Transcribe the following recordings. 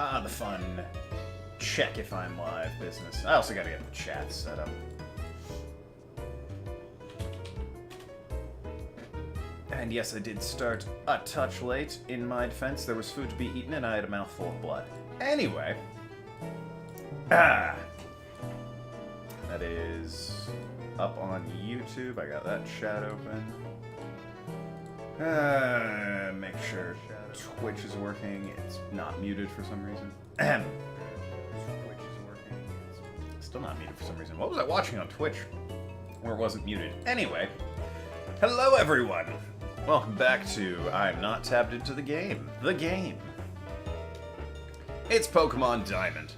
Ah, the fun check if I'm live business. I also gotta get the chat set up. And yes, I did start a touch late. In my defense, there was food to be eaten and I had a mouthful of blood. Anyway. That is up on YouTube. I got that chat open. Make sure Twitch is working. It's not muted for some reason. Twitch is working. It's still not muted for some reason. What was I watching on Twitch where it wasn't muted? Anyway, hello everyone. Welcome back to I'm Not Tapped Into the Game. The game. It's Pokemon Diamond.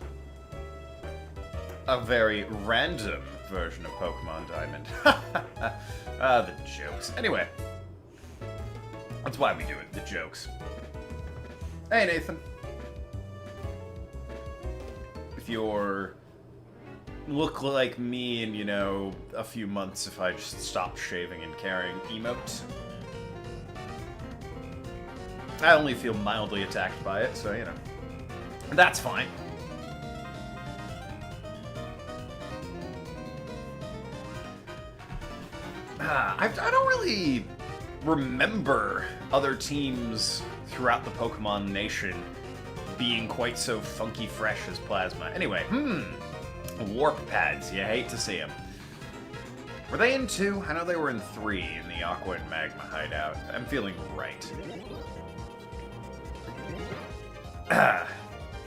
A very random version of Pokemon Diamond. The jokes. Anyway. That's why we do it, the jokes. Hey, Nathan. If you're... look like me in, you know, a few months if I just stopped shaving and carrying emotes. I only feel mildly attacked by it, so, you know. That's fine. I don't really remember other teams throughout the Pokemon Nation being quite so funky fresh as Plasma. Anyway, Warp Pads, you hate to see them. Were they in 2? I know they were in 3 in the Aqua and Magma hideout. I'm feeling right.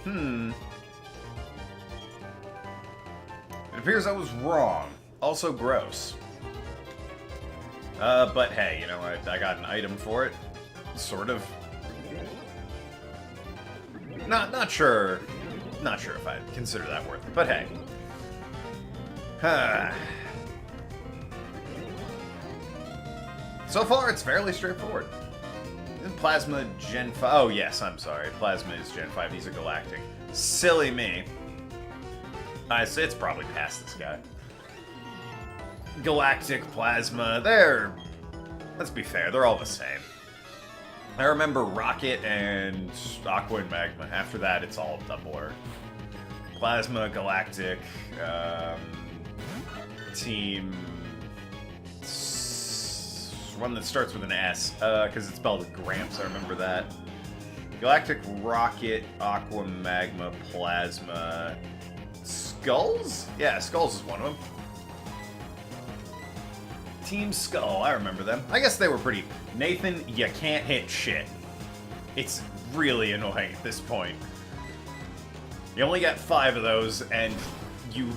It appears I was wrong. Also gross. But hey, you know, I got an item for it. Sort of. Not sure. Not sure if I'd consider that worth it, but hey. So far, it's fairly straightforward. Plasma Gen 5. Oh, yes, I'm sorry. Plasma is Gen 5. These are Galactic. Silly me. It's probably past this guy. Galactic, Plasma, let's be fair, they're all the same. I remember Rocket and Aqua and Magma. After that, it's all a blur. Plasma, Galactic, Team... one that starts with an S, because it's spelled with Gramps, I remember that. Galactic, Rocket, Aqua, Magma, Plasma... Skulls? Yeah, Skulls is one of them. Team Skull, I remember them. I guess they were pretty... Nathan, you can't hit shit. It's really annoying at this point. You only get 5 of those, and you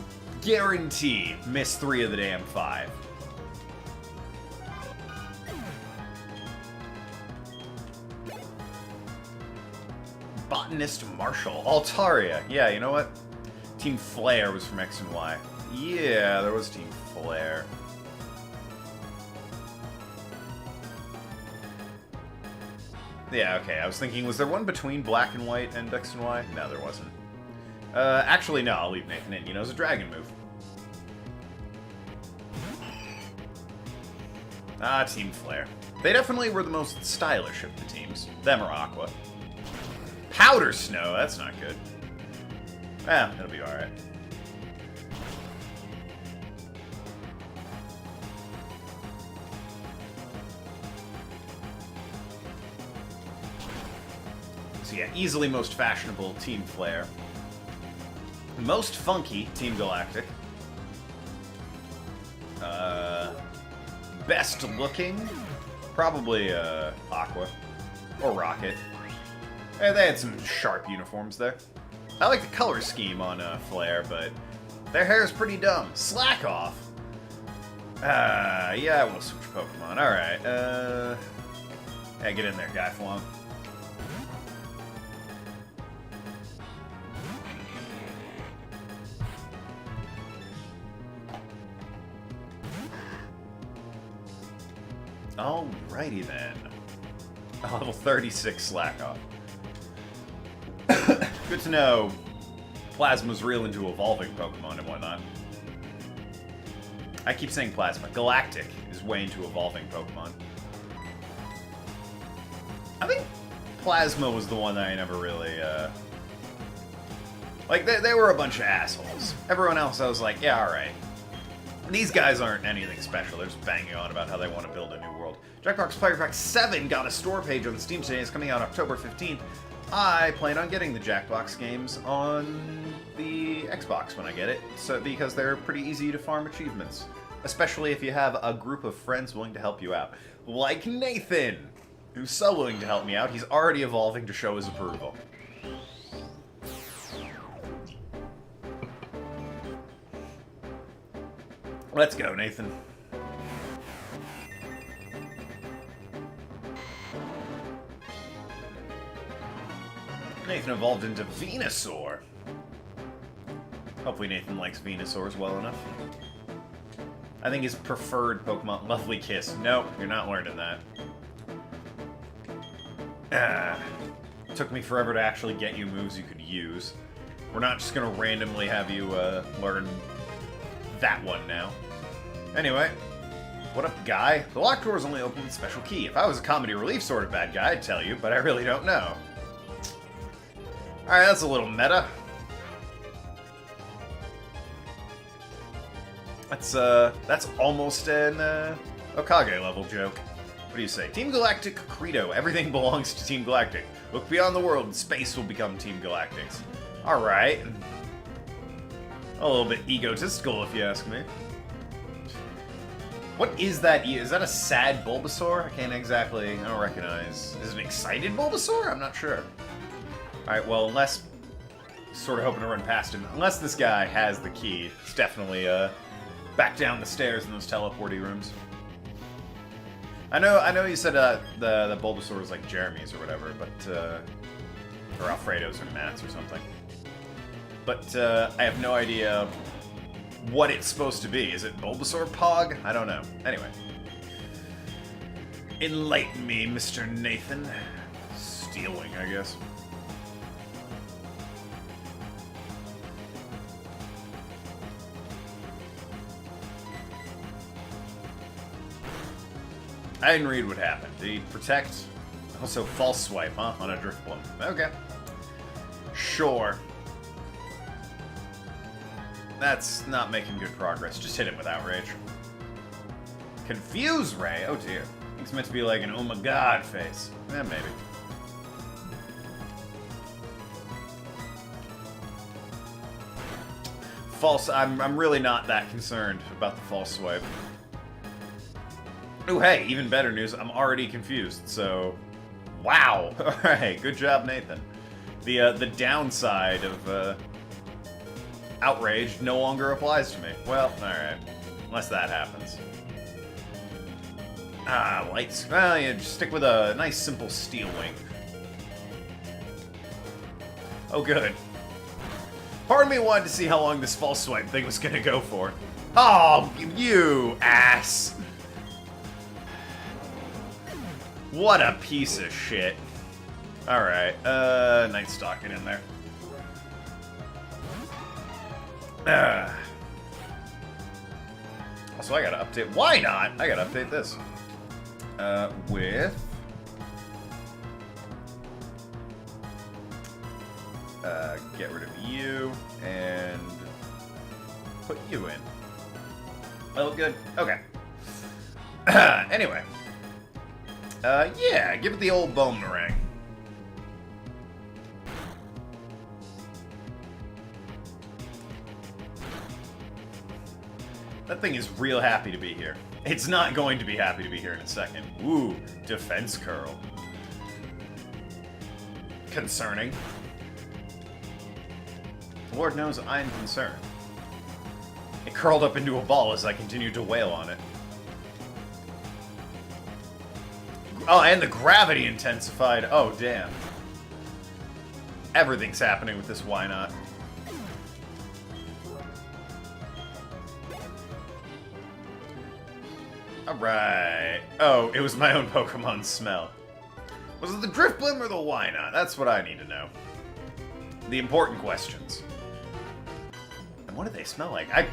guarantee miss 3 of the damn 5. Botanist Marshall. Altaria. Yeah, you know what? Team Flare was from X and Y. Yeah, there was Team Flare. Yeah, okay, I was thinking, was there one between Black and White and X and Y? No, there wasn't. Actually, no, I'll leave Nathan in. You know, it's a dragon move. Ah, Team Flare. They definitely were the most stylish of the teams. Them or Aqua. Powder Snow, that's not good. Eh, it'll be alright. So yeah, easily most fashionable, Team Flare. Most funky, Team Galactic. Best looking, probably Aqua. Or Rocket. They had some sharp uniforms there. I like the color scheme on Flare, but their hair is pretty dumb. Slack off! Yeah, we'll switch Pokemon. Alright, yeah, get in there, Guy Flump. Alrighty then. Level 36 Slack off. Good to know Plasma's real into evolving Pokemon and whatnot. I keep saying Plasma. Galactic is way into evolving Pokemon. I think Plasma was the one that I never really Like, they were a bunch of assholes. Everyone else, I was like, yeah, alright. These guys aren't anything special. They're just banging on about how they want to build a new world. Jackbox Player Pack 7 got a store page on Steam today. It's coming out October 15th. I plan on getting the Jackbox games on the Xbox when I get it, so because they're pretty easy to farm achievements. Especially if you have a group of friends willing to help you out. Like Nathan, who's so willing to help me out, he's already evolving to show his approval. Let's go, Nathan. Nathan evolved into Venusaur. Hopefully Nathan likes Venusaurs well enough. I think his preferred Pokemon, Lovely Kiss. Nope, you're not learning that. Took me forever to actually get you moves you could use. We're not just gonna randomly have you learn that one now. Anyway, what up, guy? The locked door is only open with special key. If I was a comedy relief sort of bad guy, I'd tell you, but I really don't know. Alright, that's a little meta. That's almost an Okage level joke. What do you say? Team Galactic Credo. Everything belongs to Team Galactic. Look beyond the world, and space will become Team Galactic's. Alright. A little bit egotistical, if you ask me. What is that? Is that a sad Bulbasaur? I don't recognize. Is it an excited Bulbasaur? I'm not sure. Alright, well, unless... Sort of hoping to run past him. Unless this guy has the key, it's definitely, back down the stairs in those teleporty rooms. I know you said, the Bulbasaur was like Jeremy's or whatever, but, or Alfredo's or Matt's or something. But, I have no idea what it's supposed to be. Is it Bulbasaur Pog? I don't know. Anyway. Enlighten me, Mr. Nathan. Stealing, I guess. I didn't read what happened. Did he protect? Also, false swipe, huh? On a Drifblim. Okay. Sure. That's not making good progress. Just hit him with Outrage. Confuse Ray? Oh dear. It's meant to be like an oh my god face. Eh, maybe. False. I'm really not that concerned about the false swipe. Oh, hey, even better news. I'm already confused, so... Wow! Alright, good job, Nathan. The downside of, Outrage no longer applies to me. Well, alright. Unless that happens. Ah, lights. Well, yeah, just stick with a nice, simple Steel Wing. Oh, good. Part of me wanted to see how long this false swipe thing was gonna go for. Oh, you ass! What a piece of shit. Alright, Night Stalking in there. Also, I gotta update. Why not? I gotta update this. With... get rid of you, and... put you in. Well, good. Okay. Anyway. Yeah, give it the old boomerang. That thing is real happy to be here. It's not going to be happy to be here in a second. Ooh, defense curl. Concerning. Lord knows I'm concerned. It curled up into a ball as I continued to wail on it. Oh, and the gravity intensified. Oh, damn. Everything's happening with this why not. Alright. Oh, it was my own Pokemon smell. Was it the Drifblim or the why not? That's what I need to know. The important questions. And what do they smell like? I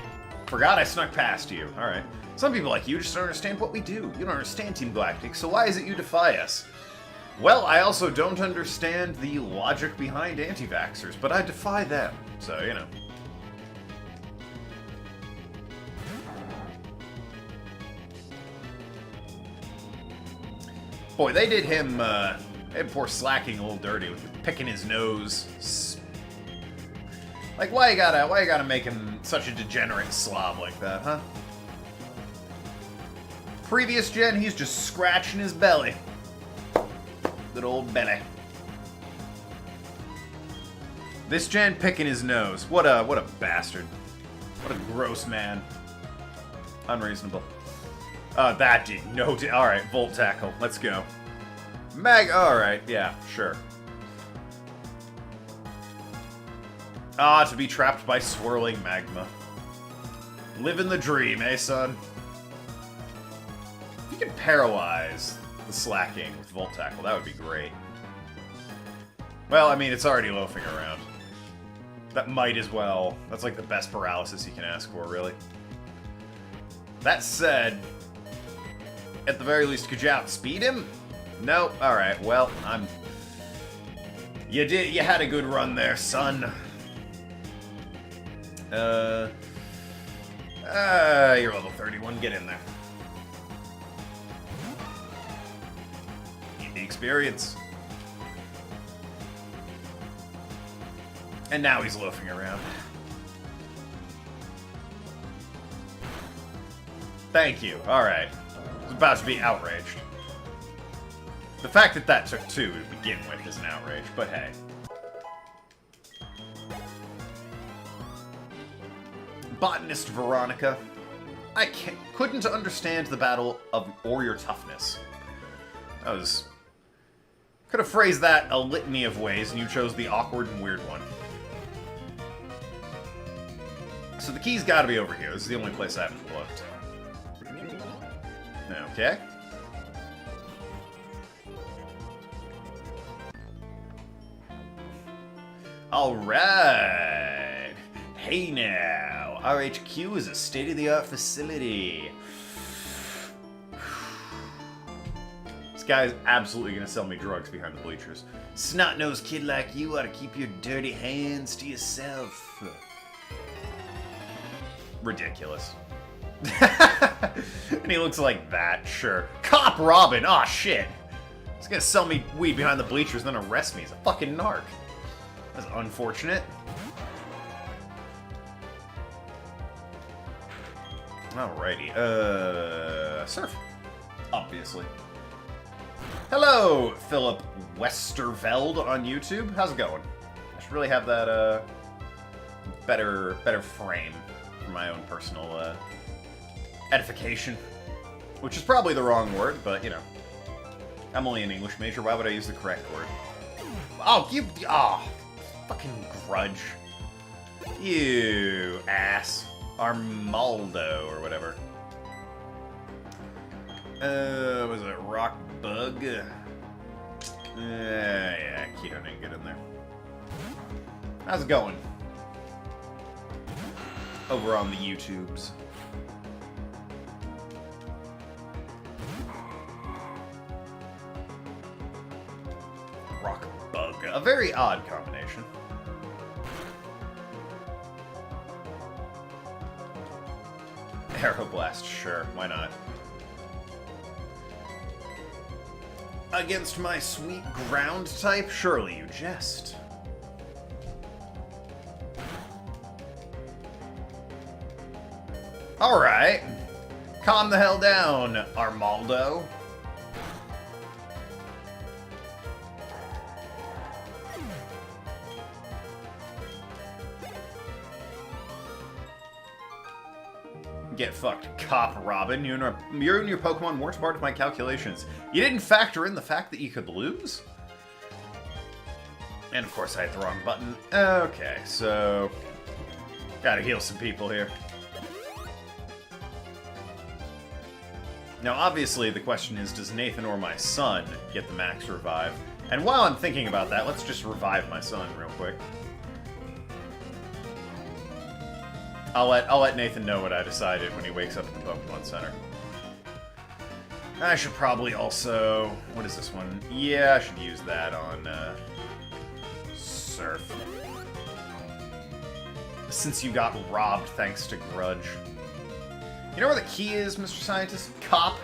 forgot I snuck past you. Alright. Some people like you just don't understand what we do. You don't understand Team Galactic, so why is it you defy us? Well, I also don't understand the logic behind anti-vaxxers, but I defy them, so, you know. Boy, they did him, they had poor Slacking a little dirty with picking his nose. Like, why you gotta make him such a degenerate slob like that, huh? Previous gen, he's just scratching his belly. Good old belly. This gen, picking his nose. What a bastard. What a gross man. Unreasonable. That did no... Alright, Volt Tackle. Let's go. Alright, yeah, sure. To be trapped by swirling magma. Living the dream, eh, son? If you could paralyze the Slacking with Volt Tackle, that would be great. Well, I mean, it's already loafing around. That might as well. That's like the best paralysis you can ask for, really. That said, at the very least, could you outspeed him? Nope. Alright, well, You had a good run there, son. You're level 31, get in there. Need the experience. And now he's loafing around. Thank you, alright. I was about to be outraged. The fact that that took 2 to begin with is an outrage, but hey. Botanist Veronica. I couldn't understand the battle or your toughness. Could have phrased that a litany of ways, and you chose the awkward and weird one. So the key's gotta be over here. This is the only place I haven't looked. Okay. Alright. Hey now. Our HQ is a state-of-the-art facility. This guy is absolutely gonna sell me drugs behind the bleachers. Snot-nosed kid like you ought to keep your dirty hands to yourself. Ridiculous. And he looks like that, sure. Cop Robin! Aw, shit! He's gonna sell me weed behind the bleachers and then arrest me. He's a fucking narc. That's unfortunate. Alrighty. Surf. Obviously. Hello, Philip Westerveld on YouTube. How's it going? I should really have that, better frame for my own personal, edification. Which is probably the wrong word, but, you know. I'm only an English major, why would I use the correct word? Oh, fucking grudge. You ass. Armaldo, or whatever. Was it Rock Bug? Yeah, Keto didn't get in there. How's it going? Over on the YouTubes. Rock Bug. A very odd combination. Aeroblast, sure, why not? Against my sweet ground type? Surely you jest. Alright. Calm the hell down, Armaldo. Get fucked, Cop Robin. You and your Pokemon weren't part of my calculations. You didn't factor in the fact that you could lose? And of course I hit the wrong button. Okay, so... gotta heal some people here. Now obviously the question is, does Nathan or my son get the max revive? And while I'm thinking about that, let's just revive my son real quick. I'll let Nathan know what I decided when he wakes up at the Pokemon Center. I should probably also... What is this one? Yeah, I should use that on Surf. Since you got robbed thanks to Grudge. You know where the key is, Mr. Scientist? Cop?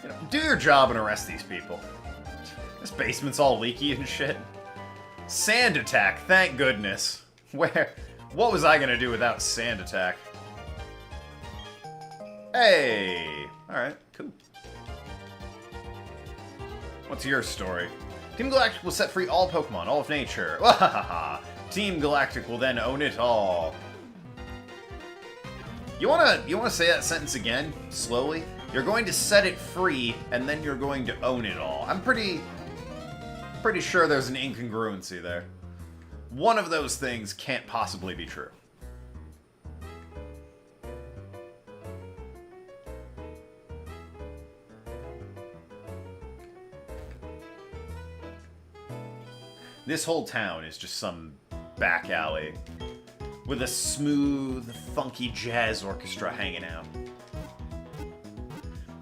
You know, do your job and arrest these people. This basement's all leaky and shit. Sand attack, thank goodness. Where? What was I gonna do without sand attack? Hey! Alright, cool. What's your story? Team Galactic will set free all Pokemon, all of nature. Wahahaha! Team Galactic will then own it all. You wanna say that sentence again, slowly? You're going to set it free, and then you're going to own it all. I'm pretty sure there's an incongruency there. One of those things can't possibly be true. This whole town is just some back alley with a smooth, funky jazz orchestra hanging out.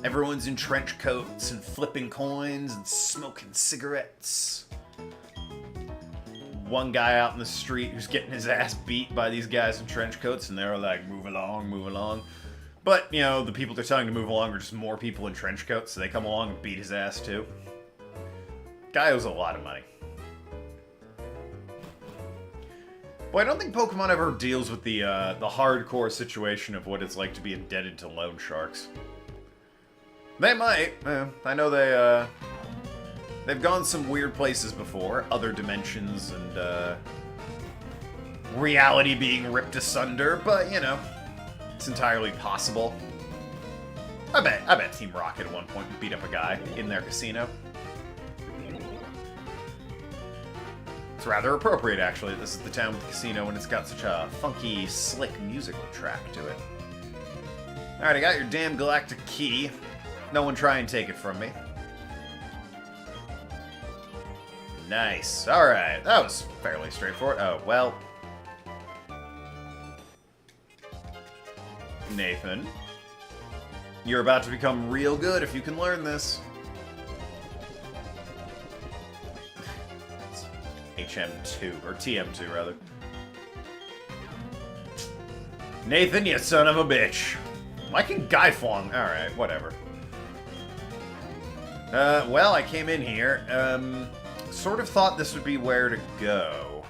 Everyone's in trench coats and flipping coins and smoking cigarettes. One guy out in the street who's getting his ass beat by these guys in trench coats, and they're like, move along, move along. But, you know, the people they're telling to move along are just more people in trench coats, so they come along and beat his ass too. Guy owes a lot of money. Well, I don't think Pokemon ever deals with the hardcore situation of what it's like to be indebted to loan sharks. They might. I know they've gone some weird places before, other dimensions and reality being ripped asunder. But you know, it's entirely possible. I bet Team Rocket at one point beat up a guy in their casino. It's rather appropriate, actually. This is the town with the casino, and it's got such a funky, slick musical track to it. Alright, I got your damn galactic key. No one try and take it from me. Nice. Alright, that was fairly straightforward. Oh, well. Nathan. You're about to become real good if you can learn this. HM2, or TM2, rather. Nathan, you son of a bitch. Why can Gaifong? Alright, whatever. Well, I came in here. Sort of thought this would be where to go.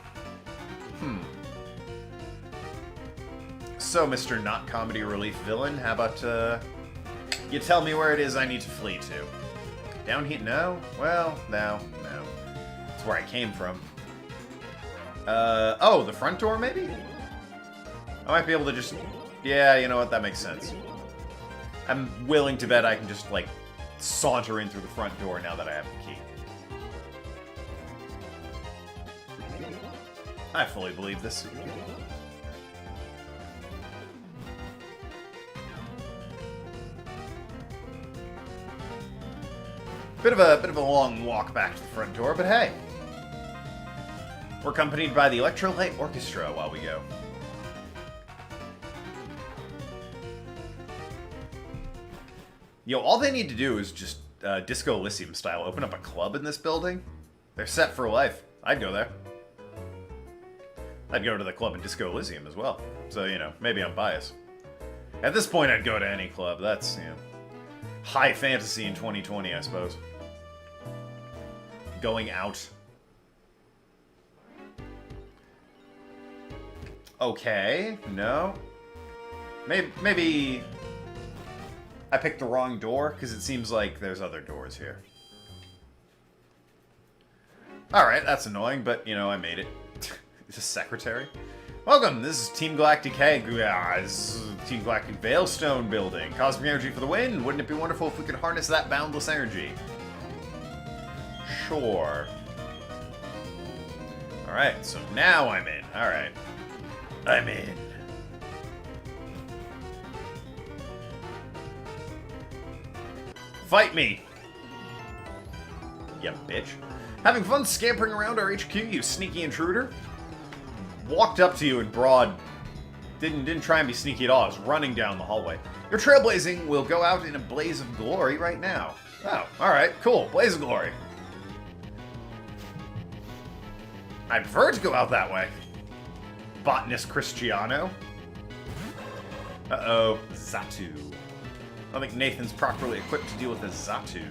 So, Mr. Not Comedy Relief Villain, how about, you tell me where it is I need to flee to? Down here? No? Well, no. It's where I came from. Oh, the front door, maybe? I might be able to just... Yeah, you know what? That makes sense. I'm willing to bet I can just, like, saunter in through the front door now that I have the key. I fully believe this. Bit of a long walk back to the front door, but hey. We're accompanied by the Electrolyte Orchestra while we go. Yo, all they need to do is just Disco Elysium style open up a club in this building. They're set for life. I'd go there. I'd go to the club in Disco Elysium as well. So, you know, maybe I'm biased. At this point, I'd go to any club. That's, you know, high fantasy in 2020, I suppose. Going out. Okay, no. Maybe I picked the wrong door, because it seems like there's other doors here. Alright, that's annoying, but, you know, I made it. It's a secretary. Welcome, this is Team Galactic this is Team Galactic Veilstone building. Cosmic energy for the win. Wouldn't it be wonderful if we could harness that boundless energy? Sure. Alright, so now I'm in. Alright. I'm in. Fight me! You bitch. Having fun scampering around our HQ, you sneaky intruder? Walked up to you in broad... Didn't try and be sneaky at all. I was running down the hallway. Your trailblazing will go out in a blaze of glory right now. Oh, alright, cool. Blaze of glory. I prefer it to go out that way. Botanist Cristiano. Uh-oh. Xatu. I don't think Nathan's properly equipped to deal with a Xatu.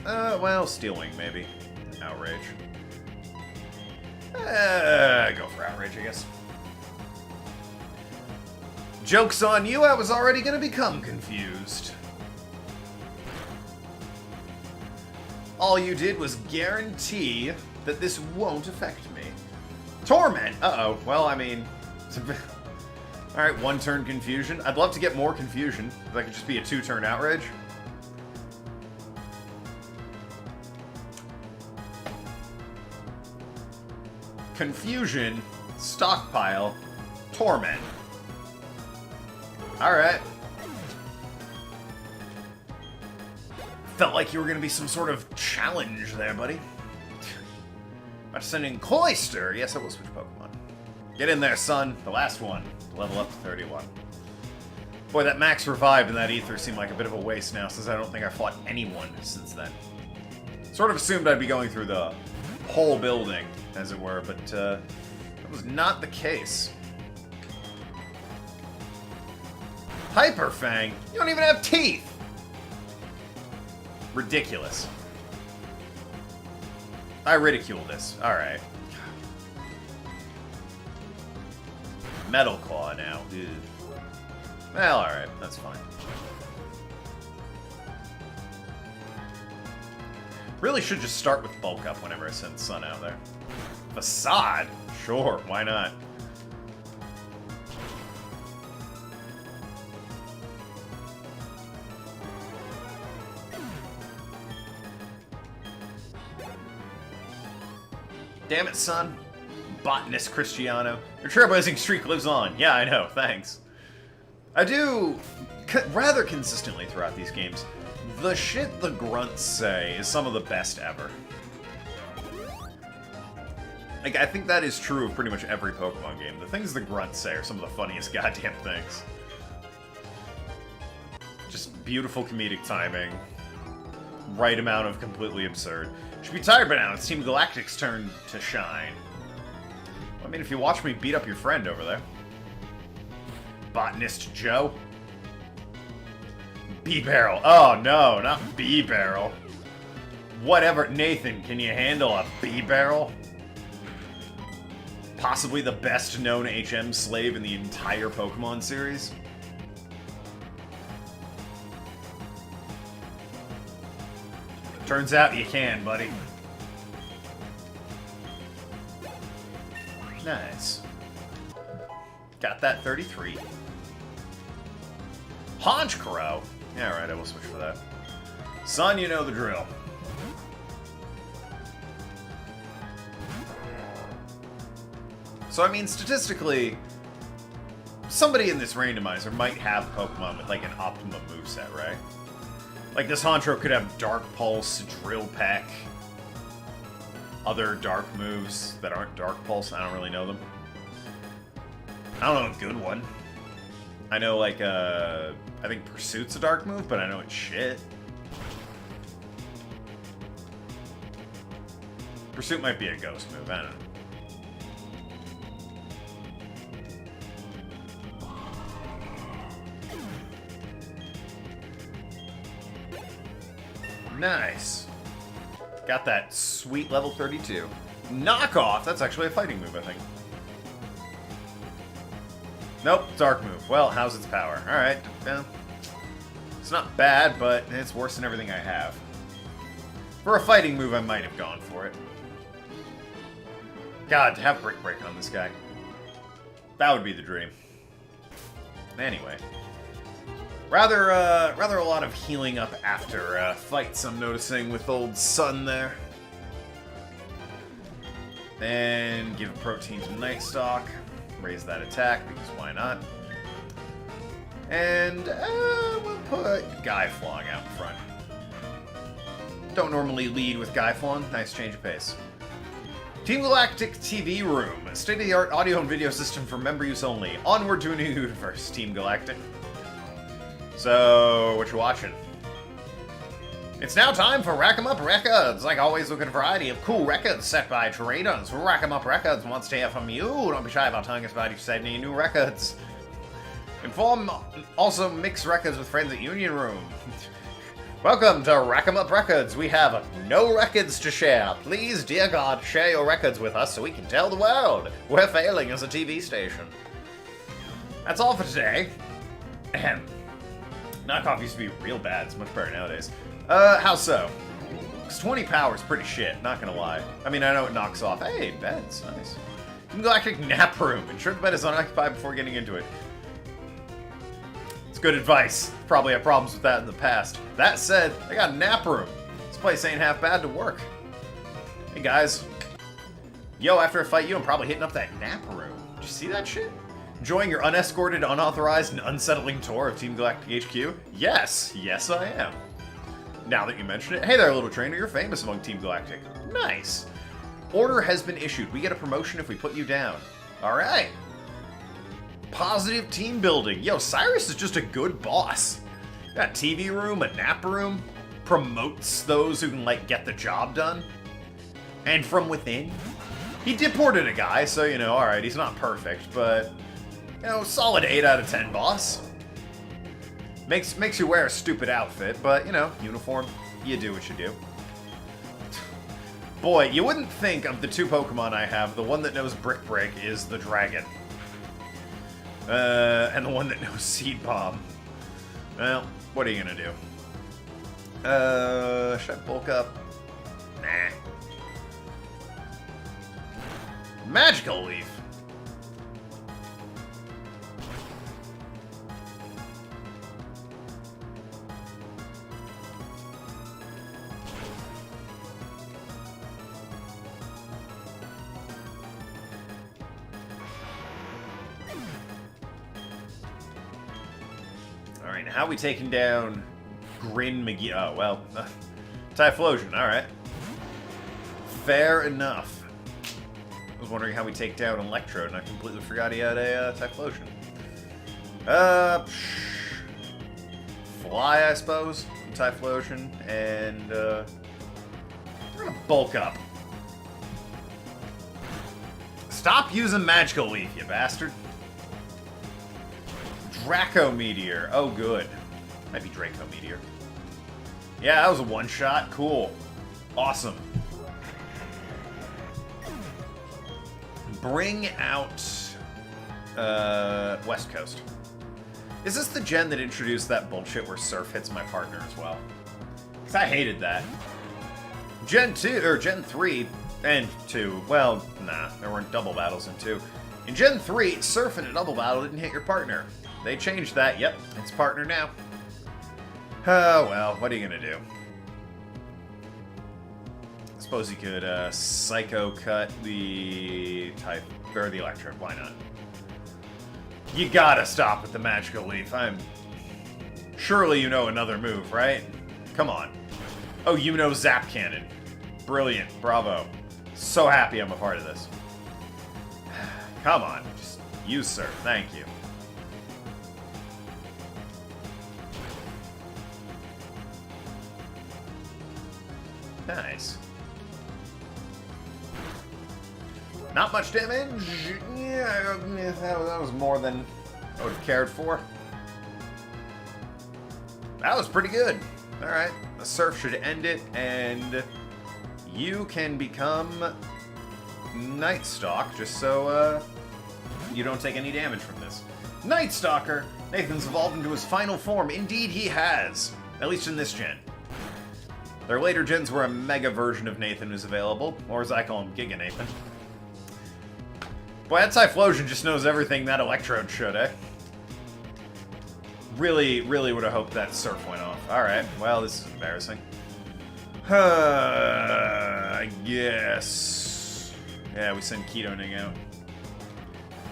Well, Steel Wing, maybe. Outrage. Go for Outrage, I guess. Joke's on you, I was already gonna become confused. All you did was guarantee that this won't affect me. Torment! Uh-oh. Well, I mean... Alright, one-turn confusion. I'd love to get more confusion. If that could just be a two-turn outrage. Confusion, stockpile, torment. Alright. Felt like you were gonna be some sort of challenge there, buddy. I'm sending Cloyster. Yes, I will switch Pokemon. Get in there, son. The last one. Level up to 31. Boy, that max revive and that ether seemed like a bit of a waste now, since I don't think I fought anyone since then. Sort of assumed I'd be going through the whole building, as it were, but that was not the case. Hyper Fang? You don't even have teeth! Ridiculous. I ridicule this. Alright. Metal Claw now. Ew. Well, alright. That's fine. Really should just start with Bulk Up whenever I send Sun out there. Facade? Sure, why not? Damn it, son. Botanist Cristiano. Your trailblazing streak lives on. Yeah, I know, thanks. I do, rather consistently throughout these games, the shit the grunts say is some of the best ever. Like, I think that is true of pretty much every Pokemon game. The things the grunts say are some of the funniest goddamn things. Just beautiful comedic timing. Right amount of completely absurd. Should be tired by now. It's Team Galactic's turn to shine. Well, I mean, if you watch me beat up your friend over there. Botanist Joe. B-Barrel. Oh, no, not B-Barrel. Whatever. Nathan, can you handle a B-Barrel? Possibly the best known HM slave in the entire Pokemon series. Turns out you can, buddy. Nice. Got that 33. Honchkrow. Yeah, alright, I will switch for that. Son, you know the drill. So, I mean, statistically, somebody in this randomizer might have Pokemon with, like, an optimum moveset, right? Like, this Honchkrow could have Dark Pulse, Drill Peck, other dark moves that aren't Dark Pulse. I don't really know them. I don't know a good one. I know, like, I think Pursuit's a dark move, but I know it's shit. Pursuit might be a ghost move, I don't know. Nice. Got that sweet level 32. Knockoff! That's actually a fighting move, I think. Nope, dark move. Well, how's its power? Alright, it's not bad, but it's worse than everything I have. For a fighting move, I might have gone for it. God, to have Brick Break on this guy. That would be the dream. Anyway. Rather a lot of healing up after fights, I'm noticing, with old Sun there. And give a protein to Night Stalk. Raise that attack, because why not? And we'll put Gaiflong out in front. Don't normally lead with Gaiflong. Nice change of pace. Team Galactic TV Room, a state-of-the-art audio and video system for member use only. Onward to a new universe, Team Galactic. So, what you watching? It's now time for Rack 'em Up Records. Like always, look at a variety of cool records set by traders. Rack 'em Up Records wants to hear from you. Don't be shy about telling us about each side any new records. Inform also mix records with friends at Union Room. Welcome to Rack 'em Up Records. We have no records to share. Please, dear God, share your records with us so we can tell the world we're failing as a TV station. That's all for today. Ahem. Knockoff used to be real bad. It's much better nowadays. How so? 'Cause 20 power is pretty shit, not gonna lie. I mean, I know it knocks off. Hey, beds, nice. Galactic Nap Room. Ensure the bed is unoccupied before getting into it. It's good advice. Probably had problems with that in the past. That said, I got a nap room. This place ain't half bad to work. Hey guys. Yo, after I fight you, I'm probably hitting up that nap room. Did you see that shit? Enjoying your unescorted, unauthorized, and unsettling tour of Team Galactic HQ? Yes. Yes, I am. Now that you mention it, hey there, little trainer, you're famous among Team Galactic. Nice. Order has been issued. We get a promotion if we put you down. Alright. Positive team building. Yo, Cyrus is just a good boss. Got a TV room, a nap room, promotes those who can, like, get the job done. And from within. He deported a guy, so, you know, alright, he's not perfect, but, you know, solid 8 out of 10 boss. Makes you wear a stupid outfit, but, you know, uniform, you do what you do. Boy, you wouldn't think of the 2 Pokemon I have, the one that knows Brick Break is the Dragon. And the one that knows Seed Bomb. Well, what are you gonna do? Should I bulk up? Nah. Magical Leaf. Alright, how are we taking down Grin McGee? Oh, well, Typhlosion, alright. Fair enough. I was wondering how we take down Electrode, and I completely forgot he had a Typhlosion. Fly, I suppose, Typhlosion, and we're gonna bulk up. Stop using Magical Leaf, you bastard. Draco Meteor. Oh, good. Might be Draco Meteor. Yeah, that was a one-shot. Cool. Awesome. Bring out West Coast. Is this the gen that introduced that bullshit where Surf hits my partner as well? Because I hated that. Gen 2, or Gen 3 and 2, well, nah, there weren't double battles in 2. In Gen 3, Surf in a double battle didn't hit your partner. They changed that. Yep, it's partner now. Oh, well, what are you gonna do? I suppose you could Psycho Cut the type or the Electrode. Why not? You gotta stop with the Magical Leaf. Surely you know another move, right? Come on. Oh, you know Zap Cannon. Brilliant. Bravo. So happy I'm a part of this. Come on. Just use Surf. Thank you. Nice. Not much damage. Yeah, that was more than I would have cared for. That was pretty good. Alright, the Surf should end it, and you can become Night Stalk, just so you don't take any damage from this. Night Stalker! Nathan's evolved into his final form. Indeed he has. At least in this gen. There are later gens where a mega version of Nathan is available, or as I call him, Giga Nathan. Boy, that Typhlosion just knows everything that Electrode should, eh? Really, really would have hoped that Surf went off. Alright, well, this is embarrassing. I guess... Yeah, we send Ketoning out.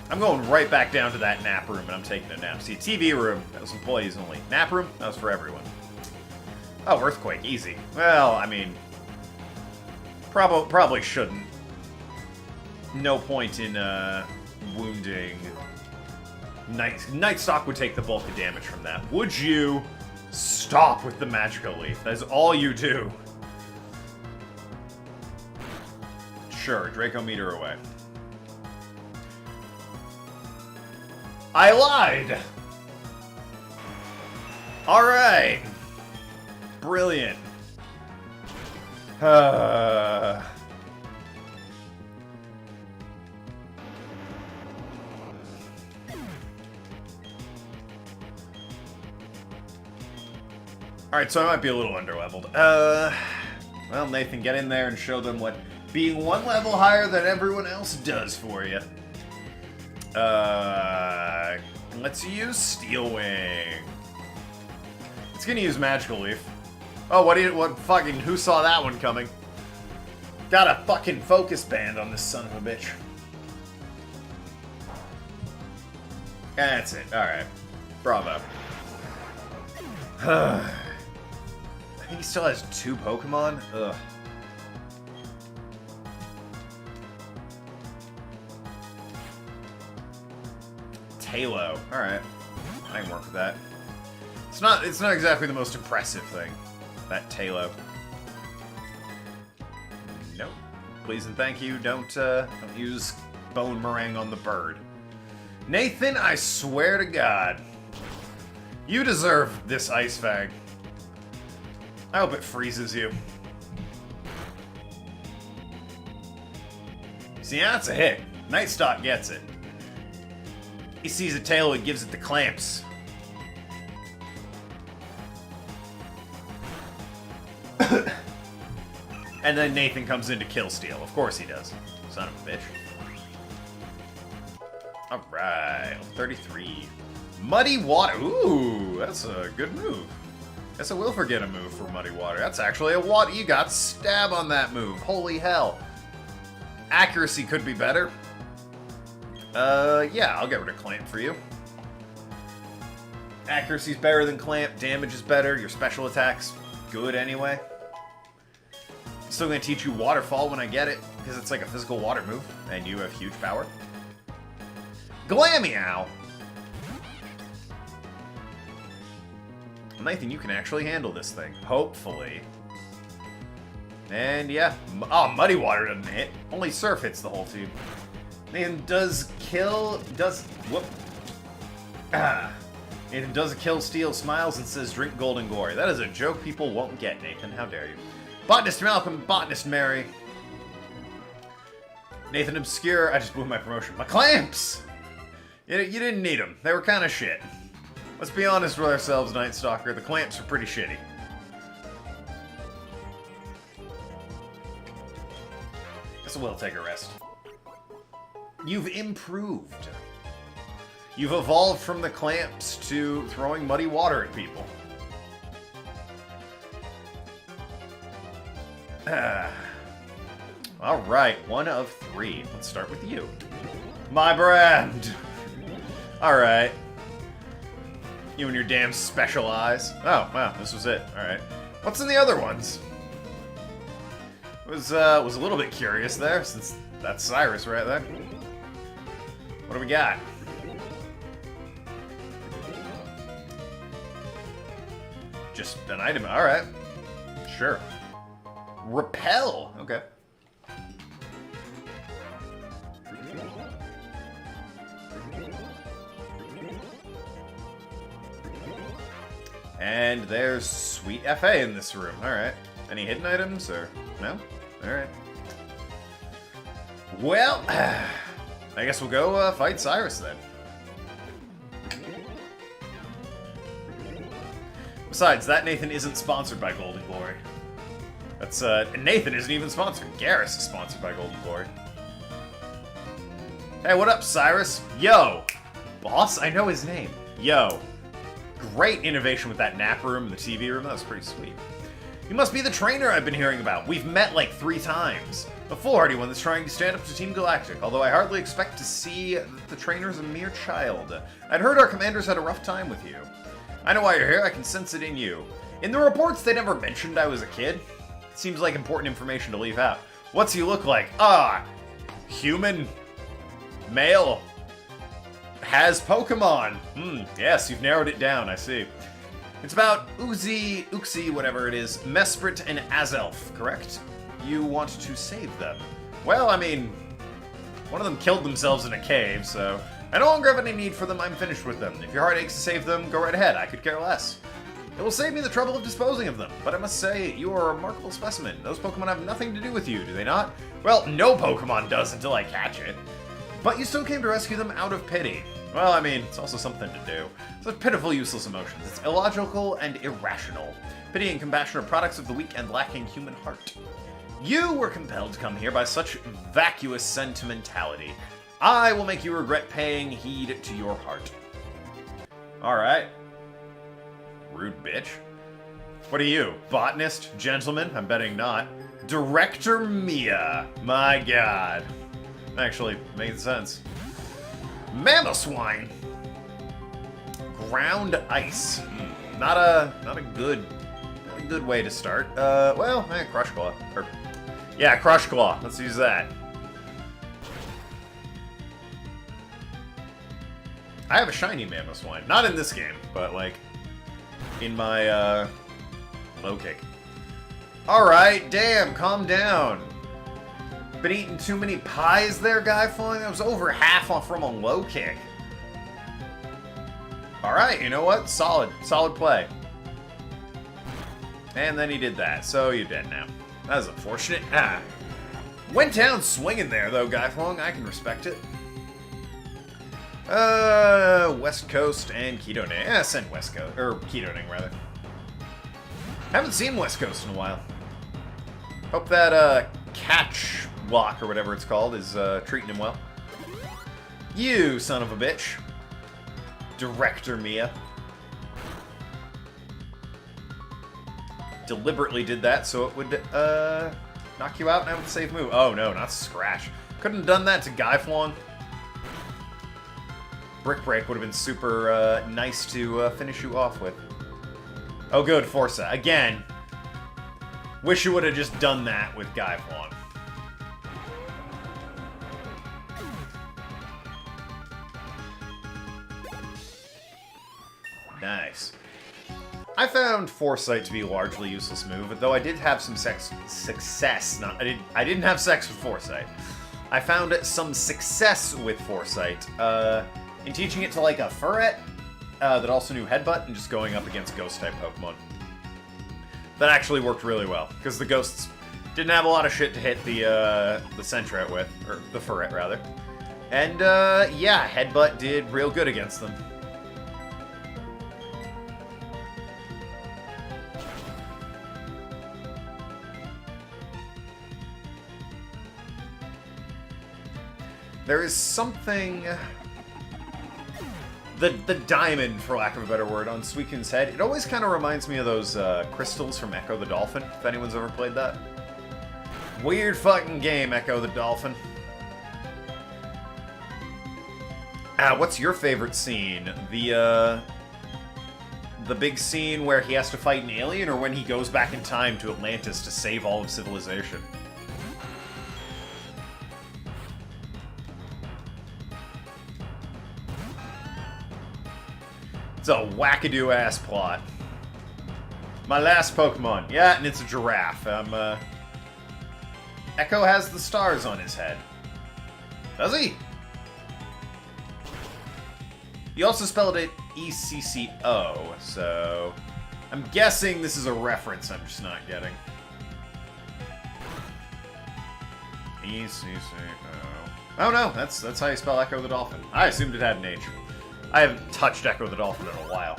I'm going right back down to that nap room, and I'm taking a nap. See, TV room, that was employees only. Nap room, that was for everyone. Oh, Earthquake, easy. Well, I mean... Probably shouldn't. no point in wounding. Nightstock would take the bulk of damage from that. Would you stop with the magical leaf? That is all you do. Sure, Draco meter away. I lied! Alright. Brilliant. Alright, so I might be a little underleveled. Well, Nathan, get in there and show them what being one level higher than everyone else does for you. Let's use Steel Wing. It's gonna use Magical Leaf. Oh, what fucking, who saw that one coming? Got a fucking focus band on this son of a bitch. That's it, alright. Bravo. I think he still has 2 Pokemon? Ugh. Halo. Alright. I can work with that. It's not exactly the most impressive thing. That Talo. Nope. Please and thank you. Don't use Bone Meringue on the bird. Nathan, I swear to God. You deserve this Ice Fang. I hope it freezes you. See, that's a hit. Nightstock gets it. He sees a tail, he gives it the clamps. And then Nathan comes in to kill Steel. Of course he does. Son of a bitch. Alright, 33. Muddy Water. Ooh, that's a good move. Guess I will forget a move for Muddy Water. That's actually a water. You got stab on that move. Holy hell. Accuracy could be better. Yeah, I'll get rid of Clamp for you. Accuracy's better than Clamp, damage is better, your special attack's good anyway. I'm still gonna teach you Waterfall when I get it, because it's like a physical water move, and you have huge power. Glameow! Nathan, you can actually handle this thing, hopefully. And yeah, oh, Muddy Water doesn't hit, only Surf hits the whole team. And whoop. And does a kill Steel, smiles and says, drink Golden Glory. That is a joke people won't get, Nathan. How dare you. Botanist Malcolm, Botanist Mary. Nathan Obscure, I just blew my promotion. My clamps! You didn't need them. They were kind of shit. Let's be honest with ourselves, Night Stalker. The clamps are pretty shitty. Guess we'll take a rest. You've improved. You've evolved from the clamps to throwing muddy water at people. Alright, 1 of 3. Let's start with you. My brand! Alright. You and your damn special eyes. Oh, wow, this was it. Alright. What's in the other ones? Was a little bit curious there, since that's Cyrus right there. What do we got? Just an item. Alright. Sure. Repel. Okay. And there's sweet FA in this room. Alright. Any hidden items or no? Alright. Well, I guess we'll go fight Cyrus then. Besides, that Nathan isn't sponsored by Golden Glory. That's Nathan isn't even sponsored. Garrus is sponsored by Golden Glory. Hey, what up, Cyrus? Yo! Boss? I know his name. Yo. Great innovation with that nap room and the TV room. That was pretty sweet. You must be the trainer I've been hearing about. We've met like 3 times. A foolhardy one that's trying to stand up to Team Galactic, although I hardly expect to see that the trainer's a mere child. I'd heard our commanders had a rough time with you. I know why you're here, I can sense it in you. In the reports, they never mentioned I was a kid. Seems like important information to leave out. What's he look like? Ah, human male has Pokemon. Yes, you've narrowed it down, I see. It's about Uxie, whatever it is, Mesprit and Azelf, correct? You want to save them. Well, I mean, one of them killed themselves in a cave, so I no longer have any need for them. I'm finished with them. If your heart aches to save them, go right ahead. I could care less. It will save me the trouble of disposing of them, but I must say, you are a remarkable specimen. Those Pokemon have nothing to do with you, do they not? Well, no Pokemon does until I catch it. But you still came to rescue them out of pity. Well, I mean, it's also something to do. Such pitiful, useless emotions. It's illogical and irrational. Pity and compassion are products of the weak and lacking human heart. You were compelled to come here by such vacuous sentimentality. I will make you regret paying heed to your heart. Alright. Rude bitch. What are you? Botanist? Gentleman? I'm betting not. Director Mia. My god. Actually, made sense. Mamoswine. Ground ice. Not a good way to start. Well, Crush Claw. Yeah, Crush Claw. Let's use that. I have a shiny Mamoswine. Not in this game, but like in my low kick. Alright, damn, calm down. Been eating too many pies there, guy flying? That was over half off from a low kick. Alright, you know what? Solid play. And then he did that, so you're dead now. That was unfortunate. Went down swinging there, though, Guy Fong. I can respect it. West Coast and Keto send West Coast. Or Keto rather. Haven't seen West Coast in a while. Hope that, catch block, or whatever it's called, is, treating him well. You son of a bitch. Director Mia. Deliberately did that so it would knock you out and have a safe move. Oh no, not Scratch. Couldn't have done that to Gaiflong. Brick Break would have been super nice to finish you off with. Oh good, Forza. Again, wish you would have just done that with Gaiflong. Nice. I found Foresight to be a largely useless move, though I did have some success. I didn't have sex with Foresight. I found some success with Foresight in teaching it to like a Furret that also knew Headbutt and just going up against Ghost-type Pokemon. That actually worked really well because the Ghosts didn't have a lot of shit to hit the Sentret with, or the Furret rather, and yeah, Headbutt did real good against them. There is something... The diamond, for lack of a better word, on Suicune's head, it always kind of reminds me of those crystals from Echo the Dolphin, if anyone's ever played that. Weird fucking game, Echo the Dolphin. What's your favorite scene? The big scene where he has to fight an alien, or when he goes back in time to Atlantis to save all of civilization? It's a wackadoo-ass plot. My last Pokemon. Yeah, and it's a giraffe. Echo has the stars on his head. Does he? You also spelled it E-C-C-O, so... I'm guessing this is a reference I'm just not getting. E-C-C-O... Oh no, that's how you spell Echo the Dolphin. I assumed it had an H. I haven't touched Echo the Dolphin in a while.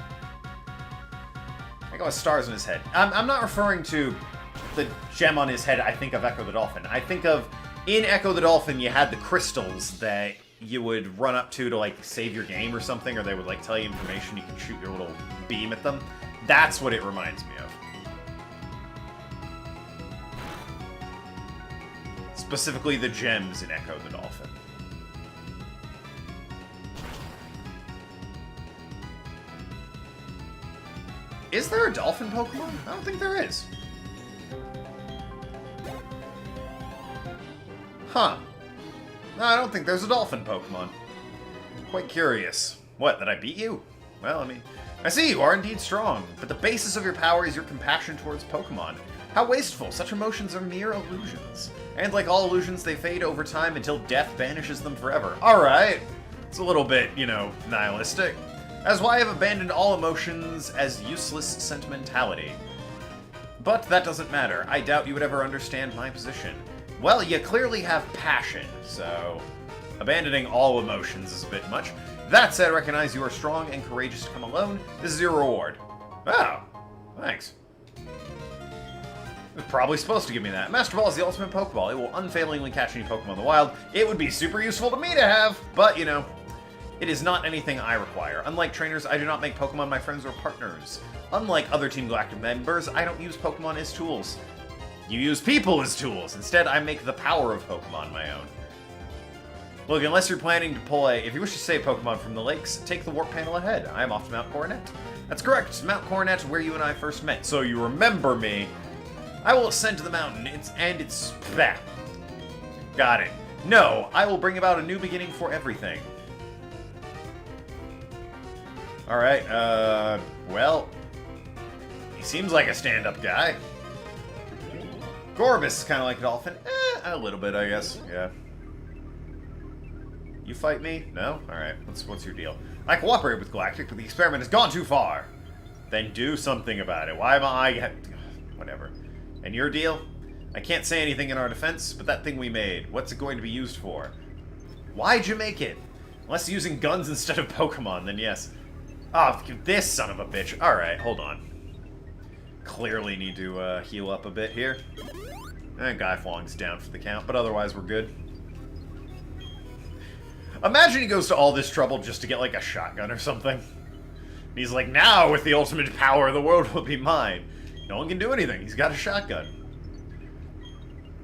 Echo has stars on his head. I'm not referring to the gem on his head I think of Echo the Dolphin. I think of, in Echo the Dolphin, you had the crystals that you would run up to like save your game or something, or they would like tell you information, you could shoot your little beam at them. That's what it reminds me of. Specifically the gems in Echo the Dolphin. Is there a dolphin Pokemon? I don't think there is. Huh. No, I don't think there's a dolphin Pokemon. Quite curious. What, that I beat you? Well, I see you are indeed strong, but the basis of your power is your compassion towards Pokemon. How wasteful, such emotions are mere illusions. And like all illusions, they fade over time until death banishes them forever. Alright. It's a little bit, you know, nihilistic. As why I've abandoned all emotions as useless sentimentality. But that doesn't matter. I doubt you would ever understand my position. Well, you clearly have passion, so abandoning all emotions is a bit much. That said, recognize you are strong and courageous to come alone. This is your reward. Oh, thanks. It was probably supposed to give me that. Master Ball is the ultimate Pokeball. It will unfailingly catch any Pokemon in the wild. It would be super useful to me to have, but, you know, it is not anything I require. Unlike trainers, I do not make Pokemon my friends or partners. Unlike other Team Galactic members, I don't use Pokemon as tools. You use people as tools. Instead, I make the power of Pokemon my own. Look, unless you're planning to pull if you wish to save Pokemon from the lakes, take the warp panel ahead. I am off to Mount Coronet. That's correct, Mount Coronet, where you and I first met. So you remember me. I will ascend to the mountain, it's that. Got it. No, I will bring about a new beginning for everything. Alright, well, he seems like a stand-up guy. Gorbis is kind of like a dolphin. A little bit, I guess. Yeah. You fight me? No? Alright, what's your deal? I cooperate with Galactic, but the experiment has gone too far. Then do something about it. Why am I... Whatever. And your deal? I can't say anything in our defense, but that thing we made, what's it going to be used for? Why'd you make it? Unless using guns instead of Pokemon, then yes. Oh, this son of a bitch. Alright, hold on. Clearly need to heal up a bit here. And Guy Flong's down for the count, but otherwise we're good. Imagine he goes to all this trouble just to get, like, a shotgun or something. And he's like, now, with the ultimate power, the world will be mine. No one can do anything. He's got a shotgun.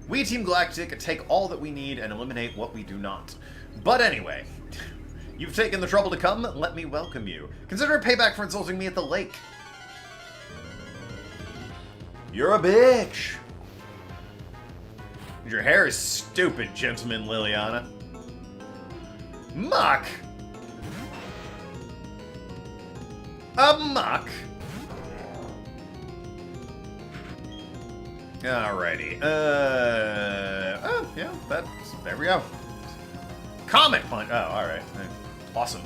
We, Team Galactic, take all that we need and eliminate what we do not. But anyway, you've taken the trouble to come. Let me welcome you. Consider a payback for insulting me at the lake. You're a bitch. Your hair is stupid, Gentleman Liliana. Muck! A muck! Alrighty. Oh, yeah, there we go. Comet Punch! Oh, alright. Awesome.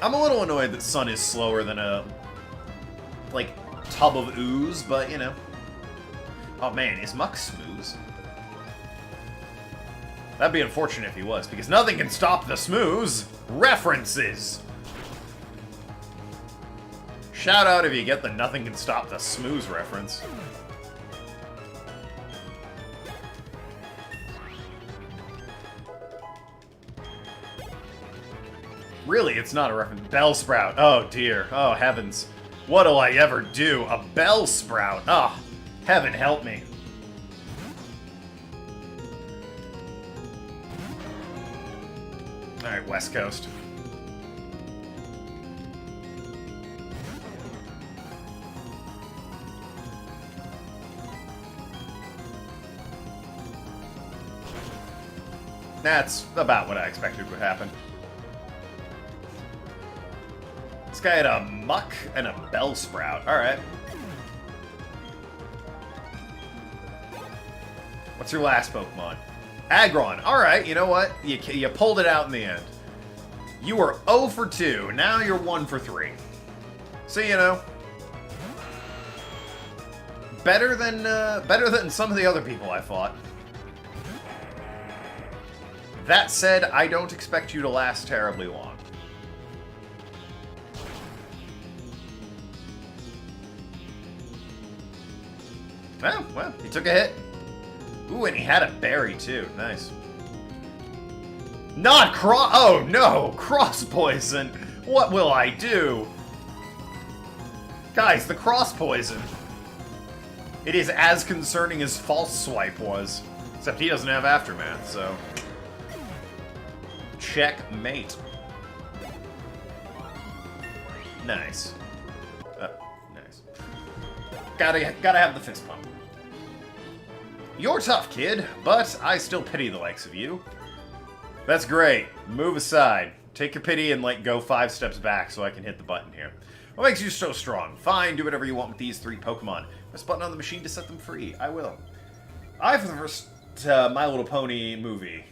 I'm a little annoyed that Sun is slower than a, like, tub of ooze, but, you know. Oh man, is Muck smooth? That'd be unfortunate if he was, because nothing can stop the smooths! References! Shout out if you get the nothing can stop the smooths reference. Really, it's not a reference. Bellsprout. Oh dear. Oh heavens. What'll I ever do? A Bellsprout. Oh. Heaven help me. Alright, West Coast. That's about what I expected would happen. This guy had a Muck and a Bellsprout. Alright. What's your last Pokemon? Aggron. Alright, you know what? You pulled it out in the end. You were 0 for 2. Now you're 1 for 3. So, you know. Better than some of the other people I fought. That said, I don't expect you to last terribly long. Oh, well, he took a hit. Ooh, and he had a berry, too. Nice. Not oh, no! Cross poison! What will I do? Guys, the cross poison. It is as concerning as False Swipe was. Except he doesn't have Aftermath, so... Checkmate. Nice. Nice. Gotta have the fist pump. You're tough, kid, but I still pity the likes of you. That's great. Move aside. Take your pity and, like, go 5 steps back so I can hit the button here. What makes you so strong? Fine, do whatever you want with these 3 Pokemon. Press button on the machine to set them free. I will. For the first My Little Pony movie.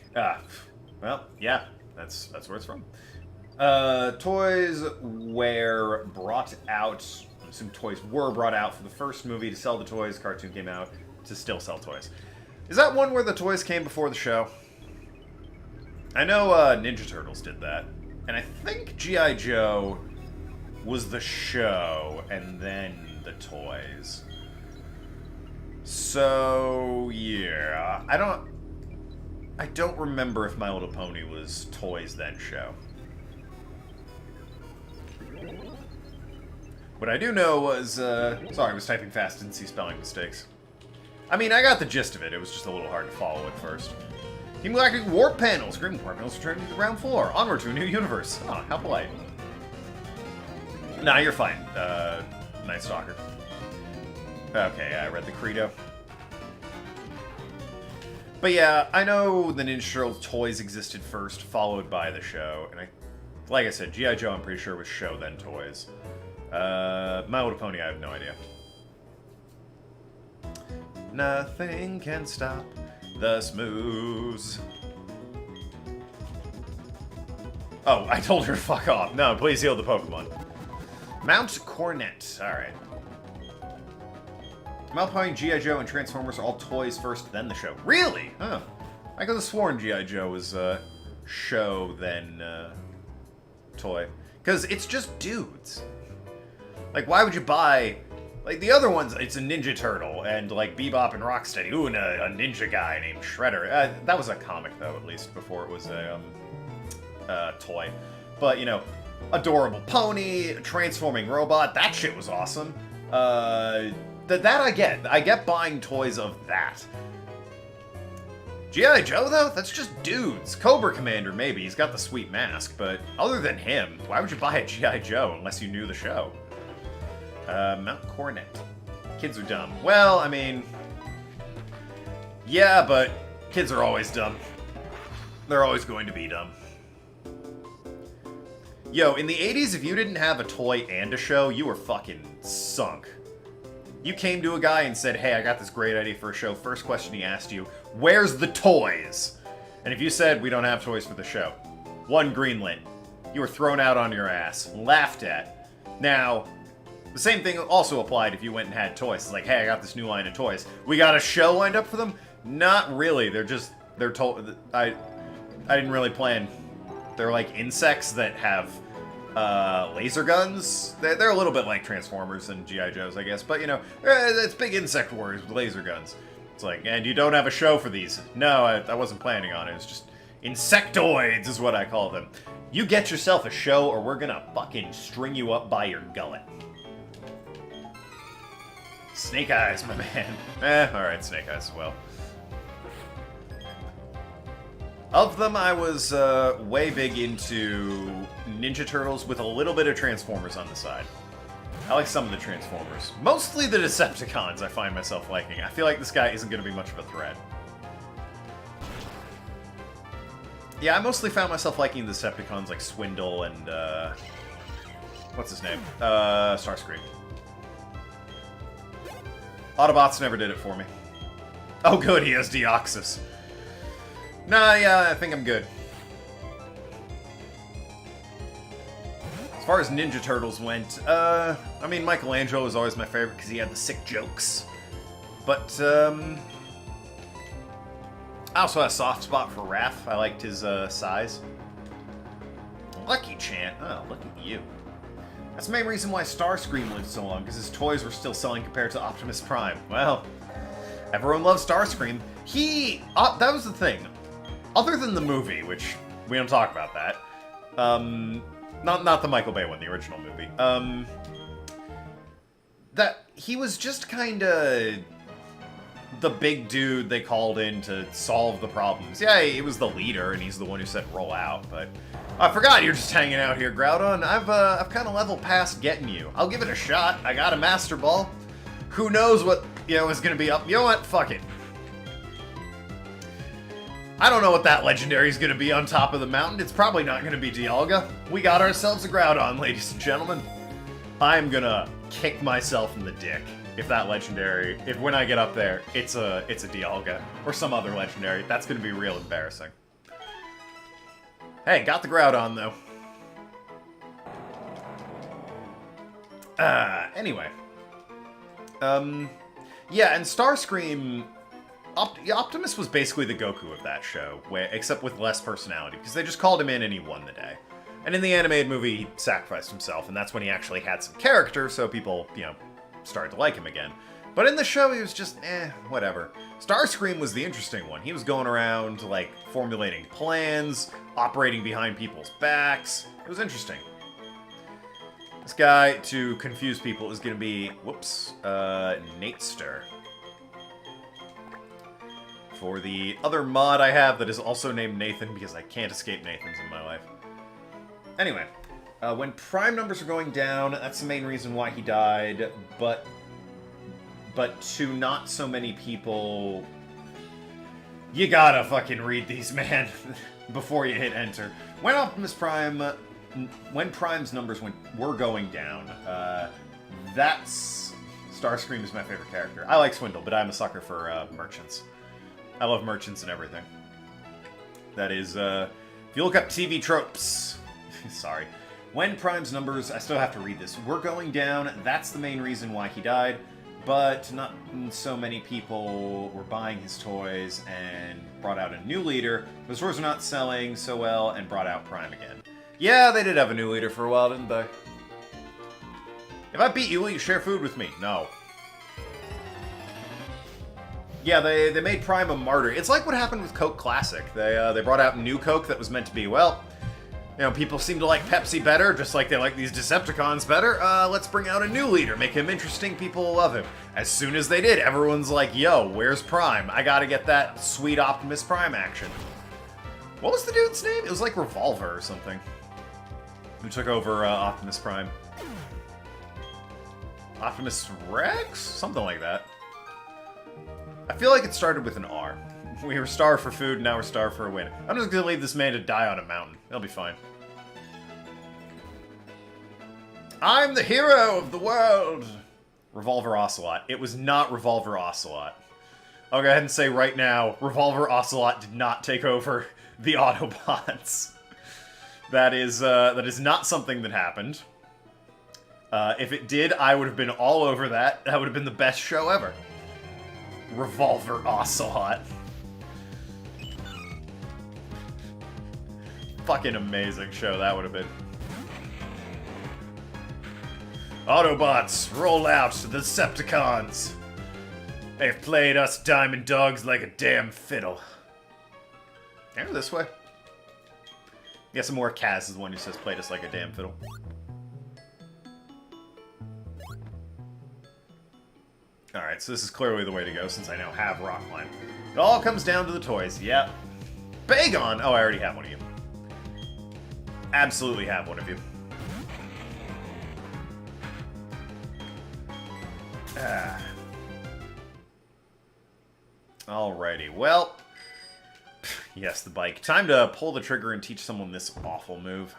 Well, yeah, that's where it's from. Toys were brought out, I assume toys were brought out for the first movie to sell the toys. Cartoon came out to still sell toys. Is that one where the toys came before the show? I know Ninja Turtles did that. And I think G.I. Joe was the show and then the toys. So, yeah. I don't remember if My Little Pony was toys then show. What I do know was, sorry, I was typing fast, didn't see spelling mistakes. I mean, I got the gist of it. It was just a little hard to follow at first. Team Galactic Warp Panels. Grim Warp Panels returning to the ground floor. Onward to a new universe. Oh, how polite. Nah, you're fine, Night Stalker. Okay, I read the credo. But yeah, I know the Ninja Turtles toys existed first, followed by the show. And like I said, G.I. Joe I'm pretty sure was show, then toys. My Little Pony, I have no idea. Nothing can stop the smooths. Oh, I told her to fuck off. No, please heal the Pokemon. Mount Cornet. Alright. My Little Pony, G.I. Joe, and Transformers are all toys first, then the show. Really? Huh. I could have sworn G.I. Joe was show, then toy. Because it's just dudes. Like, why would you buy... Like, the other ones, it's a Ninja Turtle, and, like, Bebop and Rocksteady. Ooh, and a ninja guy named Shredder. That was a comic, though, at least, before it was a toy. But, you know, adorable pony, transforming robot, that shit was awesome. That I get. I get buying toys of that. G.I. Joe, though? That's just dudes. Cobra Commander, maybe. He's got the sweet mask, but other than him, why would you buy a G.I. Joe unless you knew the show? Mount Coronet. Kids are dumb. Well, I mean... Yeah, but kids are always dumb. They're always going to be dumb. Yo, in the 80s, if you didn't have a toy and a show, you were fucking sunk. You came to a guy and said, hey, I got this great idea for a show. First question he asked you, where's the toys? And if you said, we don't have toys for the show, one greenlit. You were thrown out on your ass, laughed at. Now, the same thing also applied if you went and had toys. It's like, hey, I got this new line of toys. We got a show lined up for them? Not really. They're told. I didn't really plan. They're like insects that have laser guns. They're a little bit like Transformers and G.I. Joes, I guess. But, you know, it's big insect warriors with laser guns. It's like, and you don't have a show for these. No, I wasn't planning on it. It's just insectoids is what I call them. You get yourself a show or we're gonna fucking string you up by your gullet. Snake Eyes, my man. Alright, Snake Eyes as well. Of them, I was way big into Ninja Turtles with a little bit of Transformers on the side. I like some of the Transformers. Mostly the Decepticons I find myself liking. I feel like this guy isn't going to be much of a threat. Yeah, I mostly found myself liking the Decepticons like Swindle and, what's his name? Starscream. Autobots never did it for me. Oh good, he has Deoxys. Nah, yeah, I think I'm good. As far as Ninja Turtles went, I mean, Michelangelo was always my favorite because he had the sick jokes. But, I also had a soft spot for Raph. I liked his, size. Lucky Chant. Oh, look at you. That's the main reason why Starscream lived so long, because his toys were still selling compared to Optimus Prime. Well, everyone loves Starscream. That was the thing. Other than the movie, which we don't talk about that. Not the Michael Bay one, the original movie. That he was just kinda the big dude they called in to solve the problems. Yeah, he was the leader, and he's the one who said roll out, but I forgot you're just hanging out here, Groudon. I've kind of leveled past getting you. I'll give it a shot. I got a Master Ball. Who knows what, is going to be up. You know what? Fuck it. I don't know what that legendary is going to be on top of the mountain. It's probably not going to be Dialga. We got ourselves a Groudon, ladies and gentlemen. I'm going to kick myself in the dick if that legendary, if when I get up there, it's a Dialga or some other legendary. That's going to be real embarrassing. Hey, got the Groudon, though. Anyway. Yeah, and Starscream... Optimus was basically the Goku of that show, except with less personality, because they just called him in and he won the day. And in the animated movie, he sacrificed himself, and that's when he actually had some character, so people, you know, started to like him again. But in the show, he was just, whatever. Starscream was the interesting one. He was going around, like, formulating plans, operating behind people's backs. It was interesting. This guy, to confuse people, is going to be, whoops, Natester. For the other mod I have that is also named Nathan, because I can't escape Nathans in my life. Anyway, when prime numbers are going down, that's the main reason why he died, but to not so many people... You gotta fucking read these, man, before you hit enter. When Optimus Prime... When Prime's numbers were going down, that's... Starscream is my favorite character. I like Swindle, but I'm a sucker for merchants. I love merchants and everything. That is, if you look up TV tropes... Sorry. When Prime's numbers, I still have to read this, were going down, that's the main reason why he died, but not so many people were buying his toys and brought out a new leader. The stores are not selling so well and brought out Prime again. Yeah, they did have a new leader for a while, didn't they? If I beat you, will you share food with me? No. Yeah, they made Prime a martyr. It's like what happened with Coke Classic. They brought out new Coke that was meant to be, well, you know, people seem to like Pepsi better, just like they like these Decepticons better. Let's bring out a new leader, make him interesting, people will love him. As soon as they did, everyone's like, yo, where's Prime? I gotta get that sweet Optimus Prime action. What was the dude's name? It was like Revolver or something. Who took over Optimus Prime? Optimus Rex? Something like that. I feel like it started with an R. We were starved for food, now we're starved for a win. I'm just gonna leave this man to die on a mountain. He'll be fine. I'm the hero of the world! Revolver Ocelot. It was not Revolver Ocelot. I'll go ahead and say right now, Revolver Ocelot did not take over the Autobots. That is not something that happened. If it did, I would have been all over that. That would have been the best show ever. Revolver Ocelot. Fucking amazing show that would have been. Autobots, roll out to the Decepticons. They've played us Diamond Dogs like a damn fiddle. Can I go this way? Guess more Kaz is the one who says played us like a damn fiddle. Alright, so this is clearly the way to go since I now have Rock Climb. It all comes down to the toys, yep. Bagon! Oh, I already have one of you. Absolutely have one of you. Alrighty, well... Yes, the bike. Time to pull the trigger and teach someone this awful move.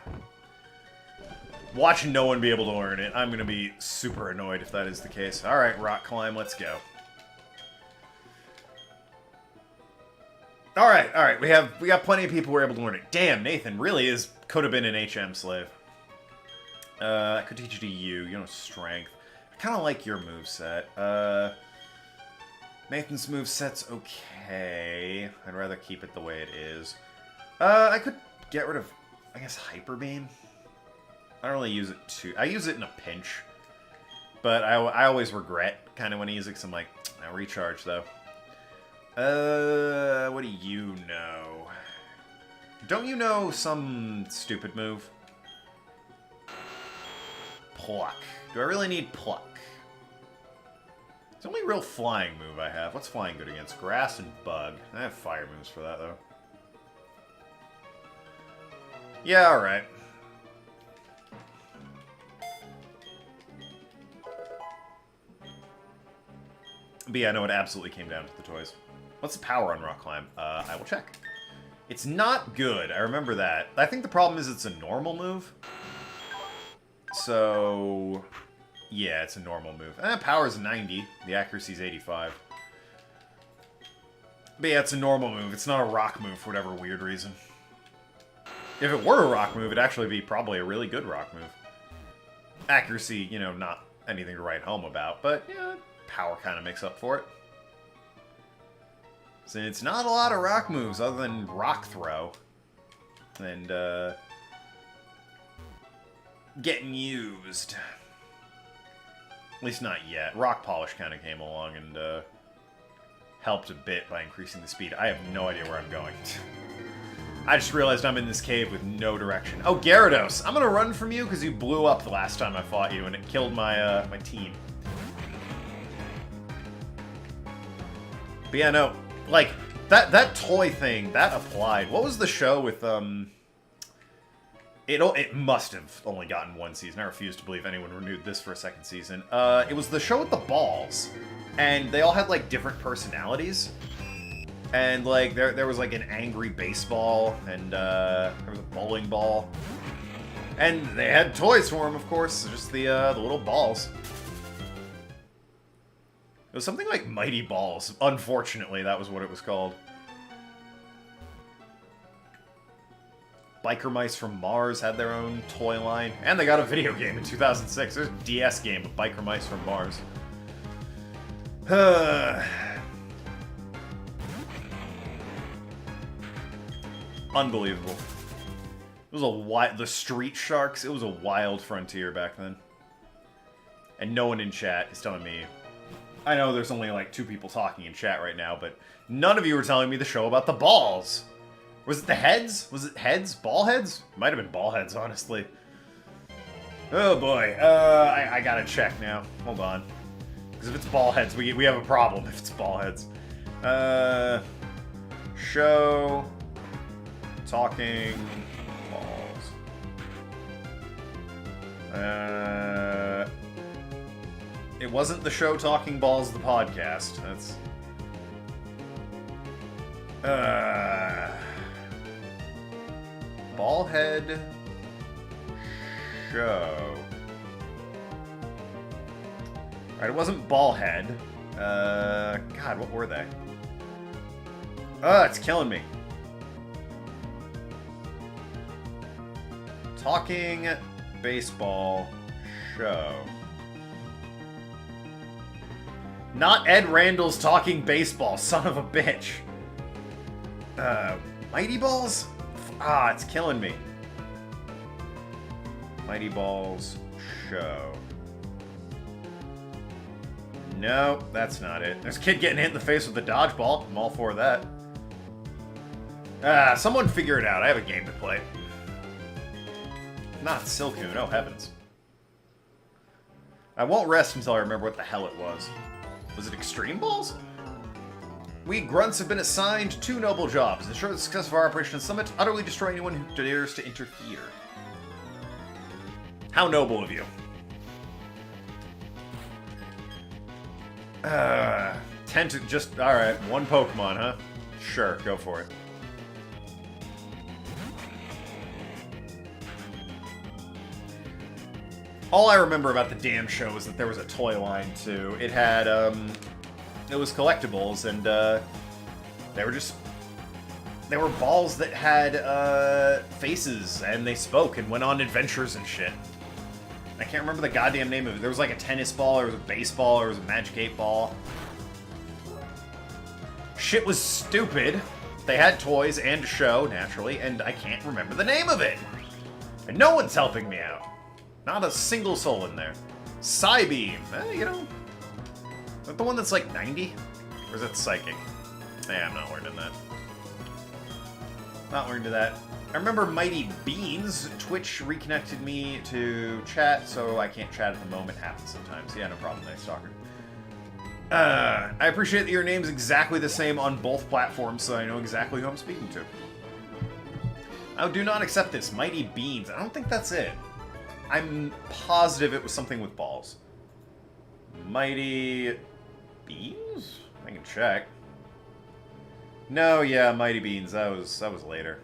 Watch no one be able to learn it. I'm gonna be super annoyed if that is the case. Alright, Rock Climb, let's go. Alright, we got plenty of people who are able to learn it. Damn, Nathan really could have been an HM slave. I could teach you to you know, strength. I kinda like your moveset. Nathan's moveset's okay. I'd rather keep it the way it is. I could get rid of, I guess, Hyper Beam. I don't really use it I use it in a pinch. But I always regret kind of when I use it because I'm like, now recharge though. What do you know? Don't you know some stupid move? Pluck. Do I really need Pluck? It's the only real flying move I have. What's flying good against? Grass and Bug. I have fire moves for that, though. Yeah, alright. But yeah, no, it absolutely came down to the toys. What's the power on Rock Climb? I will check. It's not good. I remember that. I think the problem is it's a normal move. So, yeah, it's a normal move. Power's 90. The accuracy's 85. But yeah, it's a normal move. It's not a rock move for whatever weird reason. If it were a rock move, it'd actually be probably a really good rock move. Accuracy, you know, not anything to write home about, but, yeah, power kind of makes up for it. So it's not a lot of rock moves other than rock throw. And, getting used. At least not yet. Rock polish kind of came along and, helped a bit by increasing the speed. I have no idea where I'm going. I just realized I'm in this cave with no direction. Oh, Gyarados! I'm gonna run from you because you blew up the last time I fought you and it killed my, my team. But yeah, no. Like, that toy thing, that applied. What was the show with, It must have only gotten one season. I refuse to believe anyone renewed this for a second season. It was the show with the balls. And they all had, like, different personalities. And, like, there was, like, an angry baseball, and, there was a bowling ball. And they had toys for them, of course, just the little balls. It was something like Mighty Balls. Unfortunately, that was what it was called. Biker Mice from Mars had their own toy line. And they got a video game in 2006. There's a DS game of Biker Mice from Mars. Unbelievable. It was the Street Sharks, it was a wild frontier back then. And no one in chat is telling me. I know there's only like 2 people talking in chat right now, but none of you were telling me the show about the balls. Was it the heads? Was it heads? Ball heads? Might have been ball heads, honestly. Oh boy. I gotta check now. Hold on. Because if it's ball heads, we have a problem if it's ball heads. Show talking balls. It wasn't the show Talking Balls, the podcast. That's... Ballhead show. Alright, it wasn't Ballhead. God, what were they? It's killing me. Talking baseball show. Not Ed Randall's Talking Baseball, son of a bitch. Mighty Balls? It's killing me. Mighty Balls show. No, that's not it. There's a kid getting hit in the face with a dodgeball. I'm all for that. Someone figure it out. I have a game to play. Not Silcoon, oh heavens. I won't rest until I remember what the hell it was. Was it Extreme Balls? We grunts have been assigned 2 noble jobs. Ensure the success of our Operation on Summit. Utterly destroy anyone who dares to interfere. How noble of you. Alright, 1 Pokemon, huh? Sure, go for it. All I remember about the damn show is that there was a toy line, too. It had, it was collectibles, and, they were balls that had, faces, and they spoke and went on adventures and shit. I can't remember the goddamn name of it. There was like a tennis ball, there was a baseball, there was a Magic 8 ball. Shit was stupid. They had toys and a show, naturally, and I can't remember the name of it. And no one's helping me out. Not a single soul in there. Psybeam, you know. Is that the one that's like 90? Or is that Psychic? I'm not learning that. Not learning that. I remember Mighty Beans. Twitch reconnected me to chat, so I can't chat at the moment. Happens sometimes. Yeah, no problem, Night Stalker. I appreciate that your name's exactly the same on both platforms, so I know exactly who I'm speaking to. I do not accept this. Mighty Beans. I don't think that's it. I'm positive it was something with balls. Mighty Beans? I can check. No, yeah, Mighty Beans. That was later.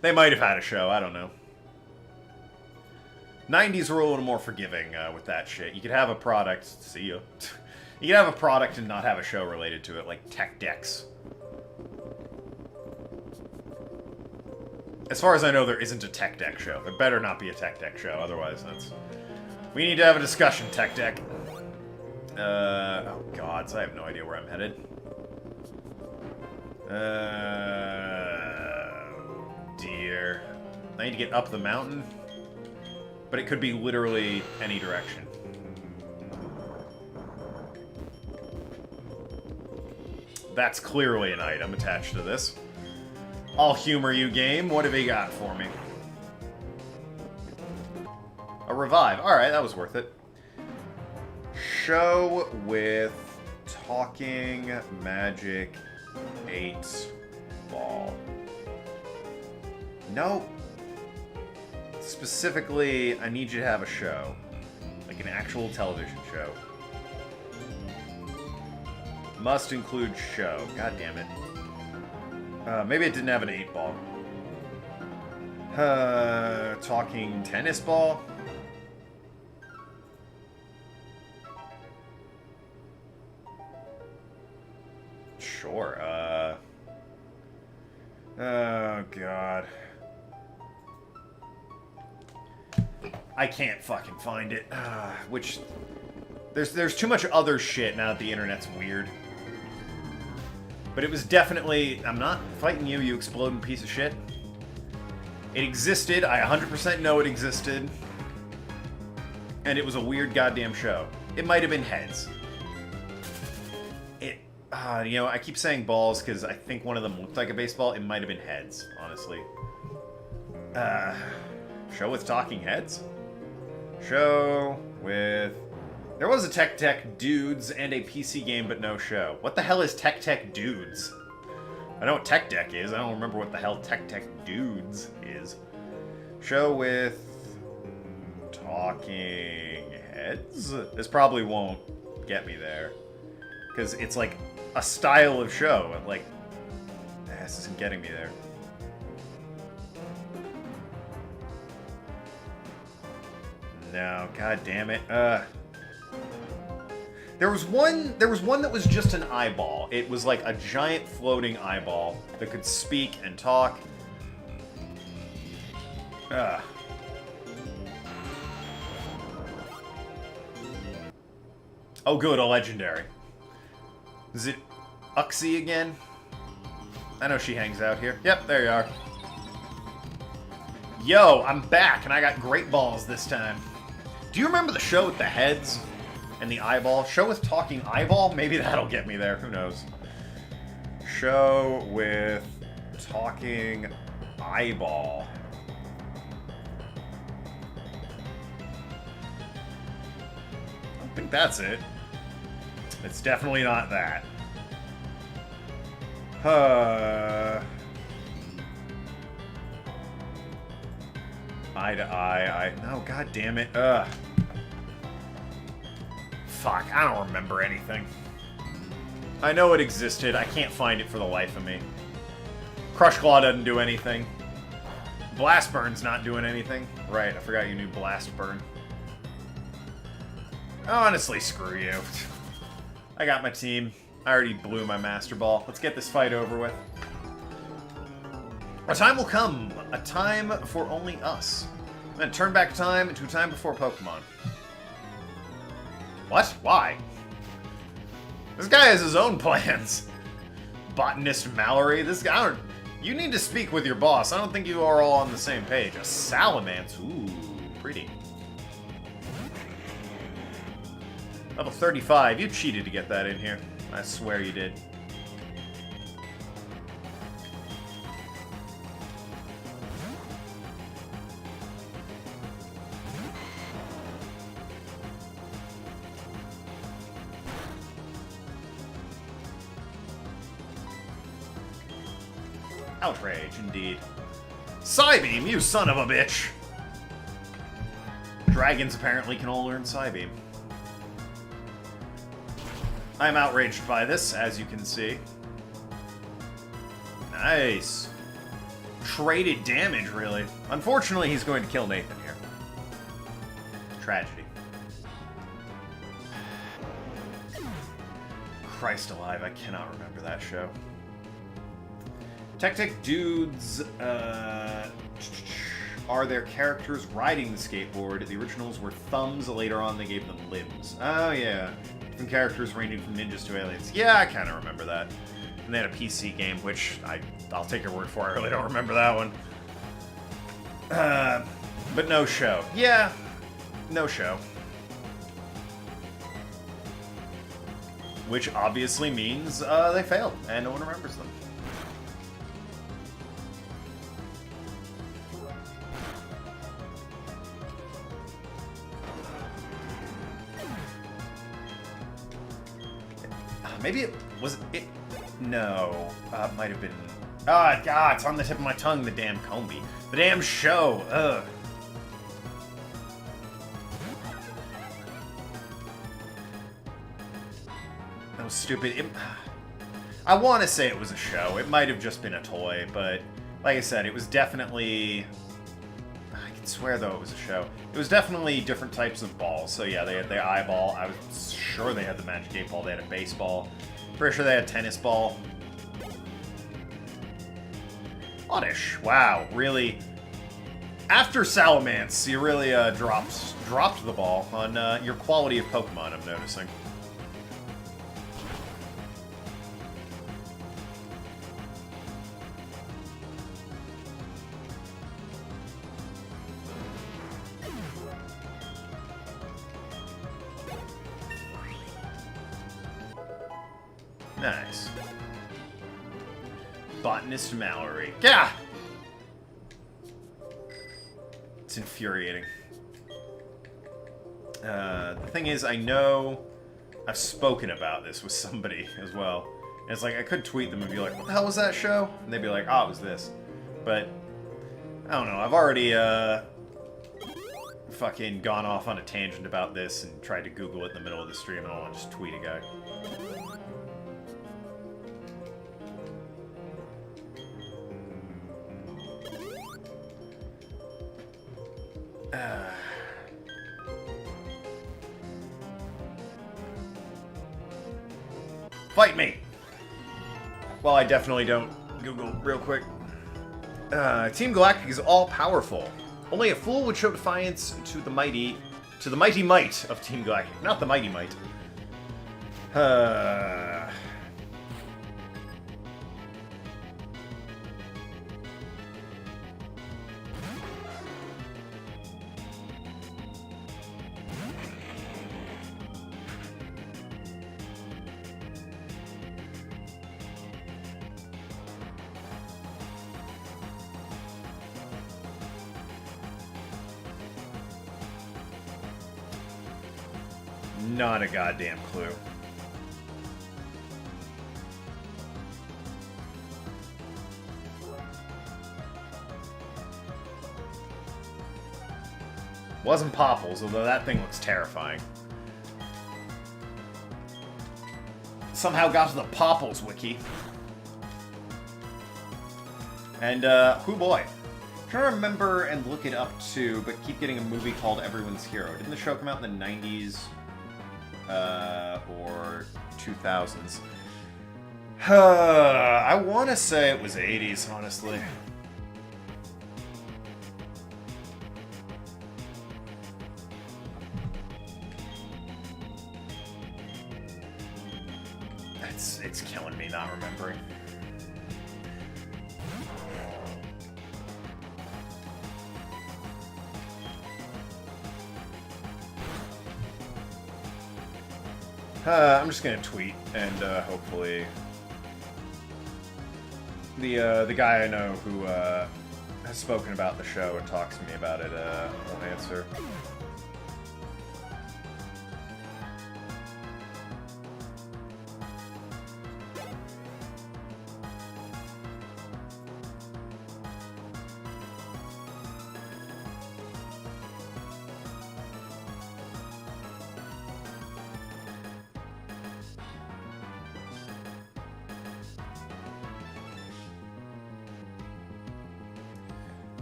They might have had a show. I don't know. 90s were a little more forgiving with that shit. You could have a product. See ya. You could have a product and not have a show related to it, like Tech Decks. As far as I know, there isn't a Tech Deck show. There better not be a Tech Deck show, otherwise that's... We need to have a discussion, Tech Deck. Oh god, so I have no idea where I'm headed. Dear. I need to get up the mountain. But it could be literally any direction. That's clearly an item attached to this. I'll humor you, game. What have you got for me? A revive. Alright, that was worth it. Show with Talking Magic 8 Ball. Nope. Specifically, I need you to have a show. Like an actual television show. Must include show. God damn it. Maybe it didn't have an 8 ball. Talking tennis ball? Sure, oh, God. I can't fucking find it. Which... There's too much other shit now that the internet's weird. But it was definitely... I'm not fighting you, you exploding piece of shit. It existed. I 100% know it existed. And it was a weird goddamn show. It might have been heads. It... you know, I keep saying balls because I think one of them looked like a baseball. It might have been heads, honestly. Show with talking heads? Show with... There was a Tech Tech Dudes and a PC game, but no show. What the hell is Tech Tech Dudes? I know what Tech Deck is. I don't remember what the hell Tech Tech Dudes is. Show with talking heads? This probably won't get me there. Because it's like a style of show. Like, this isn't getting me there. No, god damn it. There was one that was just an eyeball. It was like a giant floating eyeball that could speak and talk. Oh good, a legendary. Is it Uxie again? I know she hangs out here. Yep, there you are. Yo, I'm back and I got great balls this time. Do you remember the show with the heads? And the eyeball. Show with talking eyeball? Maybe that'll get me there. Who knows? Show with talking eyeball. I think that's it. It's definitely not that. Eye to eye. No, god damn it. Fuck, I don't remember anything. I know it existed, I can't find it for the life of me. Crush Claw doesn't do anything. Blast Burn's not doing anything. Right, I forgot you knew Blast Burn. Honestly, screw you. I got my team. I already blew my Master Ball. Let's get this fight over with. A time will come. A time for only us. I'm gonna turn back time into a time before Pokemon. What? Why? This guy has his own plans. Botanist Mallory, this guy... You need to speak with your boss. I don't think you are all on the same page. A Salamence. Ooh, pretty. Level 35. You cheated to get that in here. I swear you did. Outrage, indeed. Psybeam, you son of a bitch! Dragons apparently can all learn Psybeam. I'm outraged by this, as you can see. Nice. Traded damage, really. Unfortunately, he's going to kill Nathan here. Tragedy. Christ alive, I cannot remember that show. Tech Dudes, are their characters riding the skateboard. The originals were thumbs, later on they gave them limbs. Oh yeah. Different characters ranging from ninjas to aliens. Yeah, I kind of remember that. And they had a PC game, which I'll take your word for it. I really don't remember that one. But no show. Yeah, no show. Which obviously means they failed, and no one remembers them. Maybe it was it. No, it might have been. Ah, God, it's on the tip of my tongue. The damn Combi, the damn show. Ugh. That was stupid. I want to say it was a show. It might have just been a toy, but like I said, it was definitely. I can swear though it was a show. It was definitely different types of balls. So yeah, they had the eyeball. I was sure they had the Magic 8 ball. They had a baseball. Pretty sure they had a tennis ball. Oddish. Wow, really? After Salamence, you really dropped the ball on your quality of Pokemon, I'm noticing. Nice. Botanist Mallory. Yeah! It's infuriating. The thing is, I know I've spoken about this with somebody as well. And it's like, I could tweet them and be like, what the hell was that show? And they'd be like, oh, it was this. But, I don't know, I've already, fucking gone off on a tangent about this and tried to Google it in the middle of the stream, and I don't want to just tweet a guy. Fight me! Well, I definitely don't Google real quick. Team Galactic is all-powerful. Only a fool would show defiance to the mighty might of Team Galactic, not the mighty might. Not a goddamn clue. Wasn't Popples, although that thing looks terrifying. Somehow got to the Popples wiki. And, whoo boy. I'm trying to remember and look it up too, but keep getting a movie called Everyone's Hero. Didn't the show come out in the 90s? Or 2000s. I want to say it was 80s, honestly. It's killing me not remembering. I'm just gonna tweet, and hopefully the guy I know who has spoken about the show and talks to me about it will answer.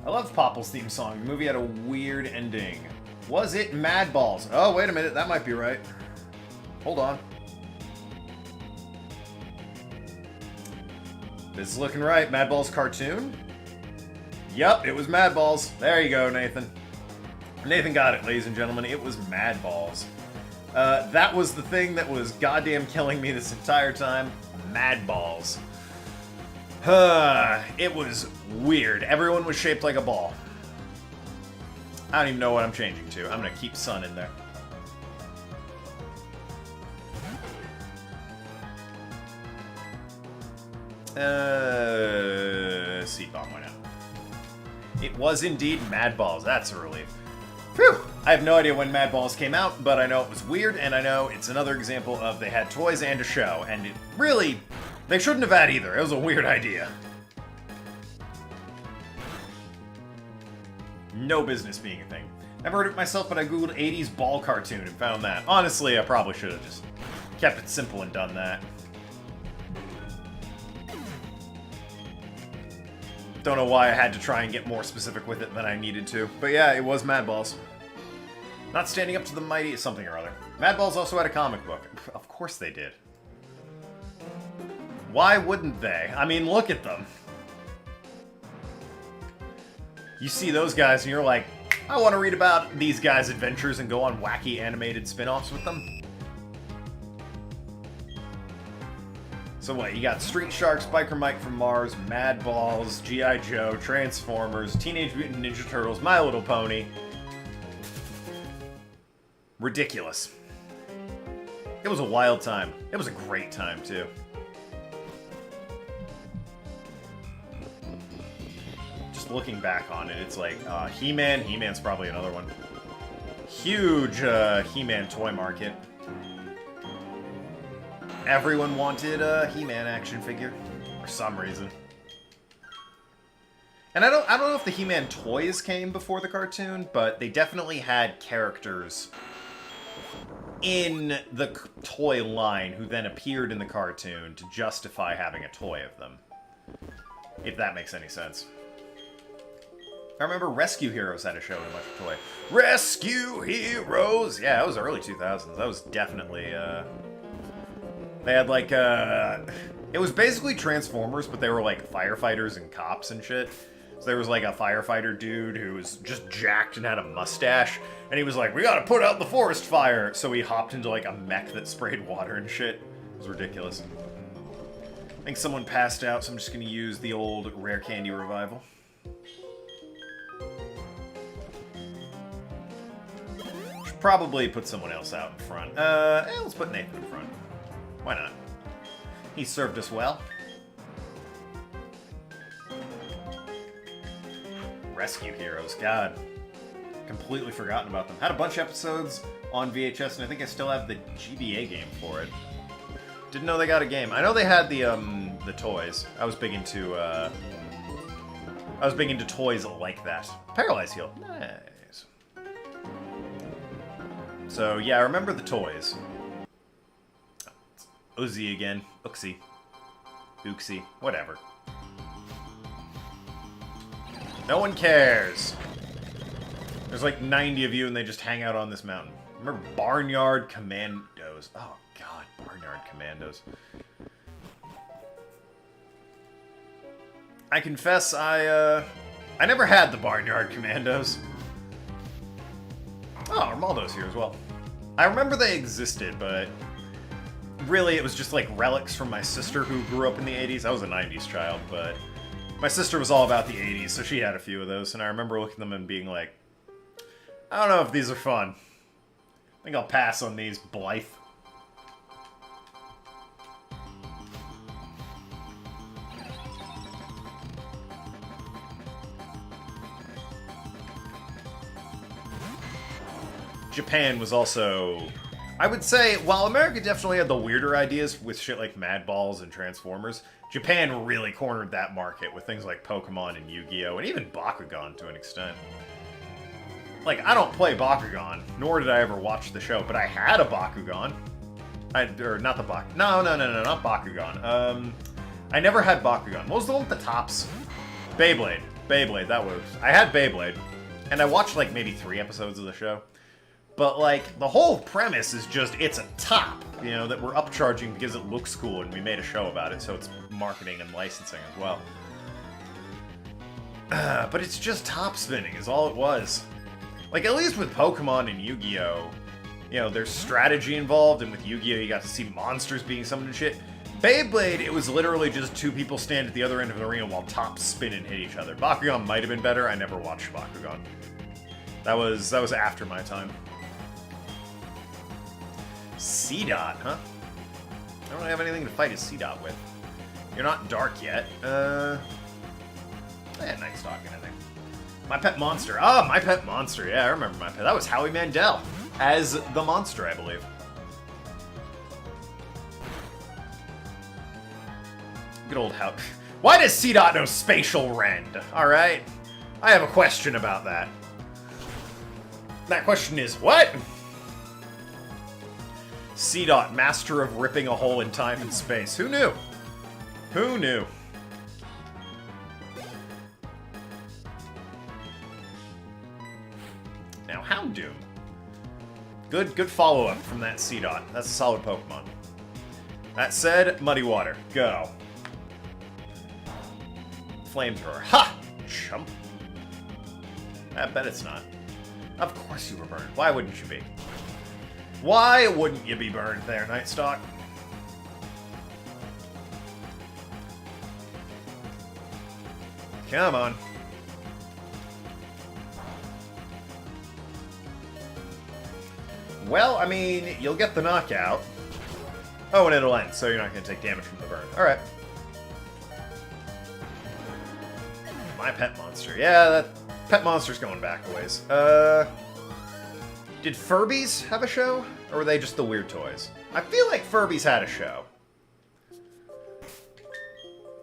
I love Popple's theme song. The movie had a weird ending. Was it Mad Balls? Oh, wait a minute. That might be right. Hold on. This is looking right. Mad Balls cartoon? Yep, it was Mad Balls. There you go, Nathan. Nathan got it, ladies and gentlemen. It was Mad Balls. That was the thing that was goddamn killing me this entire time. Mad Balls. It was weird. Everyone was shaped like a ball. I don't even know what I'm changing to. I'm gonna keep Sun in there. Seed Bomb went out. It was indeed Mad Balls. That's a relief. Phew! I have no idea when Mad Balls came out, but I know it was weird, and I know it's another example of they had toys and a show, and it really... They shouldn't have had either. It was a weird idea. No business being a thing. Never heard of it myself, but I googled 80s ball cartoon and found that. Honestly, I probably should have just kept it simple and done that. Don't know why I had to try and get more specific with it than I needed to. But yeah, it was Mad Balls. Not standing up to the mighty something or other. Mad Balls also had a comic book. Of course they did. Why wouldn't they? I mean, look at them. You see those guys and you're like, I want to read about these guys' adventures and go on wacky animated spin-offs with them. So what, you got Street Sharks, Biker Mike from Mars, Mad Balls, G.I. Joe, Transformers, Teenage Mutant Ninja Turtles, My Little Pony. Ridiculous. It was a wild time. It was a great time, too. Just looking back on it, it's like, He-Man. He-Man's probably another one. Huge He-Man toy market. Everyone wanted a He-Man action figure for some reason. And I don't know if the He-Man toys came before the cartoon, but they definitely had characters in the toy line who then appeared in the cartoon to justify having a toy of them. If that makes any sense. I remember Rescue Heroes had a show in a bunch of toy. Rescue Heroes! Yeah, that was early 2000s. That was definitely, They had, like, it was basically Transformers, but they were, like, firefighters and cops and shit. So there was, like, a firefighter dude who was just jacked and had a mustache. And he was like, we gotta put out the forest fire! So he hopped into, like, a mech that sprayed water and shit. It was ridiculous. I think someone passed out, so I'm just gonna use the old Rare Candy Revival. Should probably put someone else out in front. Let's put Nathan in front. Why not? He served us well. Rescue Heroes, God. Completely forgotten about them. Had a bunch of episodes on VHS, and I think I still have the GBA game for it. Didn't know they got a game. I know they had the toys. I was big into toys like that. Paralyzed Heal. Nice. So yeah, I remember the toys. Uzi again. Uxie. Uxie. Whatever. No one cares. There's like 90 of you and they just hang out on this mountain. Remember Barnyard Commandos. Oh god, Barnyard Commandos. I confess I never had the Barnyard Commandos. Oh, Armaldo's here as well. I remember they existed, but really, it was just like relics from my sister who grew up in the 80s. I was a 90s child, but my sister was all about the 80s, so she had a few of those. And I remember looking at them and being like, I don't know if these are fun. I think I'll pass on these, Blythe. Japan was also... I would say, while America definitely had the weirder ideas with shit like Mad Balls and Transformers, Japan really cornered that market with things like Pokemon and Yu-Gi-Oh! And even Bakugan to an extent. Like, I don't play Bakugan, nor did I ever watch the show, but I had a Bakugan. Not the Bakugan. No, not Bakugan. I never had Bakugan. What was the one with the tops? Beyblade. Beyblade, that was... I had Beyblade, and I watched, like, maybe 3 episodes of the show. But, like, the whole premise is just, it's a top, you know, that we're upcharging because it looks cool, and we made a show about it, so it's marketing and licensing as well. But it's just top spinning is all it was. Like, at least with Pokemon and Yu-Gi-Oh!, you know, there's strategy involved, and with Yu-Gi-Oh! You got to see monsters being summoned and shit. Beyblade, it was literally just 2 people stand at the other end of the arena while top spin and hit each other. Bakugan might have been better. I never watched Bakugan. That was after my time. C-Dot, huh? I don't really have anything to fight a C-Dot with. You're not dark yet. Night Stalking, I think. My Pet Monster. Ah, My Pet Monster. Yeah, I remember My Pet. That was Howie Mandel as the monster, I believe. Good old Howie. Why does C-Dot know Spatial Rend? Alright? I have a question about that. That question is, what? C-Dot, master of ripping a hole in time and space. Who knew? Who knew? Now, Houndoom. Good follow-up from that C-Dot. That's a solid Pokemon. That said, Muddy Water. Go. Flamethrower. Ha! Chump. I bet it's not. Of course you were burned. Why wouldn't you be? Why wouldn't you be burned there, Nightstalk? Come on. Well, I mean, you'll get the knockout. Oh, and it'll end, so you're not going to take damage from the burn. Alright. My Pet Monster. Yeah, that Pet Monster's going back a ways. Did Furbies have a show? Or were they just the weird toys? I feel like Furbies had a show.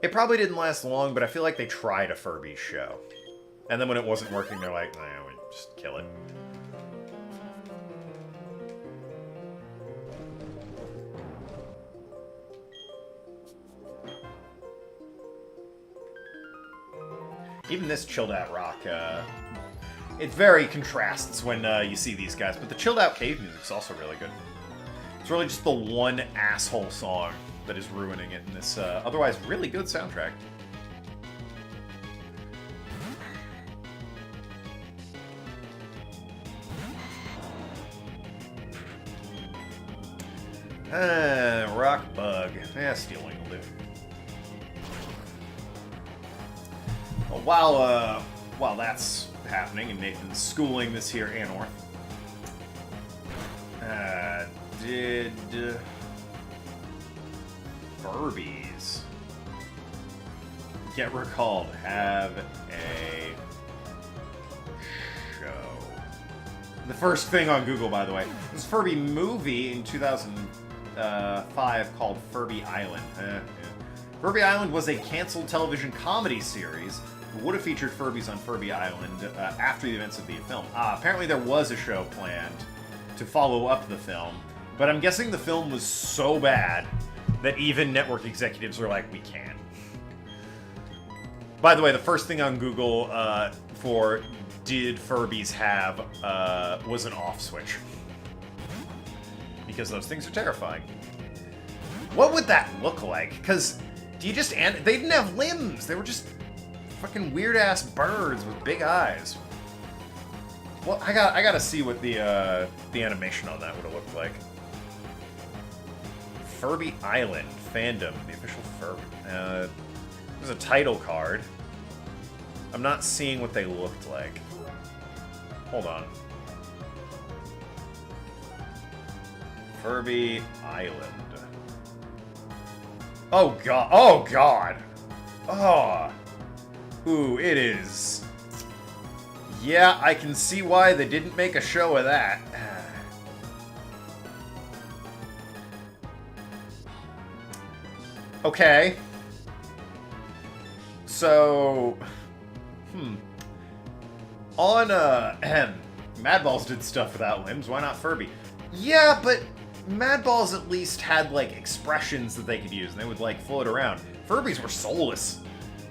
It probably didn't last long, but I feel like they tried a Furbies show. And then when it wasn't working, they're like, nah, we just kill it. Even this chilled out rock, it very contrasts when you see these guys, but the chilled out cave music's also really good. It's really just the one asshole song that is ruining it in this otherwise really good soundtrack. Rock Bug. Yeah, Stealing will do. Well, while that's happening and Nathan's schooling this here Anorth, did Furbies get recalled have a show? The first thing on Google, by the way, this Furby movie in 2005 called Furby Island. Furby Island was a canceled television comedy series that would have featured Furbies on Furby Island after the events of the film. Apparently there was a show planned to follow up the film, but I'm guessing the film was so bad that even network executives were like, we can't. By the way, the first thing on Google for did Furbies have was an off switch. Because those things are terrifying. What would that look like? Because do you just... they didn't have limbs. They were just fucking weird-ass birds with big eyes. Well, I gotta see what the animation on that would have looked like. Furby Island fandom, the official Furby. There's a title card. I'm not seeing what they looked like. Hold on. Furby Island. Oh god. Oh god. Oh. Ooh, it is. Yeah, I can see why they didn't make a show of that. Okay. So... On, Madballs did stuff without limbs, why not Furby? Yeah, but Madballs at least had, like, expressions that they could use, and they would, like, float around. Furbies were soulless.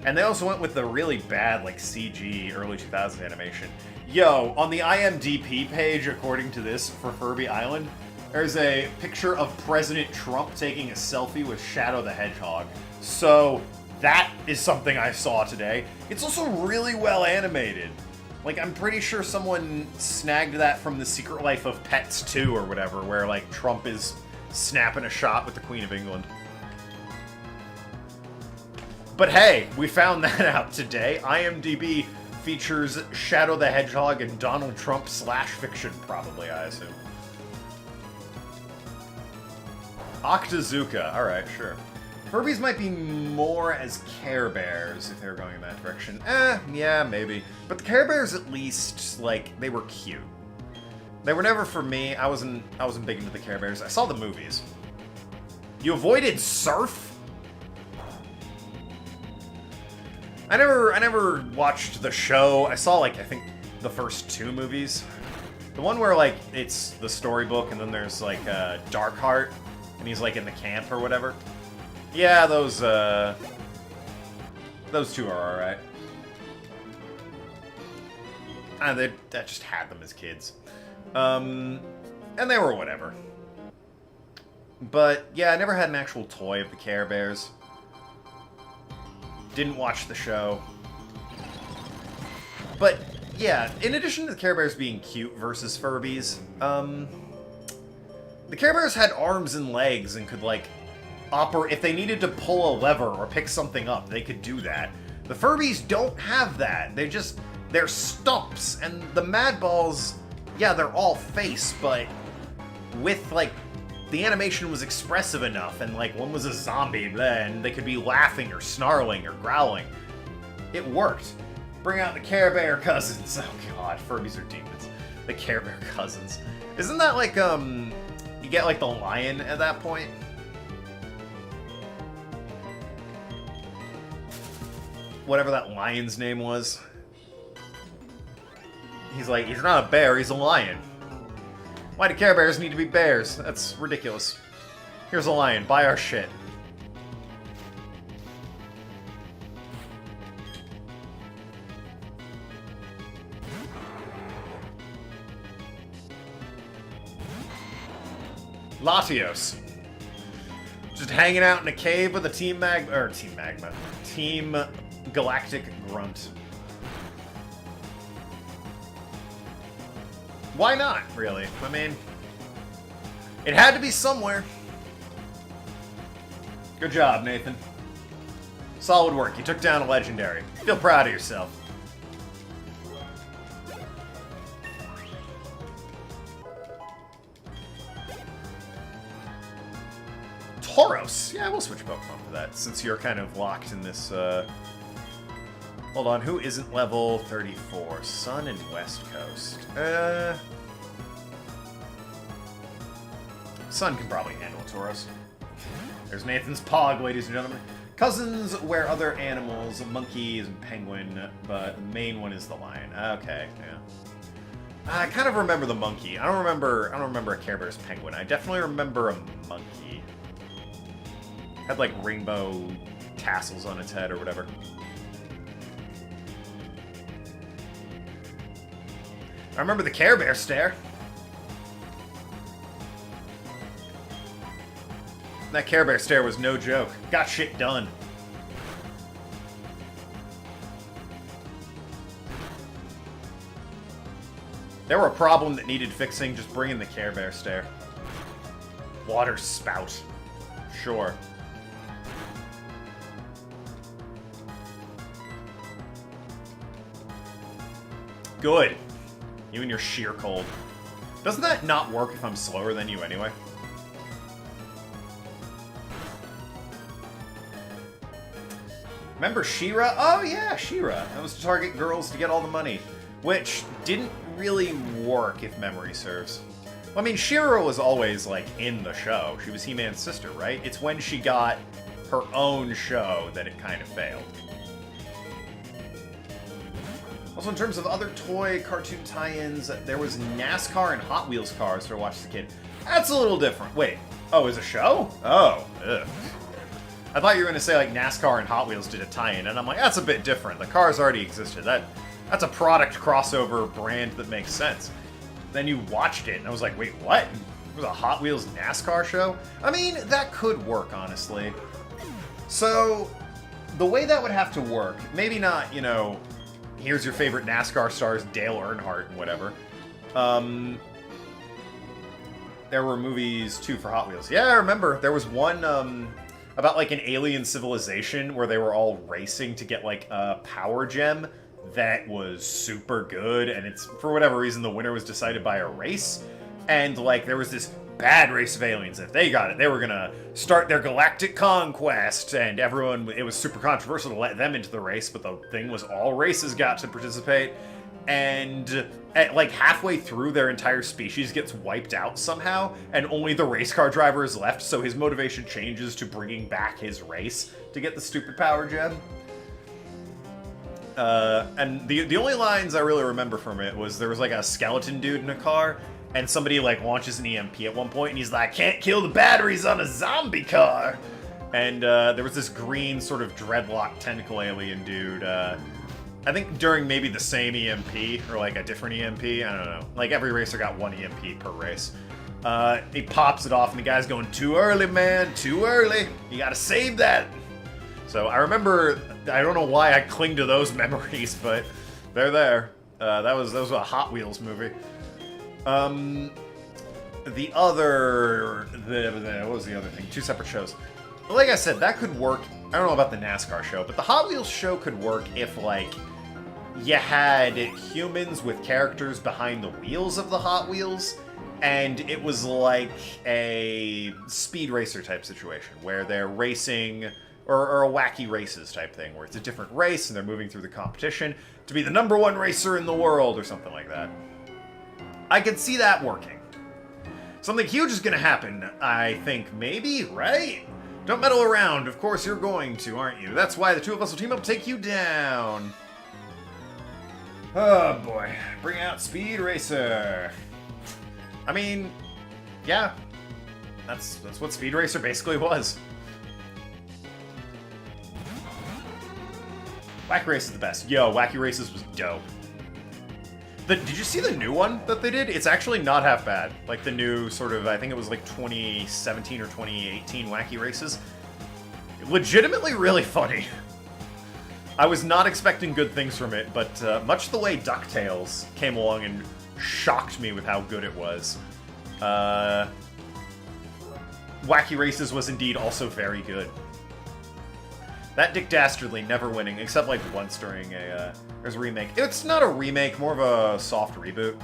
And they also went with the really bad, like, CG early 2000s animation. Yo, on the IMDb page, according to this, for Furby Island, there's a picture of President Trump taking a selfie with Shadow the Hedgehog. So, that is something I saw today. It's also really well animated. Like, I'm pretty sure someone snagged that from The Secret Life of Pets 2 or whatever, where, like, Trump is snapping a shot with the Queen of England. But hey, we found that out today. IMDb features Shadow the Hedgehog and Donald Trump / fiction, probably, I assume. Octazooka. Alright, sure. Furbies might be more as Care Bears if they were going in that direction. Yeah, maybe. But the Care Bears, at least, like, they were cute. They were never for me. I wasn't big into the Care Bears. I saw the movies. You avoided Surf? I never watched the show. I saw, like, I think the first 2 movies. The one where, like, it's the storybook and then there's, like, Darkheart and he's, like, in the camp or whatever. Yeah, those 2 are alright. They just had them as kids. And they were whatever. But, yeah, I never had an actual toy of the Care Bears. Didn't watch the show. But, yeah, in addition to the Care Bears being cute versus Furbies, the Care Bears had arms and legs and could, like, if they needed to pull a lever or pick something up, they could do that. The Furbies don't have that. They're stumps, and the Mad Balls, yeah, they're all face, but with, like, the animation was expressive enough, and, like, one was a zombie, and they could be laughing or snarling or growling. It worked. Bring out the Care Bear cousins. Oh god, Furbies are demons. The Care Bear cousins. Isn't that like, you get, like, the lion at that point? Whatever that lion's name was. He's like, he's not a bear, he's a lion. Why do Care Bears need to be bears? That's ridiculous. Here's a lion, buy our shit. Latios. Just hanging out in a cave with a Team Galactic Grunt. Why not, really? I mean, it had to be somewhere. Good job, Nathan. Solid work. You took down a legendary. Feel proud of yourself. Tauros. Yeah, we'll switch Pokemon for that, since you're kind of locked in this, Hold on, who isn't level 34? Sun and West Coast. Sun can probably handle Tauros. There's Nathan's Pog, ladies and gentlemen. Cousins were other animals, monkeys and penguin, but the main one is the lion. Okay, yeah. I kind of remember the monkey. I don't remember a Care Bear's penguin. I definitely remember a monkey. Had like rainbow tassels on its head or whatever. I remember the Care Bear stare. That Care Bear stare was no joke. Got shit done. They were a problem that needed fixing, just bring in the Care Bear stare. Water spout. Sure. Good. You and your sheer cold. Doesn't that not work if I'm slower than you anyway? Remember She-Ra? Oh yeah, She-Ra. That was to target girls to get all the money. Which didn't really work, if memory serves. Well, I mean, She-Ra was always, like, in the show. She was He-Man's sister, right? It's when she got her own show that it kind of failed. Also, in terms of other toy cartoon tie-ins, there was NASCAR and Hot Wheels cars to watch as a kid. That's a little different. Wait. Oh, is a show? Oh. Ugh. I thought you were going to say, like, NASCAR and Hot Wheels did a tie-in, and I'm like, that's a bit different. The cars already existed. That's a product crossover brand that makes sense. Then you watched it, and I was like, wait, what? It was a Hot Wheels NASCAR show? I mean, that could work, honestly. So, the way that would have to work, maybe not, you know, here's your favorite NASCAR stars, Dale Earnhardt and whatever. There were movies, too, for Hot Wheels. Yeah, I remember. There was one, about, like, an alien civilization where they were all racing to get, like, a power gem that was super good, and it's, for whatever reason, the winner was decided by a race. And, like, there was this bad race of aliens. If they got it, they were gonna start their galactic conquest, and everyone, it was super controversial to let them into the race, but the thing was all races got to participate. And like halfway through, their entire species gets wiped out somehow, and only the race car driver is left, so his motivation changes to bringing back his race to get the stupid power gem. And the only lines I really remember from it was there was like a skeleton dude in a car, and somebody like launches an EMP at one point, and he's like, "Can't kill the batteries on a zombie car!" And there was this green sort of dreadlock tentacle alien dude, I think during maybe the same EMP, or like a different EMP, I don't know. Like every racer got one EMP per race. He pops it off and the guy's going, "Too early, man, too early. You gotta save that." So I remember, I don't know why I cling to those memories, but they're there. That was a Hot Wheels movie. What was the other thing? Two separate shows. Like I said, that could work. I don't know about the NASCAR show, but the Hot Wheels show could work if, like, you had humans with characters behind the wheels of the Hot Wheels, and it was like a Speed Racer type situation, where they're racing, or a Wacky Races type thing, where it's a different race, and they're moving through the competition to be the #1 racer in the world, or something like that. I could see that working. Something huge is gonna happen, I think, maybe, right? Don't meddle around. Of course you're going to, aren't you? That's why the two of us will team up to take you down. Oh, boy. Bring out Speed Racer. I mean, yeah. That's what Speed Racer basically was. Wacky Race is the best. Yo, Wacky Races was dope. Did you see the new one that they did? It's actually not half bad. Like the new sort of, I think it was like 2017 or 2018 Wacky Races. Legitimately really funny. I was not expecting good things from it, but much the way DuckTales came along and shocked me with how good it was. Wacky Races was indeed also very good. That Dick Dastardly never winning, except like once during there's a remake. It's not a remake, more of a soft reboot.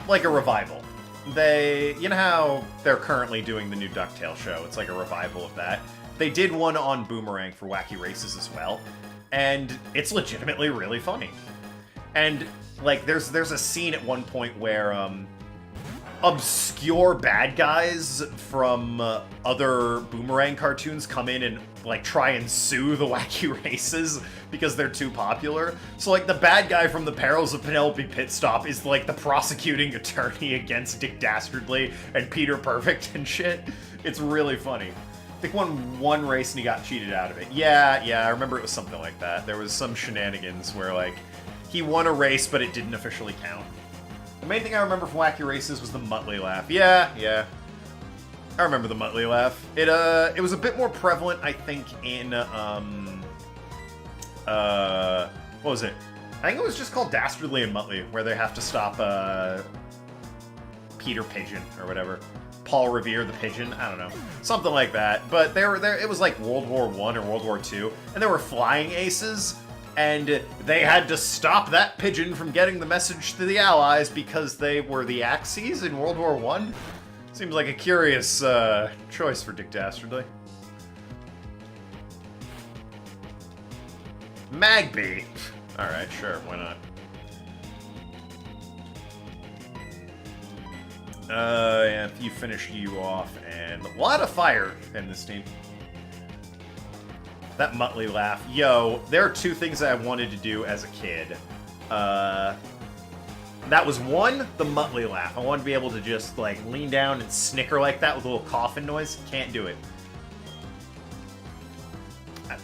Like a revival. You know how they're currently doing the new DuckTales show? It's like a revival of that. They did one on Boomerang for Wacky Races as well, and it's legitimately really funny. And like, there's a scene at one point where obscure bad guys from other Boomerang cartoons come in and like try and sue the Wacky Races because they're too popular. So like the bad guy from The Perils of Penelope Pitstop is like the prosecuting attorney against Dick Dastardly and Peter Perfect and shit. It's really funny. I think won one race and he got cheated out of it. Yeah, I remember it was something like that. There was some shenanigans where like he won a race but it didn't officially count. The main thing I remember from Wacky Races was the Muttley laugh. Yeah. I remember the Muttley laugh. It was a bit more prevalent, I think, in, what was it? I think it was just called Dastardly and Muttley, where they have to stop, Peter Pigeon, or whatever. Paul Revere the Pigeon, I don't know. Something like that. But it was like World War I or World War II, and there were flying aces, and they had to stop that pigeon from getting the message to the Allies because they were the Axes in World War I. Seems like a curious choice for Dick Dastardly. Magby. Alright, sure, why not? Yeah, you finished you off, and a lot of fire in this team. That Muttley laugh. Yo, there are two things that I wanted to do as a kid. That was one, the Muttley laugh. I wanted to be able to just, like, lean down and snicker like that with a little coffin noise. Can't do it.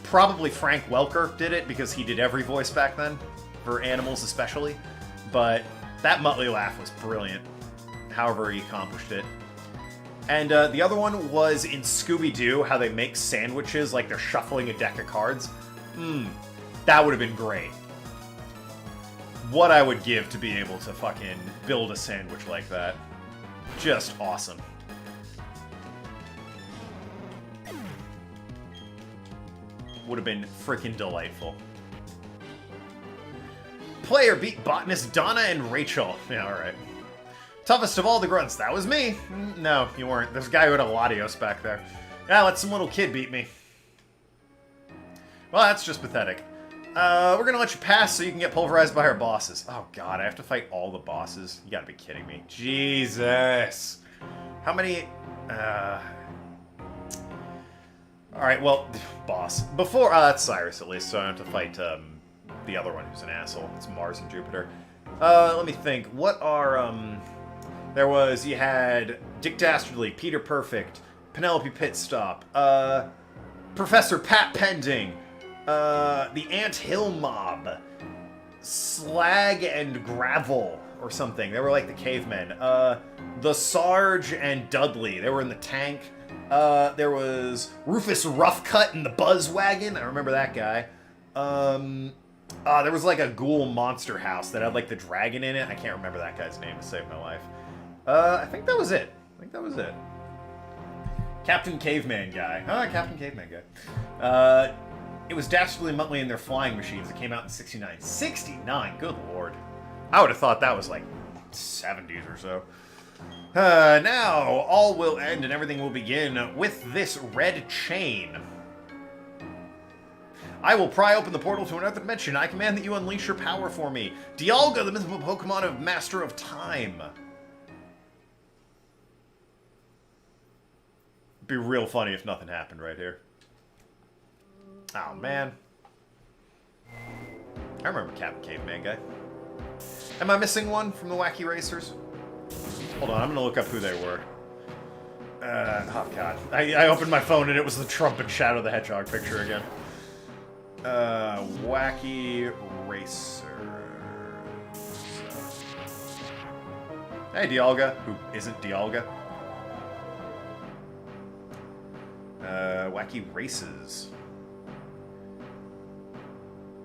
Probably Frank Welker did it because he did every voice back then, for animals especially. But that Muttley laugh was brilliant, however he accomplished it. And the other one was in Scooby-Doo, how they make sandwiches like they're shuffling a deck of cards. That would have been great. What I would give to be able to fucking build a sandwich like that. Just awesome. Would have been freaking delightful. Player beat botanist Donna and Rachel. Yeah, alright. Toughest of all the grunts. That was me. No, you weren't. There's a guy who had a Latios back there. Yeah, let some little kid beat me. Well, that's just pathetic. We're gonna let you pass so you can get pulverized by our bosses. Oh god, I have to fight all the bosses? You gotta be kidding me. Jesus. How many... Alright, well, boss. Before... that's Cyrus at least, so I don't have to fight the other one who's an asshole. It's Mars and Jupiter. Let me think. What are... There was... You had Dick Dastardly, Peter Perfect, Penelope Pitstop, Professor Pat Pending, the Ant Hill Mob, Slag and Gravel, or something. They were like the cavemen. The Sarge and Dudley. They were in the tank. There was Rufus Roughcut in the Buzz Wagon. I remember that guy. There was like a ghoul monster house that had like the dragon in it. I can't remember that guy's name to save my life. I think that was it. Captain Caveman guy. Captain Caveman guy. It was Dastardly Muttley and their flying machines. It came out in 69. 69? Good lord. I would have thought that was like 70s or so. Now, all will end and everything will begin with this red chain. I will pry open the portal to another dimension. I command that you unleash your power for me. Dialga, the mythical Pokemon of Master of Time. It'd be real funny if nothing happened right here. Oh, man. I remember Captain Caveman guy. Am I missing one from the Wacky Racers? Hold on, I'm gonna look up who they were. Oh god. I opened my phone and it was the Trump and Shadow the Hedgehog picture again. Wacky Racers. Hey, Dialga. Who isn't Dialga? Wacky Races.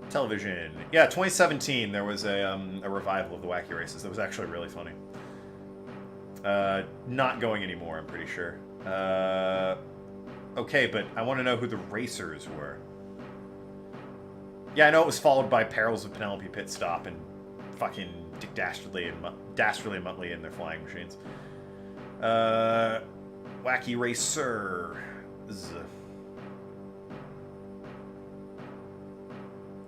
Television. Yeah, 2017, there was a revival of the Wacky Races that was actually really funny. Not going anymore, I'm pretty sure. Okay, but I want to know who the Racers were. Yeah, I know it was followed by Perils of Penelope Pitstop and fucking Dick Dastardly and Muttley and their flying machines. Wacky Racers.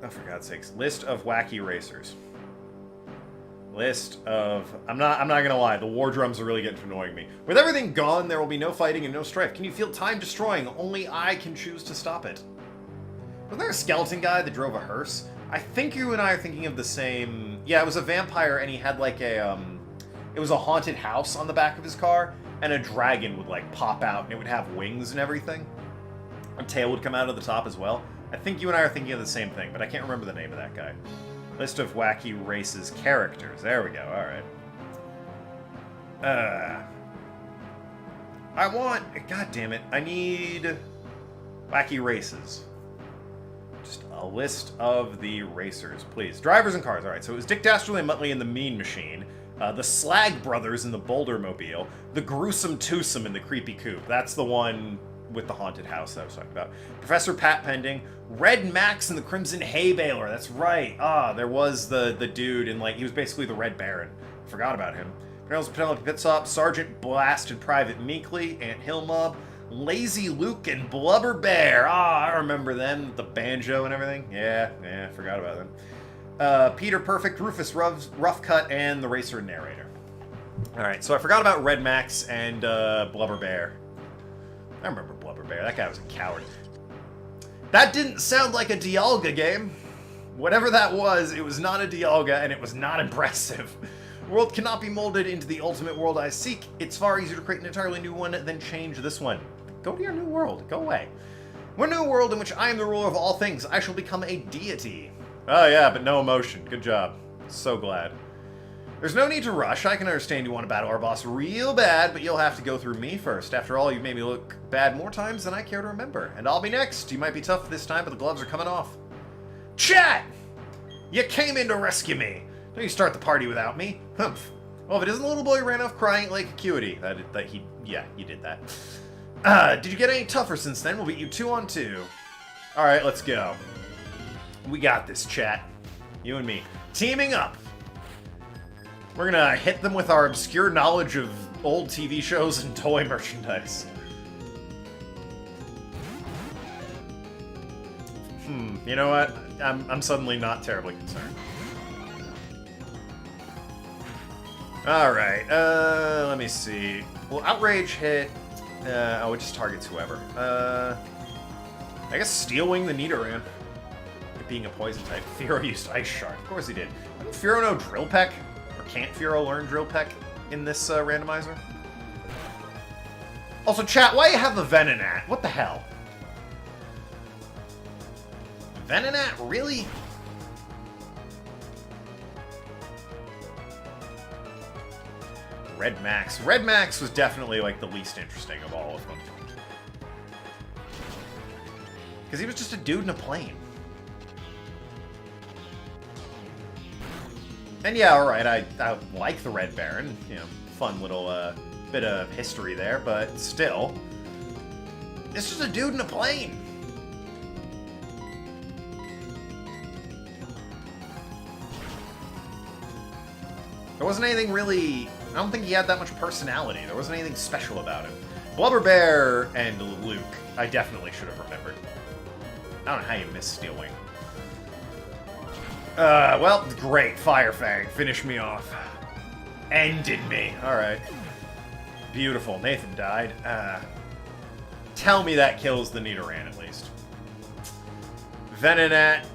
Oh, for God's sakes. List of Wacky Racers. List of... I'm not gonna lie, the war drums are really getting to annoying me. With everything gone, there will be no fighting and no strife. Can you feel time destroying? Only I can choose to stop it. Wasn't there a skeleton guy that drove a hearse? I think you and I are thinking of the same... Yeah, it was a vampire and he had like a... It was a haunted house on the back of his car, and a dragon would like pop out and it would have wings and everything. A tail would come out of the top as well. I think you and I are thinking of the same thing, but I can't remember the name of that guy. List of Wacky Races characters. There we go, alright. I want... God damn it. I need... Wacky Races. Just a list of the racers, please. Drivers and cars. Alright, so it was Dick Dastardly and Muttley in the Mean Machine. The Slag Brothers in the Boulder Mobile. The Gruesome Twosome in the Creepy Coupe. That's the one... with the haunted house that I was talking about. Professor Pat Pending. Red Max and the Crimson Hay Baler. That's right. There was the dude in, like, he was basically the Red Baron. Forgot about him. Penelope Pitstop, Sergeant Blast and Private Meekley, Ant Hill Mob, Lazy Luke and Blubber Bear. I remember them. The banjo and everything. Yeah, forgot about them. Peter Perfect, Rufus Roughcut, and the Racer Narrator. Alright, so I forgot about Red Max and Blubber Bear. I remember Blubber Bear. That guy was a coward. That didn't sound like a Dialga game. Whatever that was, it was not a Dialga, and it was not impressive. The world cannot be molded into the ultimate world I seek. It's far easier to create an entirely new one than change this one. Go to your new world. Go away. When in a world in which I am the ruler of all things, I shall become a deity. Oh yeah, but no emotion. Good job. So glad. There's no need to rush. I can understand you want to battle our boss real bad, but you'll have to go through me first. After all, you've made me look bad more times than I care to remember. And I'll be next. You might be tough this time, but the gloves are coming off. Chat! You came in to rescue me. Don't you start the party without me. Humph. Well, if it isn't the little boy who ran off crying like Acuity. Yeah, he did that. Did you get any tougher since then? We'll beat you 2-on-2. Alright, let's go. We got this, chat. You and me. Teaming up. We're gonna hit them with our obscure knowledge of old TV shows and toy merchandise. You know what? I'm suddenly not terribly concerned. Alright, let me see. Will Outrage hit? Oh, it just targets whoever. I guess Steel Wing the Nidoran. It being a poison type. Firo used Ice Shard. Of course he did. Didn't Firo know Drill Peck? Or can't Firo learn Drill Peck in this randomizer? Also, chat, why you have the Venonat? What the hell? Venonat? Really? Red Max. Red Max was definitely, like, the least interesting of all of them. Because he was just a dude in a plane. And yeah, alright, I like the Red Baron. You know, fun little bit of history there, but still. It's just a dude in a plane. There wasn't anything really... I don't think he had that much personality. There wasn't anything special about him. Blubber Bear and Luke, I definitely should have remembered. I don't know how you miss Steel Wing. Well, great. Fire Fang. Finish me off. Ended me. Alright. Beautiful. Nathan died. Tell me that kills the Nidoran at least. Venonat,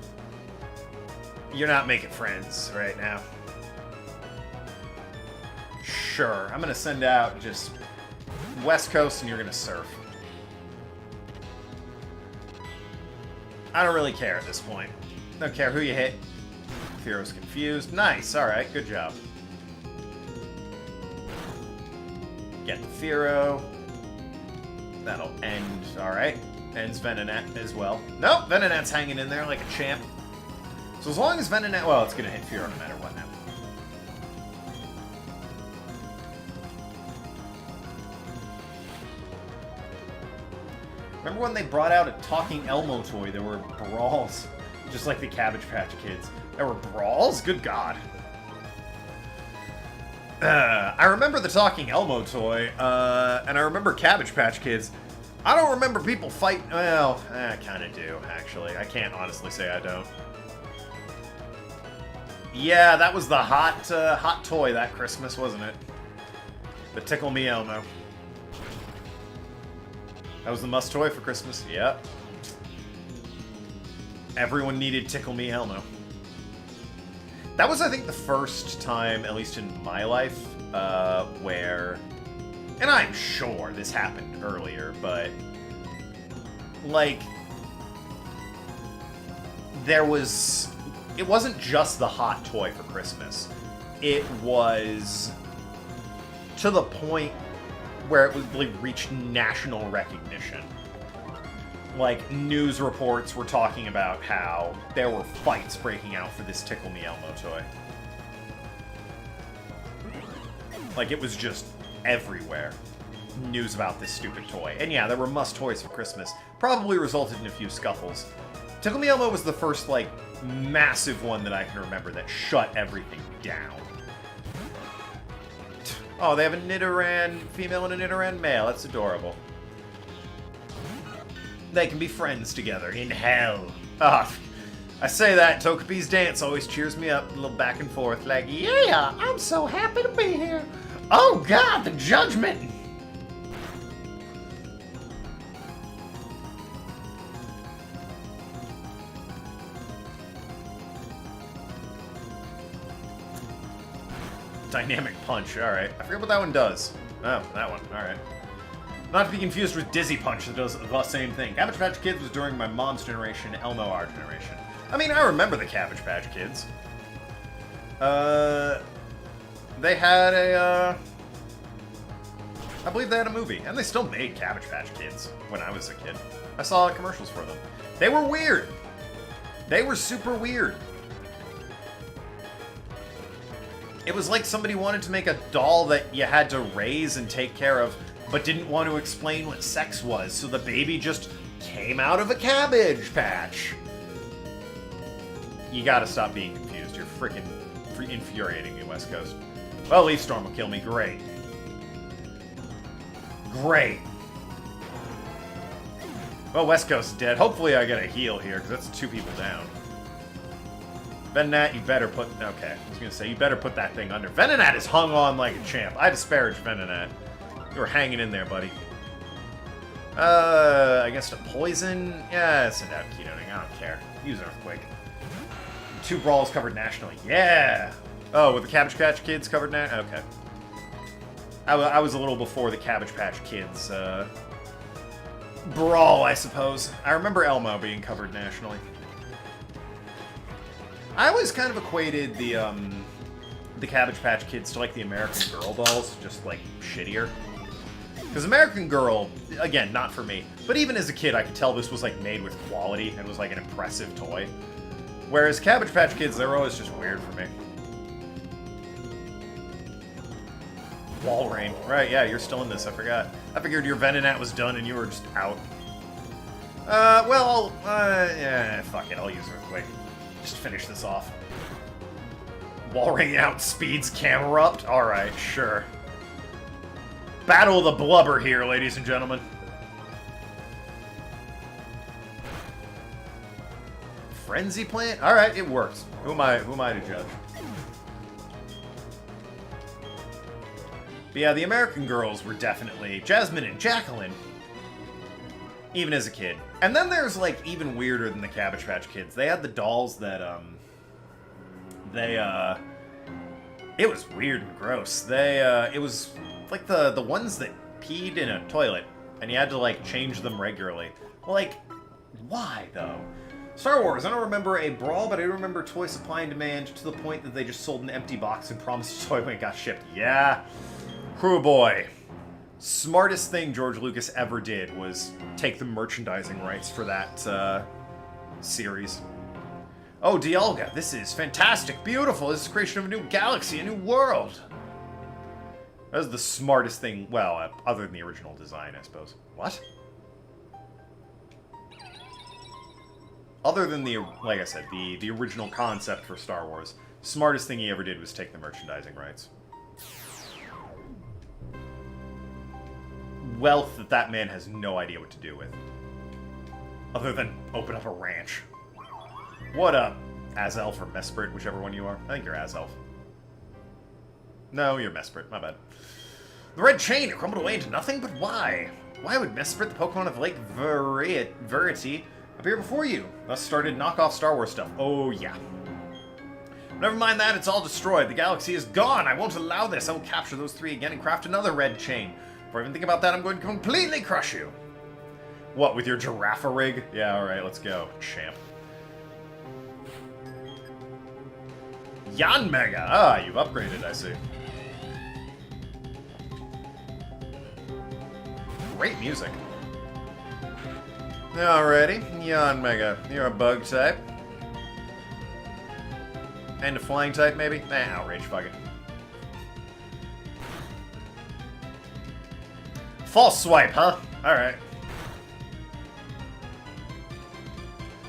you're not making friends right now. Sure. I'm gonna send out just West Coast and you're gonna surf. I don't really care at this point. Don't care who you hit. Firo's confused. Nice. Alright. Good job. Get the Firo. That'll end. Alright. Ends Venonat as well. Nope. Venonat's hanging in there like a champ. So as long as Venonat... Well, it's gonna hit Firo no matter what now. Remember when they brought out a talking Elmo toy? There were brawls. Just like the Cabbage Patch Kids. There were brawls? Good God. I remember the talking Elmo toy, and I remember Cabbage Patch Kids. I don't remember people fight... Well, I kind of do, actually. I can't honestly say I don't. Yeah, that was the hot toy that Christmas, wasn't it? The Tickle Me Elmo. That was the must toy for Christmas. Yep. Everyone needed Tickle Me Elmo. That was, I think, the first time, at least in my life, where... And I'm sure this happened earlier, but... Like... There was... It wasn't just the hot toy for Christmas. It was... To the point where it was like reached national recognition. Like, news reports were talking about how there were fights breaking out for this Tickle Me Elmo toy. Like, it was just everywhere. News about this stupid toy. And yeah, there were must toys for Christmas. Probably resulted in a few scuffles. Tickle Me Elmo was the first, like, massive one that I can remember that shut everything down. Oh, they have a Nidoran female and a Nidoran male. That's adorable. They can be friends together in hell. Ah, I say that, Togepi's dance always cheers me up. A little back and forth, like, yeah, I'm so happy to be here. Oh God, the judgment. Dynamic punch, alright. I forget what that one does. Oh, that one, alright. Not to be confused with Dizzy Punch that does the same thing. Cabbage Patch Kids was during my mom's generation, Elmo our generation. I mean, I remember the Cabbage Patch Kids. They had a, I believe they had a movie, and they still made Cabbage Patch Kids when I was a kid. I saw commercials for them. They were weird. They were super weird. It was like somebody wanted to make a doll that you had to raise and take care of, but didn't want to explain what sex was, so the baby just came out of a cabbage patch. You gotta stop being confused. You're freaking infuriating me, West Coast. Well, Leaf Storm will kill me. Great. Great. Well, West Coast is dead. Hopefully I get a heal here, because that's 2 people down. Venonat, you better put... Okay, I was going to say, you better put that thing under. Venonat is hung on like a champ. I disparage Venonat. You were hanging in there, buddy. Against a poison? Yeah, send out Ketoning. I don't care. Use Earthquake. 2 brawls covered nationally. Yeah! Oh, with the Cabbage Patch Kids covered now? Okay. I was a little before the Cabbage Patch Kids, brawl, I suppose. I remember Elmo being covered nationally. I always kind of equated the Cabbage Patch Kids to, like, the American Girl dolls, just, like, shittier. Because American Girl, again, not for me, but even as a kid, I could tell this was, like, made with quality and was, like, an impressive toy. Whereas Cabbage Patch Kids, they were always just weird for me. Wall Rain. Right, yeah, you're still in this, I forgot. I figured your Venonat was done and you were just out. Yeah, fuck it, I'll use Earthquake. Just finish this off. Wall Rain outspeeds Camerupt? Alright, sure. Battle of the Blubber here, ladies and gentlemen. Frenzy Plant? Alright, it works. Who am I to judge? But yeah, the American Girls were definitely Jasmine and Jacqueline. Even as a kid. And then there's, like, even weirder than the Cabbage Patch Kids. They had the dolls that, it was weird and gross. It was, like, the ones that peed in a toilet. And you had to, like, change them regularly. Like, why, though? Star Wars, I don't remember a brawl, but I remember toy supply and demand to the point that they just sold an empty box and promised a toy when it got shipped. Yeah. Crew boy. Smartest thing George Lucas ever did was take the merchandising rights for that series. Oh, Dialga, this is fantastic, beautiful. This is the creation of a new galaxy, a new world. That was the smartest thing, well, other than the original design, I suppose. What? Other than the, like I said, the original concept for Star Wars, smartest thing he ever did was take the merchandising rights. Wealth that man has no idea what to do with. Other than open up a ranch. What up, Azelf or Mesprit, whichever one you are? I think you're Azelf. No, you're Mesprit, my bad. The red chain crumbled away into nothing, but why? Why would Mesprit, the Pokemon of Lake Verity, appear before you? Thus started knockoff Star Wars stuff. Oh, yeah. Never mind that, it's all destroyed. The galaxy is gone. I won't allow this. I will capture those 3 again and craft another red chain. Before I even think about that, I'm going to completely crush you. What, with your giraffe rig? Yeah, alright, let's go, champ. Yanmega! Ah, you've upgraded, I see. Great music. Alrighty, Yanmega. You're a bug type. And a flying type, maybe? Outrage, fuck it. False swipe, huh? Alright.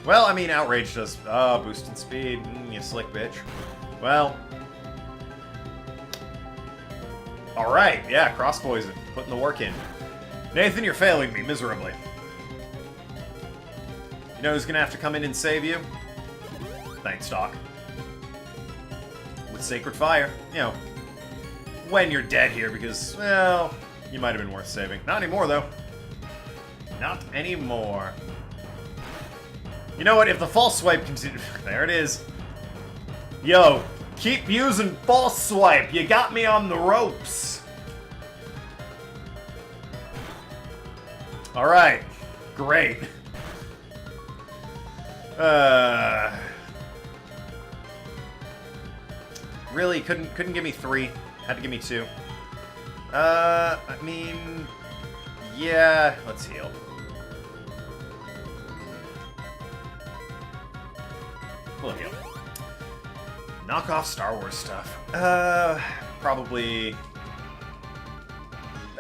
Well, I mean, Outrage does... Oh, boost in speed. You slick bitch. Well. Alright, yeah, cross poison. Putting the work in. Nathan, you're failing me miserably. You know who's gonna have to come in and save you? Thanks, Doc. With Sacred Fire. You know, when you're dead here, because, well... You might have been worth saving. Not anymore, though. Not anymore. You know what? If the false swipe continues... There it is. Yo, keep using false swipe. You got me on the ropes. Alright. Great. Really? Couldn't give me 3. Had to give me 2. I mean... Yeah, let's heal. We'll heal. Knock off Star Wars stuff. Probably...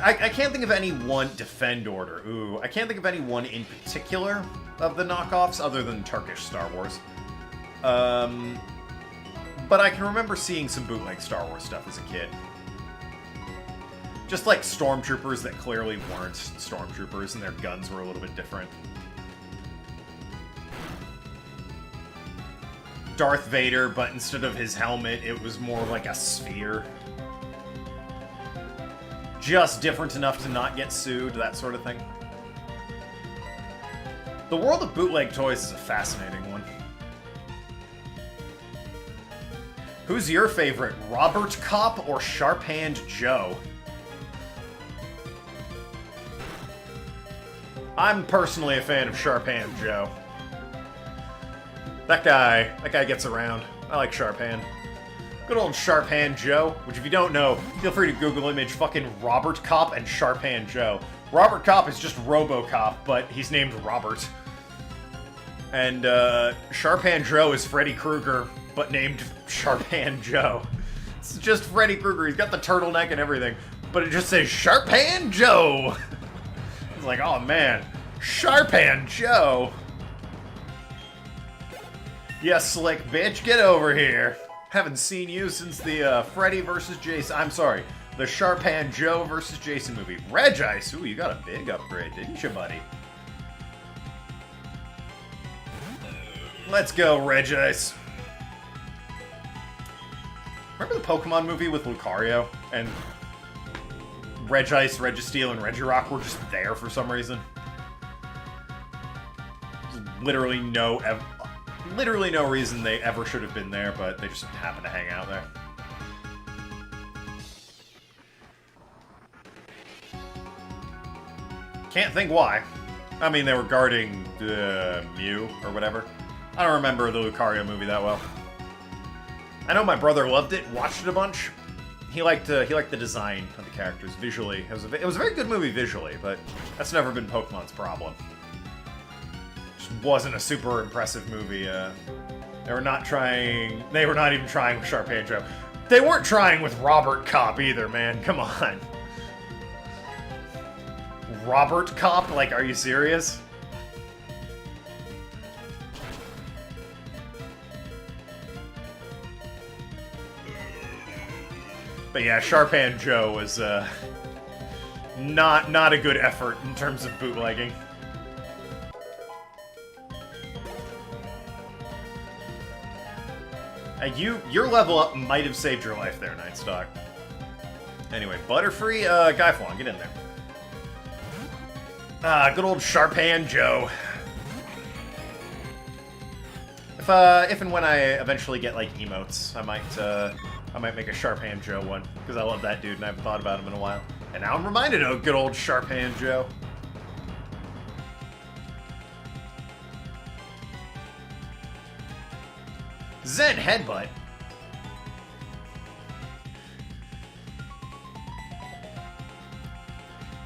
I can't think of any one Defend Order. Ooh, I can't think of any one in particular of the knockoffs other than Turkish Star Wars. But I can remember seeing some bootleg Star Wars stuff as a kid. Just like stormtroopers that clearly weren't stormtroopers and their guns were a little bit different. Darth Vader, but instead of his helmet, it was more like a sphere. Just different enough to not get sued, that sort of thing. The world of bootleg toys is a fascinating one. Who's your favorite, Robert Kopp or Sharp Hand Joe? I'm personally a fan of Sharp Hand Joe. That guy gets around. I like Sharp Hand. Good old Sharp Hand Joe, which if you don't know, feel free to Google image fucking Robert Kopp and Sharp Hand Joe. Robert Kopp is just RoboCop, but he's named Robert. And Sharp Hand Joe is Freddy Krueger, but named Sharp Hand Joe. It's just Freddy Krueger. He's got the turtleneck and everything, but it just says Sharp Hand Joe. It's like, oh man, Sharp Hand Joe. Yeah, slick bitch, get over here. Haven't seen you since the Freddy versus Jason. I'm sorry, the Sharp Hand Joe versus Jason movie. Regice, ooh, you got a big upgrade, didn't you, buddy? Let's go, Regice. Remember the Pokemon movie with Lucario? And Regice, Registeel, and Regirock were just there for some reason? Literally no reason they ever should have been there, but they just happened to hang out there. Can't think why. I mean, they were guarding Mew or whatever. I don't remember the Lucario movie that well. I know my brother loved it, watched it a bunch. He liked the design of the characters visually. It was a very good movie visually, but that's never been Pokemon's problem. Just wasn't a super impressive movie. They were not even trying with Sharp Hand Joe. They weren't trying with Robert Kopp either, man. Come on. Robert Kopp? Like, are you serious? But yeah, Sharp Hand Joe was not a good effort in terms of bootlegging. Your level up might have saved your life there, Nightstock. Anyway, Butterfree, Guyflon, get in there. Ah, good old Sharp Hand Joe. If and when I eventually get like emotes, I might make a Sharp Hand Joe one, because I love that dude and I haven't thought about him in a while. And now I'm reminded of good old Sharp Hand Joe. Zen Headbutt.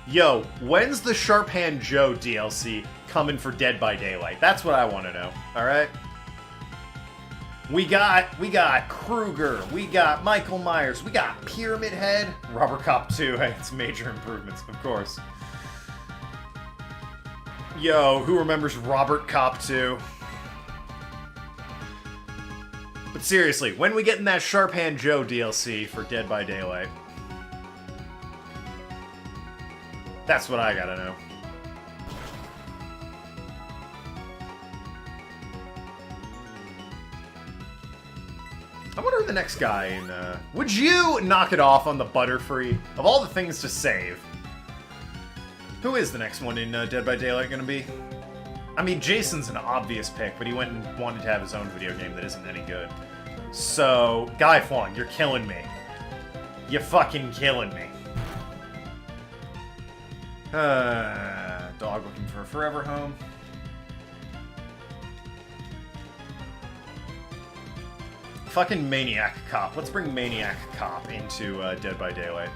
Yo, when's the Sharp Hand Joe DLC coming for Dead by Daylight? That's what I want to know, alright? We got Krueger, we got Michael Myers, we got Pyramid Head, Robert Kopp 2, hey, it's major improvements, of course. Yo, who remembers Robert Kopp 2? But seriously, when we getting that Sharp Hand Joe DLC for Dead by Daylight? That's what I gotta know. I wonder who the next guy in, would you knock it off on the Butterfree? Of all the things to save, who is the next one in Dead by Daylight gonna be? I mean, Jason's an obvious pick, but he went and wanted to have his own video game that isn't any good. So, Guyflon, you're killing me. You're fucking killing me. Dog looking for a forever home. Fucking Maniac Cop. Let's bring Maniac Cop into Dead by Daylight.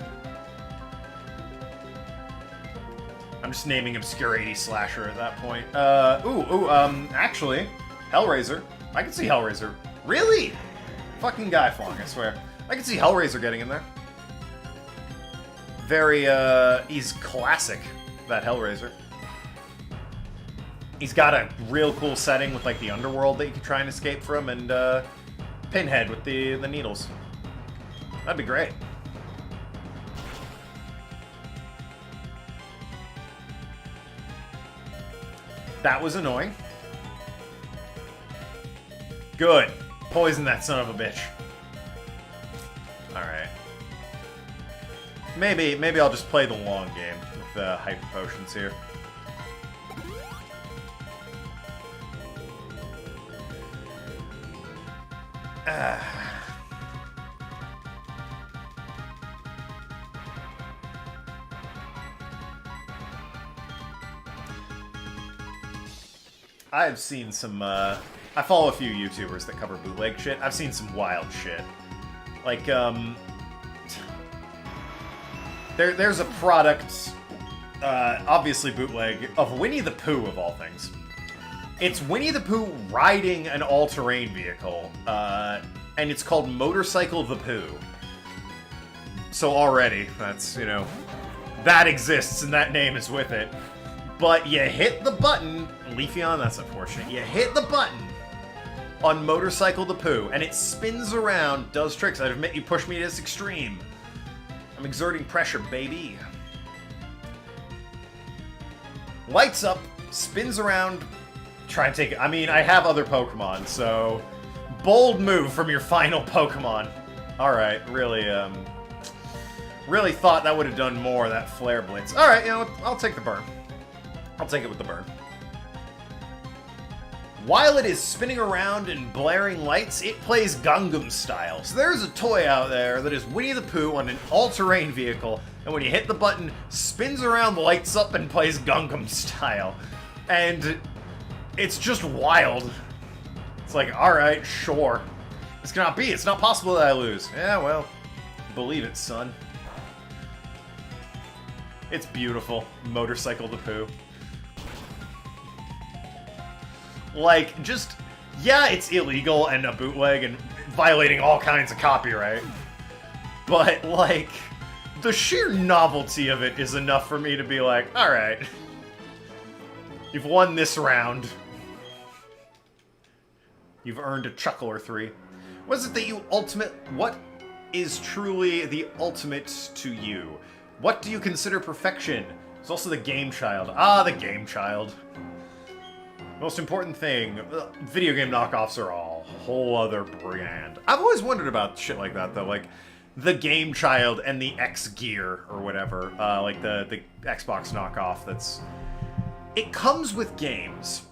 I'm just naming obscure 80s slasher at that point. Actually, Hellraiser. I can see Hellraiser. Really? Fucking Guy Fawkes, I swear. I can see Hellraiser getting in there. Very, he's classic, that Hellraiser. He's got a real cool setting with, like, the underworld that you can try and escape from, and, Pinhead with the needles. That'd be great. That was annoying. Good. Poison that son of a bitch. Alright. Maybe I'll just play the long game with the hyper potions here. I've seen some, I follow a few YouTubers that cover bootleg shit. I've seen some wild shit. Like, there's a product, obviously bootleg, of Winnie the Pooh, of all things. It's Winnie the Pooh riding an all-terrain vehicle, and it's called Motorcycle the Pooh. So already, that's, you know, that exists and that name is with it. But you hit the button, Leafeon, that's unfortunate, you hit the button on Motorcycle the Pooh, and it spins around, does tricks. I'd admit you push me to this extreme. I'm exerting pressure, baby. Lights up, spins around, try and take it. I mean, I have other Pokemon, so bold move from your final Pokemon. Alright, really thought that would have done more, that Flare Blitz. Alright, you know, I'll take the burn. I'll take it with the burn. While it is spinning around and blaring lights, it plays Gangnam Style. So there's a toy out there that is Winnie the Pooh on an all-terrain vehicle, and when you hit the button, spins around, lights up, and plays Gangnam Style. And it's just wild. It's like, alright, sure. This cannot be. It's not possible that I lose. Yeah, well, believe it, son. It's beautiful. Motorcycle the Pooh. Like, just, yeah, it's illegal and a bootleg and violating all kinds of copyright. But, like, the sheer novelty of it is enough for me to be like, alright, you've won this round. You've earned a chuckle or three. What is it that what is truly the ultimate to you? What do you consider perfection? It's also the game child. Ah, the game child. Most important thing, video game knockoffs are a whole other brand. I've always wondered about shit like that, though. Like, the Game Child and the X-Gear, or whatever. Like, the Xbox knockoff that's... It comes with games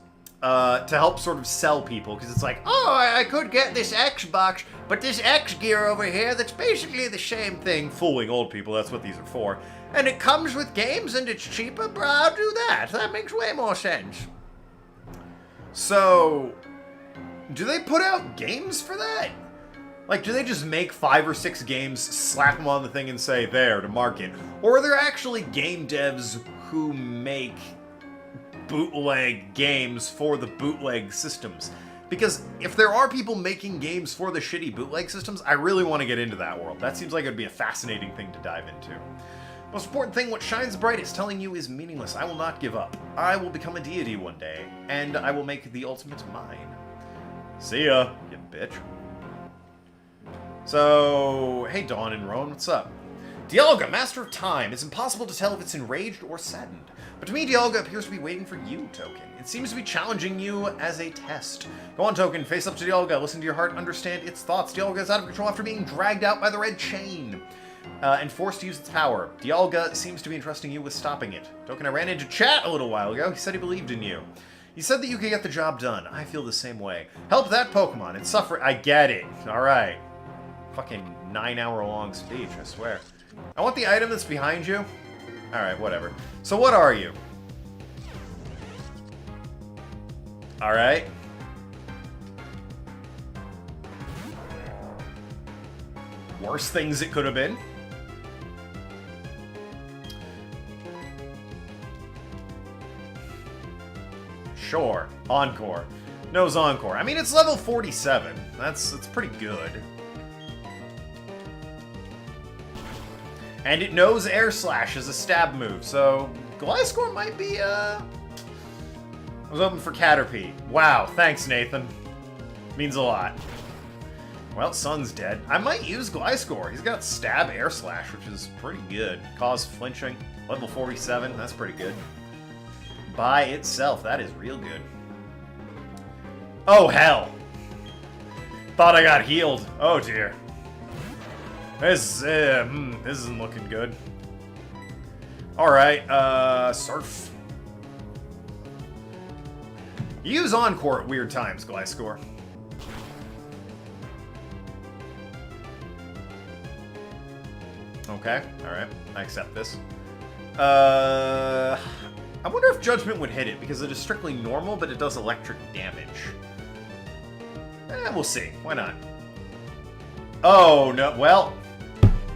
to help sort of sell people, because it's like, oh, I could get this Xbox, but this X-Gear over here, that's basically the same thing. Fooling old people, that's what these are for. And it comes with games, and it's cheaper, bro, I'll do that. That makes way more sense. So, do they put out games for that? Like, do they just make 5 or 6 games, slap them on the thing and say, there, to market? Or are there actually game devs who make bootleg games for the bootleg systems? Because if there are people making games for the shitty bootleg systems, I really want to get into that world. That seems like it would be a fascinating thing to dive into. Most important thing, what shines brightest, telling you is meaningless. I will not give up. I will become a deity one day, and I will make the ultimate mine. See ya, you bitch. So, hey Dawn and Rowan, what's up? Dialga, Master of Time. It's impossible to tell if it's enraged or saddened. But to me, Dialga appears to be waiting for you, Token. It seems to be challenging you as a test. Go on, Token, face up to Dialga, listen to your heart, understand its thoughts. Dialga is out of control after being dragged out by the red chain. And forced to use its power. Dialga seems to be entrusting you with stopping it. Token, I ran into chat a little while ago. He said he believed in you. He said that you could get the job done. I feel the same way. Help that Pokemon. It's suffering. I get it. Alright. Fucking 9-hour-long speech, I swear. I want the item that's behind you. Alright, whatever. So what are you? Alright. Worse things it could have been. Sure. Encore. Knows Encore. I mean, it's level 47. That's pretty good. And it knows Air Slash as a stab move, so Gliscor might be, I was hoping for Caterpie. Wow, thanks, Nathan. Means a lot. Well, Sun's dead. I might use Gliscor. He's got stab Air Slash, which is pretty good. Cause flinching. Level 47, that's pretty good. By itself, that is real good. Oh, hell. Thought I got healed. Oh, dear. This isn't looking good. Alright, Surf. Use Encore at weird times, Gliscor. Okay, alright. I accept this. I wonder if Judgment would hit it, because it is strictly normal, but it does electric damage. We'll see. Why not? Oh, no. Well,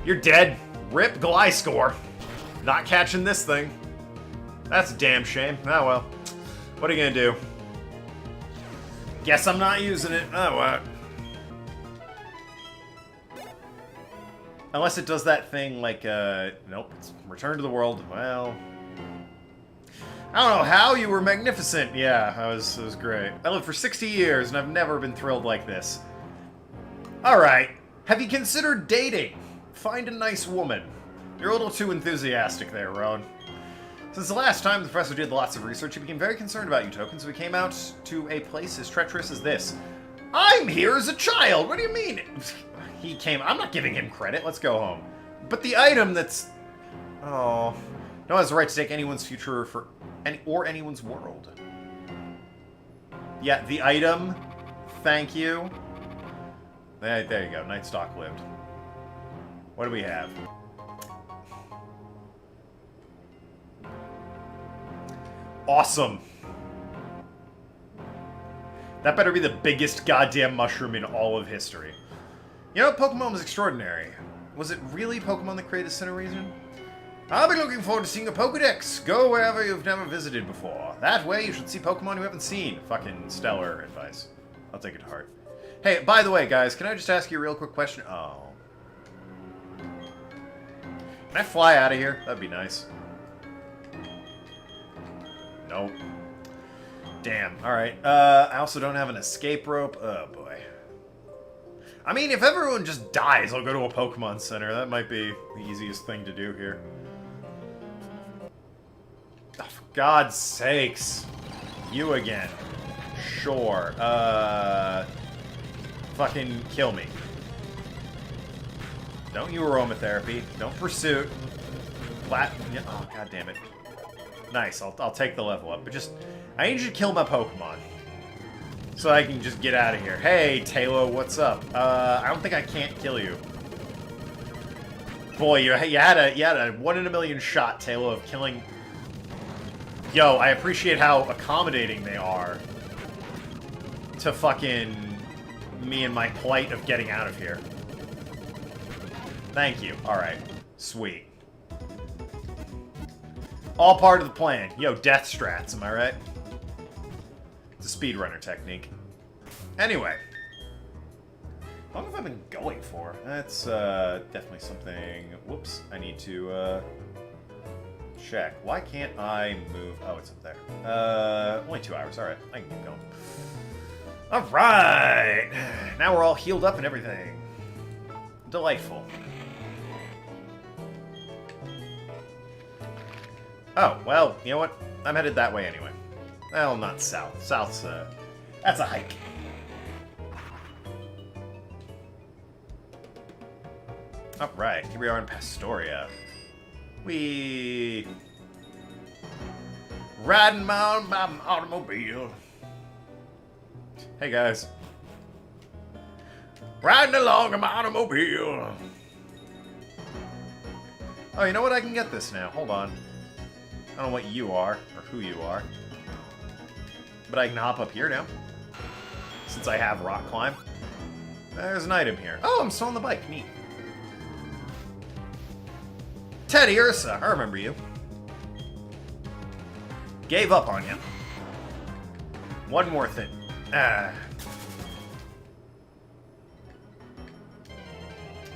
you're dead. Rip Gliscor. Not catching this thing. That's a damn shame. Oh, well. What are you gonna do? Guess I'm not using it. Oh, what? Unless it does that thing like, nope. It's return to the world. Well... I don't know how you were magnificent. Yeah, it was great. I lived for 60 years and I've never been thrilled like this. Alright. Have you considered dating? Find a nice woman. You're a little too enthusiastic there, Rowan. Since the last time the professor did lots of research, he became very concerned about you, Token, so he came out to a place as treacherous as this. I'm here as a child! What do you mean? He came... I'm not giving him credit. Let's go home. But the item that's... Oh... No one has the right to take anyone's future for... or anyone's world. Yeah, the item. Thank you. There you go. Night Stalk lived. What do we have? Awesome. That better be the biggest goddamn mushroom in all of history. You know, Pokemon was extraordinary. Was it really Pokemon that created Cinereason? I'll be looking forward to seeing a Pokedex. Go wherever you've never visited before. That way you should see Pokemon you haven't seen. Fucking stellar advice. I'll take it to heart. Hey, by the way, guys, can I just ask you a real quick question? Oh. Can I fly out of here? That'd be nice. Nope. Damn. Alright. I also don't have an escape rope. Oh, boy. I mean, if everyone just dies, I'll go to a Pokemon Center. That might be the easiest thing to do here. Oh, for God's sakes. You again. Sure. Fucking kill me. Don't you aromatherapy. Don't pursuit. Oh, God damn it. Nice. I'll take the level up. But just... I need you to kill my Pokemon. So I can just get out of here. Hey, Tailo, what's up? I don't think I can't kill you. Boy, you had a 1 in a million shot, Tailo, of killing... Yo, I appreciate how accommodating they are to fucking me and my plight of getting out of here. Thank you. Alright. Sweet. All part of the plan. Yo, death strats, am I right? It's a speedrunner technique. Anyway. How long have I been going for? That's definitely something... Whoops. I need to check. Why can't I move... Oh, it's up there. Only 2 hours. Alright. I can keep going. Alright! Now we're all healed up and everything. Delightful. Oh, well, you know what? I'm headed that way anyway. Well, not south. South's, that's a hike. Alright, here we are in Pastoria. Riding my automobile. Hey, guys. Riding along in my automobile. Oh, you know what? I can get this now. Hold on. I don't know what you are, or who you are. But I can hop up here now. Since I have rock climb. There's an item here. Oh, I'm still on the bike. Neat. Teddy Ursa, I remember you. Gave up on you. One more thing.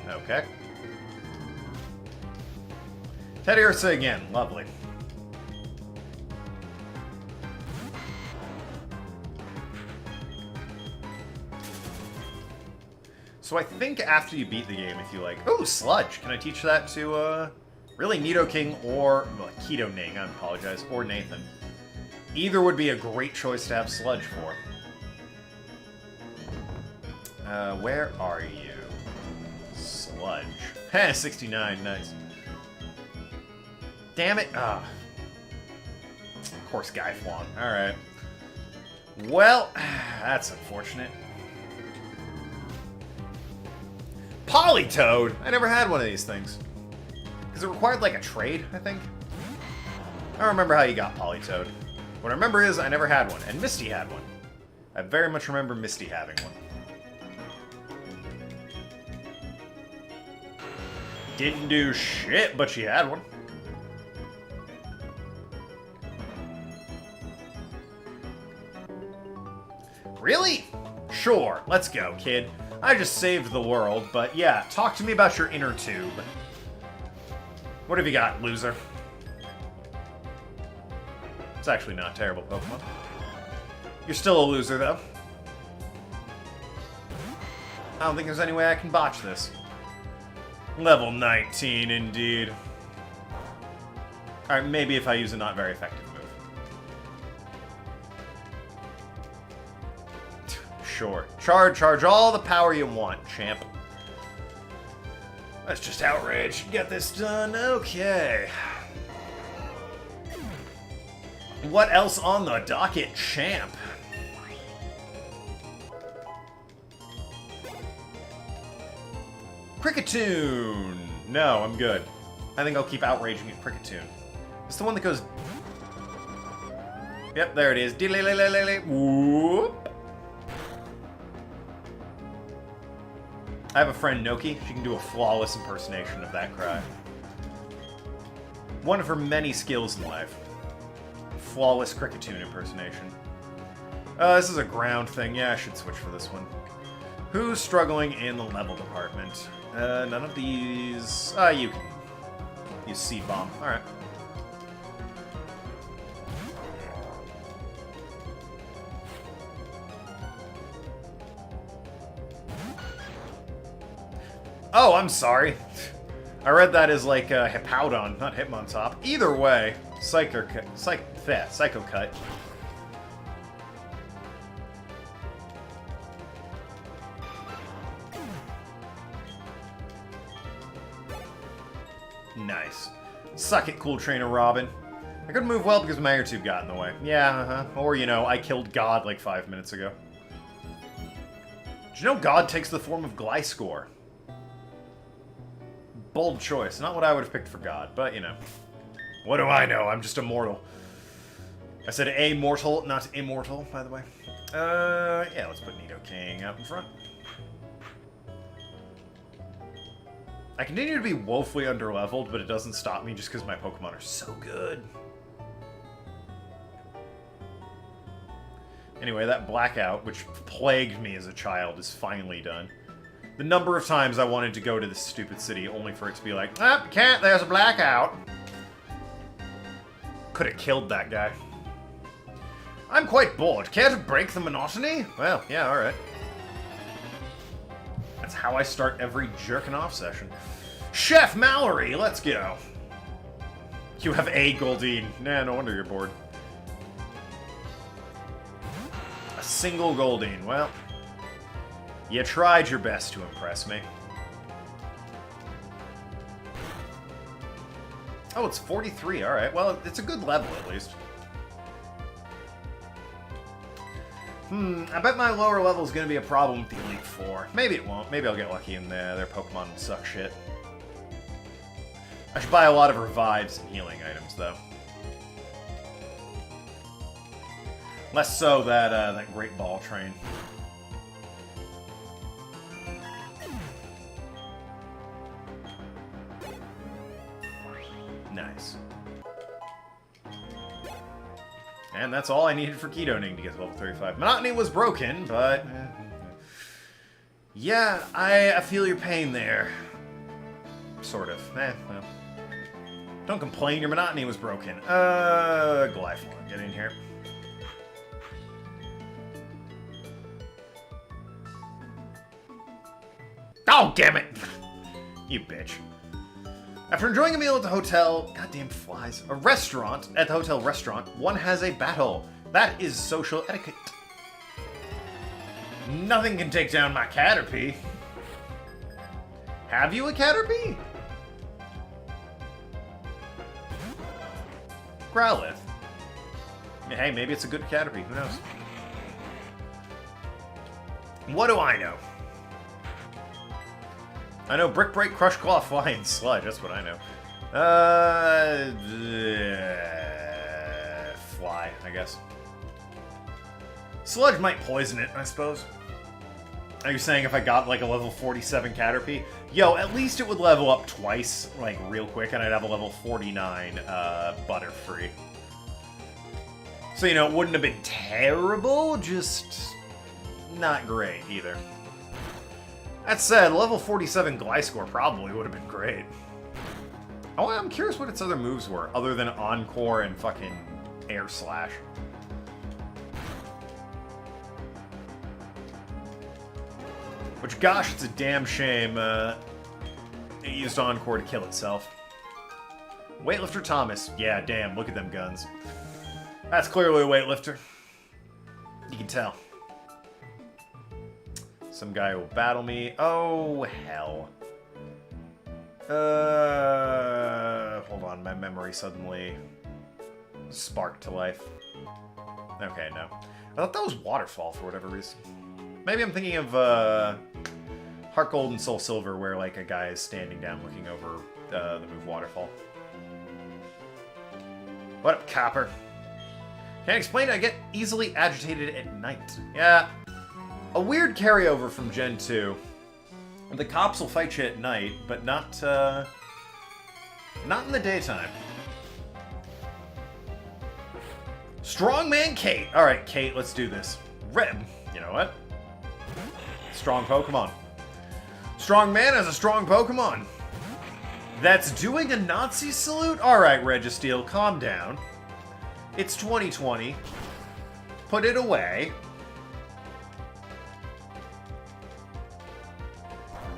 Okay. Teddy Ursa again. Lovely. So I think after you beat the game, if you like... Oh, Sludge! Can I teach that to, really Nidoking or... Well, Keto Ning, I apologize. Or Nathan. Either would be a great choice to have Sludge for. Where are you? Sludge. Heh, 69, nice. Damn it! Ah. Of course, Gaiflon. Alright. Well, that's unfortunate. Politoed! I never had one of these things. Because it required, like, a trade, I think? I don't remember how you got Politoed. What I remember is I never had one, and Misty had one. I very much remember Misty having one. Didn't do shit, but she had one. Really? Sure, let's go, kid. I just saved the world, but yeah, talk to me about your inner tube. What have you got, loser? It's actually not a terrible Pokemon. You're still a loser, though. I don't think there's any way I can botch this. Level 19, indeed. Alright, maybe if I use a not very effective move. Sure. Charge all the power you want, champ. That's just outrage. Get this done. Okay. What else on the docket, champ? Cricketune! No, I'm good. I think I'll keep outraging at Cricketune. It's the one that goes... Yep, there it is. Whoop. I have a friend, Noki. She can do a flawless impersonation of that cry. One of her many skills in life. Flawless Cricketune impersonation. This is a ground thing. Yeah, I should switch for this one. Who's struggling in the level department? None of these... you can use Seed Bomb. Alright. Oh, I'm sorry. I read that as like Hippowdon, not Hitmontop. Either way, Psycho Cut. Nice. Suck it, Cool Trainer Robin. I couldn't move well because my air tube got in the way. Yeah, Or, you know, I killed God like 5 minutes ago. Did you know God takes the form of Gliscor? Bold choice. Not what I would have picked for God, but, you know. What do I know? I'm just a mortal. I said a-mortal, not immortal, by the way. Yeah, let's put Nidoking out in front. I continue to be woefully underleveled, but it doesn't stop me just because my Pokemon are so good. Anyway, that blackout, which plagued me as a child, is finally done. The number of times I wanted to go to this stupid city only for it to be like, ah, can't, there's a blackout. Could have killed that guy. I'm quite bored. Care to break the monotony? Well, yeah, alright. That's how I start every jerking off session. Chef Mallory, let's go. You have a Goldeen. Nah, no wonder you're bored. A single Goldeen. Well, you tried your best to impress me. Oh, it's 43. Alright, well, it's a good level at least. I bet my lower level is going to be a problem with the Elite Four. Maybe it won't. Maybe I'll get lucky and their Pokemon suck shit. I should buy a lot of revives and healing items, though. Less so that Great Ball train. Nice. And that's all I needed for ketoning to get to level 35. Monotony was broken, but... yeah, I feel your pain there. Sort of. Well. Don't complain, your monotony was broken. Glyphon, get in here. Oh, damn it! You bitch. After enjoying a meal at the hotel, goddamn flies, at the hotel restaurant, one has a battle. That is social etiquette. Nothing can take down my Caterpie. Have you a Caterpie? Growlithe. Hey, maybe it's a good Caterpie, who knows? What do I know? I know Brick Break, Crush Claw, Fly, and Sludge. That's what I know. Fly, I guess. Sludge might poison it, I suppose. Are you saying if I got like a level 47 Caterpie? Yo, at least it would level up twice, like real quick, and I'd have a level 49 Butterfree. So, you know, it wouldn't have been terrible, just not great either. That said, level 47 Gliscor probably would have been great. Oh, I'm curious what its other moves were, other than Encore and fucking Air Slash. Which, gosh, it's a damn shame it used Encore to kill itself. Weightlifter Thomas. Yeah, damn, look at them guns. That's clearly a weightlifter. You can tell. Some guy will battle me. Oh, hell. Hold on, my memory suddenly sparked to life. Okay, no. I thought that was Waterfall for whatever reason. Maybe I'm thinking of Heart Gold and Soul Silver, where like a guy is standing down looking over the move Waterfall. What up, Copper? Can't explain it, I get easily agitated at night. Yeah. A weird carryover from Gen 2. The cops will fight you at night, but not in the daytime. Strongman Kate. Alright, Kate, let's do this. Rem, you know what? Strong Pokemon. Strong man has a strong Pokemon. That's doing a Nazi salute? Alright, Registeel, calm down. It's 2020. Put it away.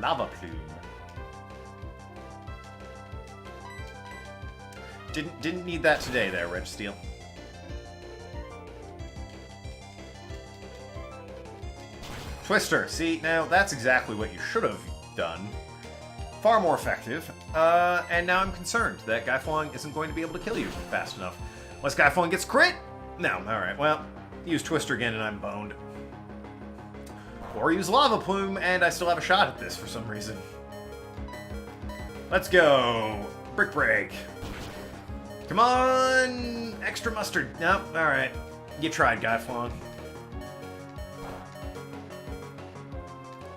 Lava Plume. Didn't need that today there, Registeel. Twister. See, now that's exactly what you should have done. Far more effective. And now I'm concerned that Gaifong isn't going to be able to kill you fast enough. Unless Gaifong gets crit? No. Alright, well, use Twister again and I'm boned. Or use Lava Plume, and I still have a shot at this for some reason. Let's go. Brick Break. Come on! Extra mustard. Nope, alright. You tried, Gaifong.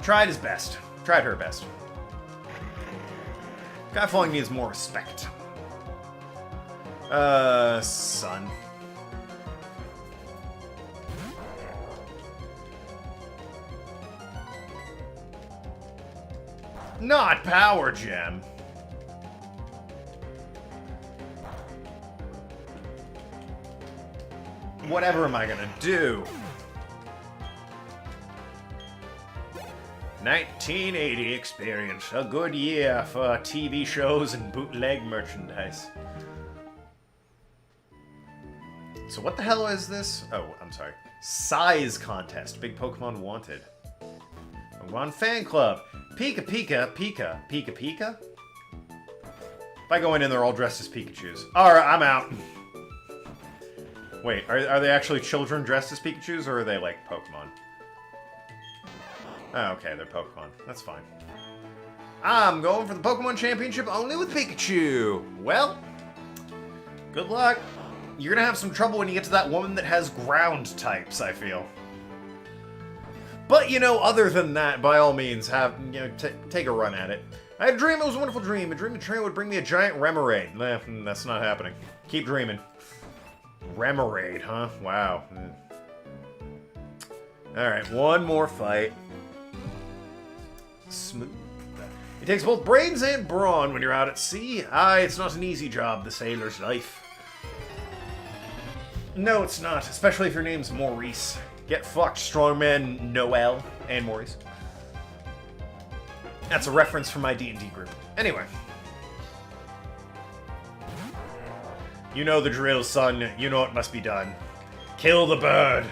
Tried his best. Tried her best. Gaifong needs more respect. Sun. Not Power Gem. Whatever am I gonna do? 1980 experience. A good year for TV shows and bootleg merchandise. So what the hell is this? Oh, I'm sorry. Size contest. Big Pokemon wanted. Pokemon fan club. Pika Pika Pika Pika Pika. If I go in and they're all dressed as Pikachus. Alright, I'm out. Wait, are they actually children dressed as Pikachus, or are they like Pokemon? Oh, okay, they're Pokemon. That's fine. I'm going for the Pokemon Championship only with Pikachu. Well, good luck. you're gonna have some trouble when you get to that woman that has ground types, I feel. But, you know, other than that, by all means, take a run at it. I had a dream, it was a wonderful dream. A dream the train would bring me a giant remoraid. That's not happening. Keep dreaming. Remoraid, huh? Wow. Alright, one more fight. Smooth. It takes both brains and brawn when you're out at sea. Aye, it's not an easy job, the sailor's life. No, it's not, especially if your name's Maurice. Get fucked, strongman Noel and Maurice. That's a reference from my D&D group. Anyway. You know the drill, son. You know what must be done. Kill the bird.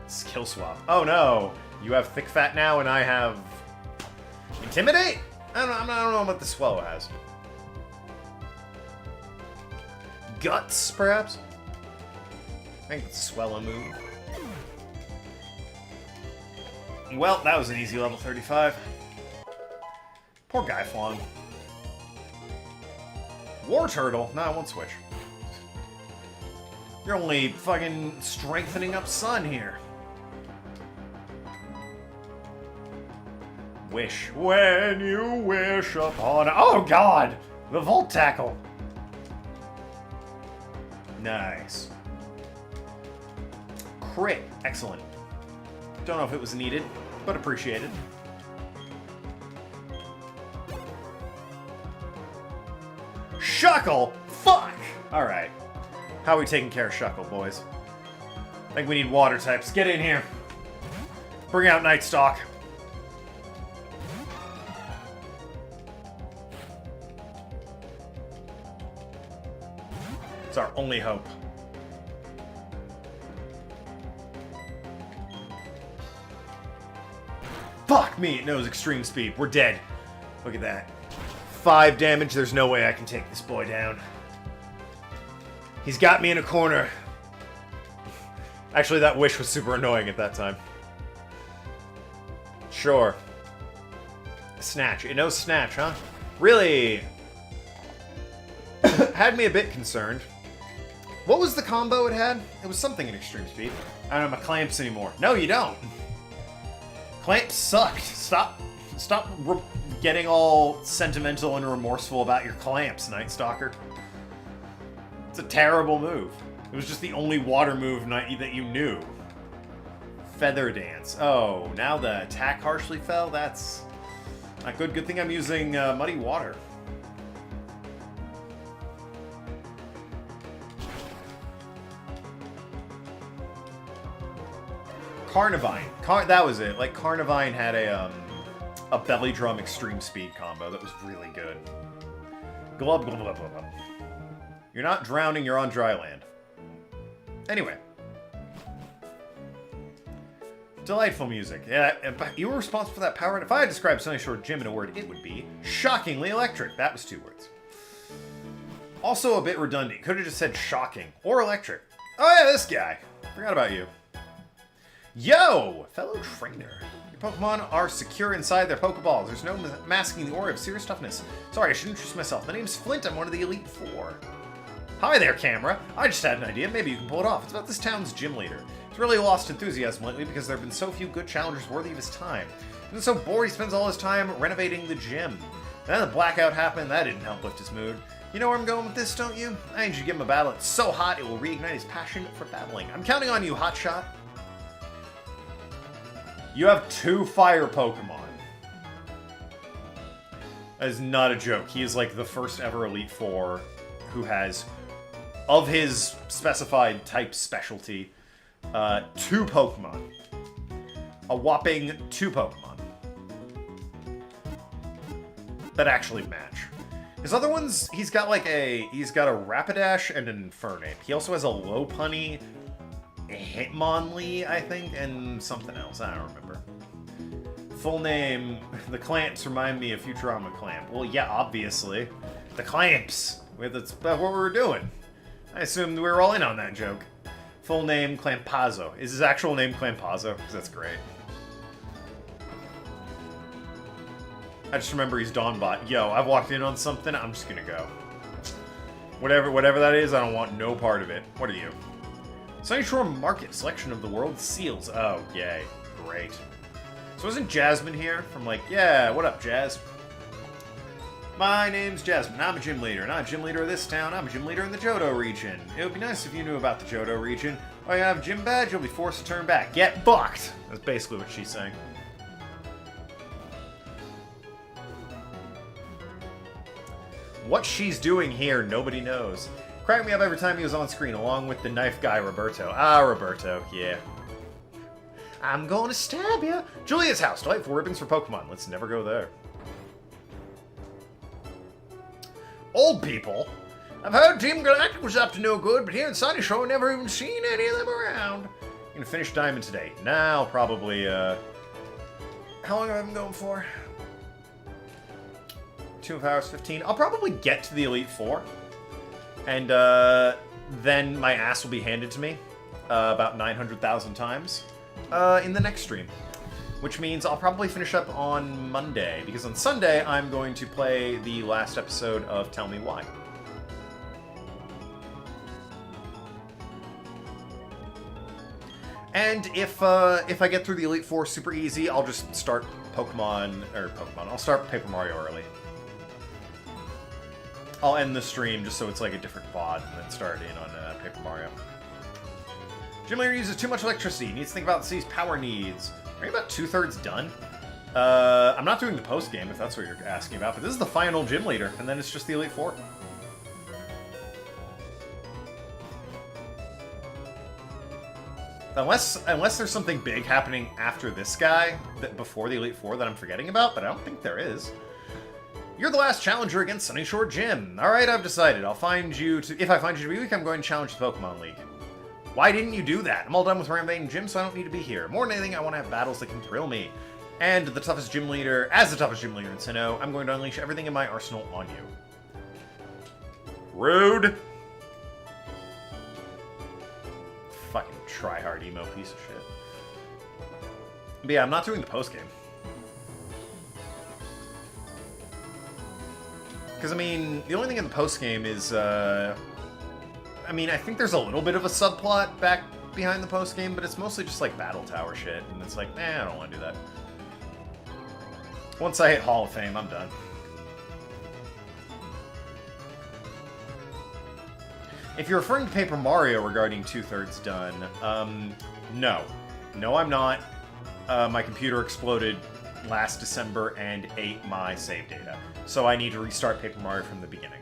Skill swap. Oh no. You have thick fat now and I have... Intimidate? I don't know what the swallow has. Guts, perhaps? I think it's a swallow move. Well, that was an easy level 35. Poor guy Flong. War Turtle? No, I won't switch. You're only fucking strengthening up Sun here. Wish. When you wish upon... Oh, God! The Volt Tackle. Nice. Crit. Excellent. Don't know if it was needed, but appreciated. Shuckle! Fuck! Alright. How are we taking care of Shuckle, boys? I think we need water types. Get in here. Bring out Night Stalk. It's our only hope. Fuck me! It knows extreme speed. We're dead. Look at that. 5 damage. There's no way I can take this boy down. He's got me in a corner. Actually, that wish was super annoying at that time. Sure. Snatch. It knows Snatch, huh? Really? Had me a bit concerned. What was the combo it had? It was something in extreme speed. I don't have my clamps anymore. No, you don't. Clamps sucked. Stop getting all sentimental and remorseful about your clamps, Night Stalker. It's a terrible move. It was just the only water move that you knew. Feather Dance. Oh, now the attack harshly fell? That's not good. Good thing I'm using Muddy Water. Carnivine. That was it. Like, Carnivine had a belly drum extreme speed combo that was really good. Glub, glub, glub, glub. You're not drowning, you're on dry land. Anyway. Delightful music. Yeah, you were responsible for that power, and if I had described Sunny Shore Gym in a word, it would be shockingly electric. That was 2 words. Also a bit redundant. Could have just said shocking or electric. Oh yeah, this guy. Forgot about you. Yo, fellow trainer. Your Pokemon are secure inside their Pokeballs. There's no masking the aura of serious toughness. Sorry, I should introduce myself. My name's Flint. I'm one of the Elite Four. Hi there, camera. I just had an idea. Maybe you can pull it off. It's about this town's gym leader. He's really lost enthusiasm lately because there have been so few good challengers worthy of his time. He's been so bored he spends all his time renovating the gym. Then the blackout happened. That didn't help lift his mood. You know where I'm going with this, don't you? I need you to give him a battle. It's so hot, it will reignite his passion for battling. I'm counting on you, Hotshot. You have 2 fire Pokemon. That is not a joke. He is like the first ever Elite Four who has, of his specified type specialty, 2 Pokemon. A whopping 2 Pokemon. That actually match. His other ones, he's got a Rapidash and an Infernape. He also has a Lopunny, a Hitmonlee, I think, and something else. I don't remember. Full name, the Clamps remind me of Futurama Clamp. Well, yeah, obviously. The Clamps. That's what we were doing. I assumed we were all in on that joke. Full name, Clampazzo. Is his actual name Clampazzo? Because that's great. I just remember he's Dawnbot. Yo, I've walked in on something, I'm just gonna go. Whatever that is, I don't want no part of it. What are you? Sunny Shore Market, selection of the world's seals. Oh, yay. Great. So isn't Jasmine here from like, yeah, what up, Jazz? My name's Jasmine, I'm a gym leader, and I'm a gym leader of this town, I'm a gym leader in the Johto region. It would be nice if you knew about the Johto region. Oh, you have a gym badge, you'll be forced to turn back. Get fucked! That's basically what she's saying. What she's doing here, nobody knows. Cracked me up every time he was on screen, along with the knife guy, Roberto. Ah, Roberto, yeah. I'm gonna stab ya! Julia's house, delightful ribbons for Pokemon. Let's never go there. Old people? I've heard Team Galactic was up to no good, but here in Sunny Shore, never even seen any of them around. I'm gonna finish Diamond today. Now, probably, how long have I been going for? 2 hours 15. I'll probably get to the Elite Four. And, then my ass will be handed to me, about 900,000 times, in the next stream. Which means I'll probably finish up on Monday, because on Sunday I'm going to play the last episode of Tell Me Why. And if I get through the Elite Four super easy, I'll just start I'll start Paper Mario early. I'll end the stream just so it's like a different VOD, and then start in on Paper Mario. Gym leader uses too much electricity. Needs to think about the city's power needs. Are you about 2/3 done? I'm not doing the post game if that's what you're asking about, but this is the final gym leader, and then it's just the Elite Four. Unless there's something big happening after this guy before the Elite Four that I'm forgetting about, but I don't think there is. You're the last challenger against Sunny Shore Gym. Alright, I've decided. If I find you to be weak, I'm going to challenge the Pokemon League. Why didn't you do that? I'm all done with Rampaging Gym, so I don't need to be here. More than anything, I want to have battles that can thrill me. And as the toughest gym leader in Sinnoh, I'm going to unleash everything in my arsenal on you. Rude! Fucking try-hard emo piece of shit. But yeah, I'm not doing the post-game. Because, I mean, the only thing in the post-game is, I mean, I think there's a little bit of a subplot back behind the post-game, but it's mostly just, like, Battle Tower shit, and it's like, I don't want to do that. Once I hit Hall of Fame, I'm done. If you're referring to Paper Mario regarding 2/3 done, no. No, I'm not. My computer exploded last December and ate my save data. So I need to restart Paper Mario from the beginning.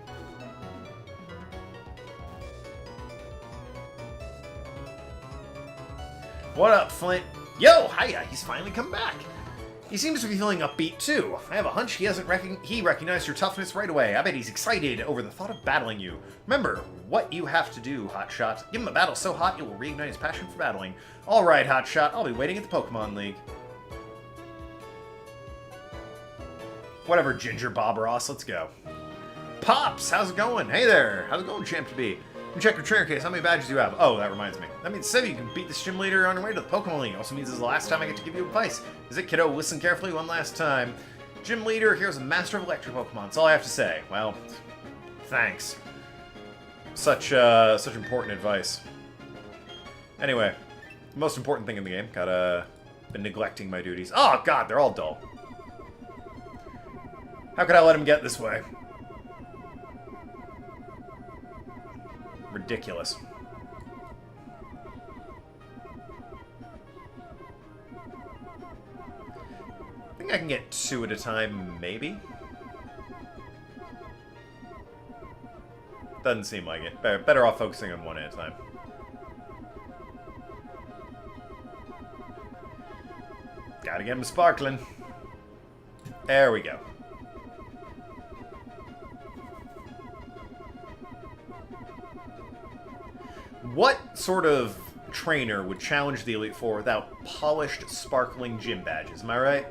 What up, Flint? Yo, hiya, he's finally come back. He seems to be feeling upbeat too. I have a hunch he recognized your toughness right away. I bet he's excited over the thought of battling you. Remember what you have to do, Hotshot. Give him a battle so hot it will reignite his passion for battling. Alright, Hotshot, I'll be waiting at the Pokemon League. Whatever, Ginger Bob Ross, let's go. Pops, how's it going? Hey there, how's it going, Champ to be? Let me check your trainer case. How many badges do you have? Oh, that reminds me. That means 7 you can beat this gym leader on your way to the Pokemon League. Also means this is the last time I get to give you advice. Is it, kiddo? Listen carefully one last time. Gym leader, here's a master of electric Pokemon. That's all I have to say. Well, thanks. Such important advice. Anyway, most important thing in the game. Been neglecting my duties. Oh, God, they're all dull. How could I let him get this way? Ridiculous. I think I can get 2 at a time, maybe? Doesn't seem like it. Better off focusing on 1 at a time. Gotta get him sparkling. There we go. What sort of trainer would challenge the Elite Four without polished, sparkling gym badges? Am I right?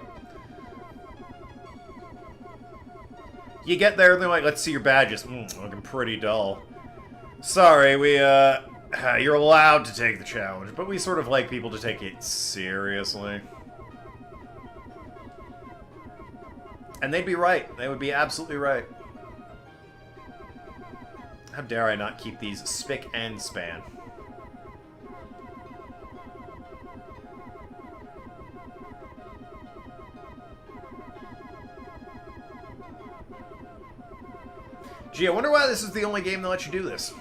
You get there, and they're like, let's see your badges. Looking pretty dull. Sorry, you're allowed to take the challenge, but we sort of like people to take it seriously. And they'd be right. They would be absolutely right. How dare I not keep these spick and span? Gee, I wonder why this is the only game that lets you do this.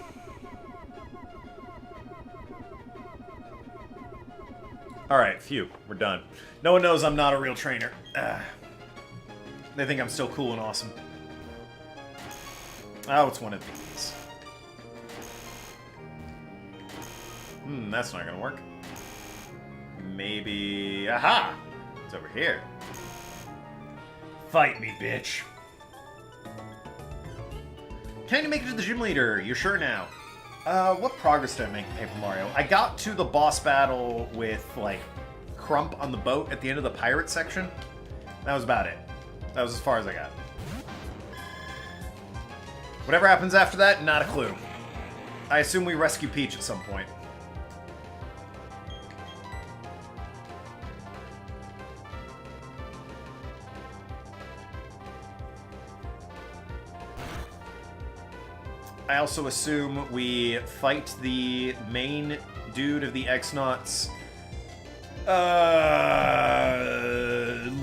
Alright, phew, we're done. No one knows I'm not a real trainer. They think I'm still cool and awesome. Oh, it's one of these. That's not gonna work. Maybe... Aha! It's over here. Fight me, bitch. Can you make it to the gym leader? You're sure now? What progress did I make in Paper Mario? I got to the boss battle with, like, Crump on the boat at the end of the pirate section. That was about it. That was as far as I got. Whatever happens after that, not a clue. I assume we rescue Peach at some point. I also assume we fight the main dude of the X-Nauts.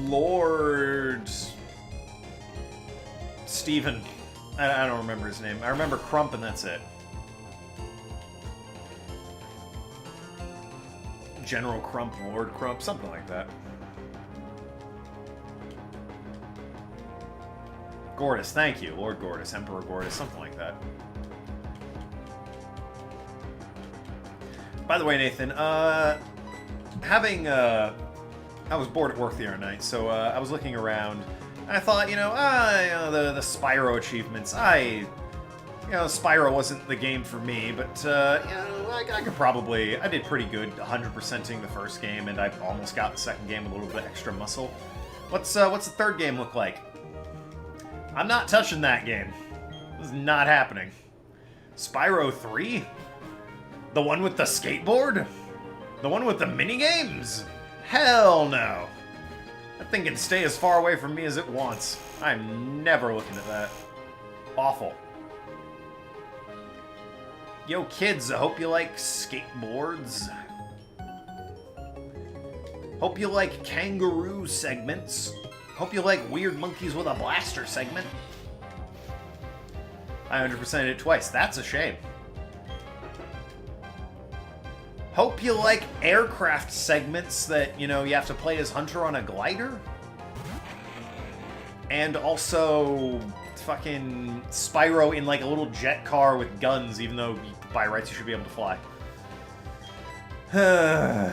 Lord... Steven. I don't remember his name. I remember Crump and that's it. General Crump, Lord Crump, something like that. Gortys, thank you. Lord Gortys, Emperor Gortys, something like that. By the way, Nathan, I was bored at work the other night, so I was looking around, and I thought, the Spyro achievements, Spyro wasn't the game for me, but, I could probably, I did pretty good 100%ing the first game, and I almost got the second game with a little bit extra muscle. What's the third game look like? I'm not touching that game. This is not happening. Spyro 3? The one with the skateboard? The one with the minigames? Hell no. That thing can stay as far away from me as it wants. I'm never looking at that. Awful. Yo, kids, I hope you like skateboards. Hope you like kangaroo segments. Hope you like weird monkeys with a blaster segment. I 100%ed it twice. That's a shame. Hope you like aircraft segments that, you have to play as Hunter on a glider. And also fucking Spyro in like a little jet car with guns, even though by rights you should be able to fly. Yeah.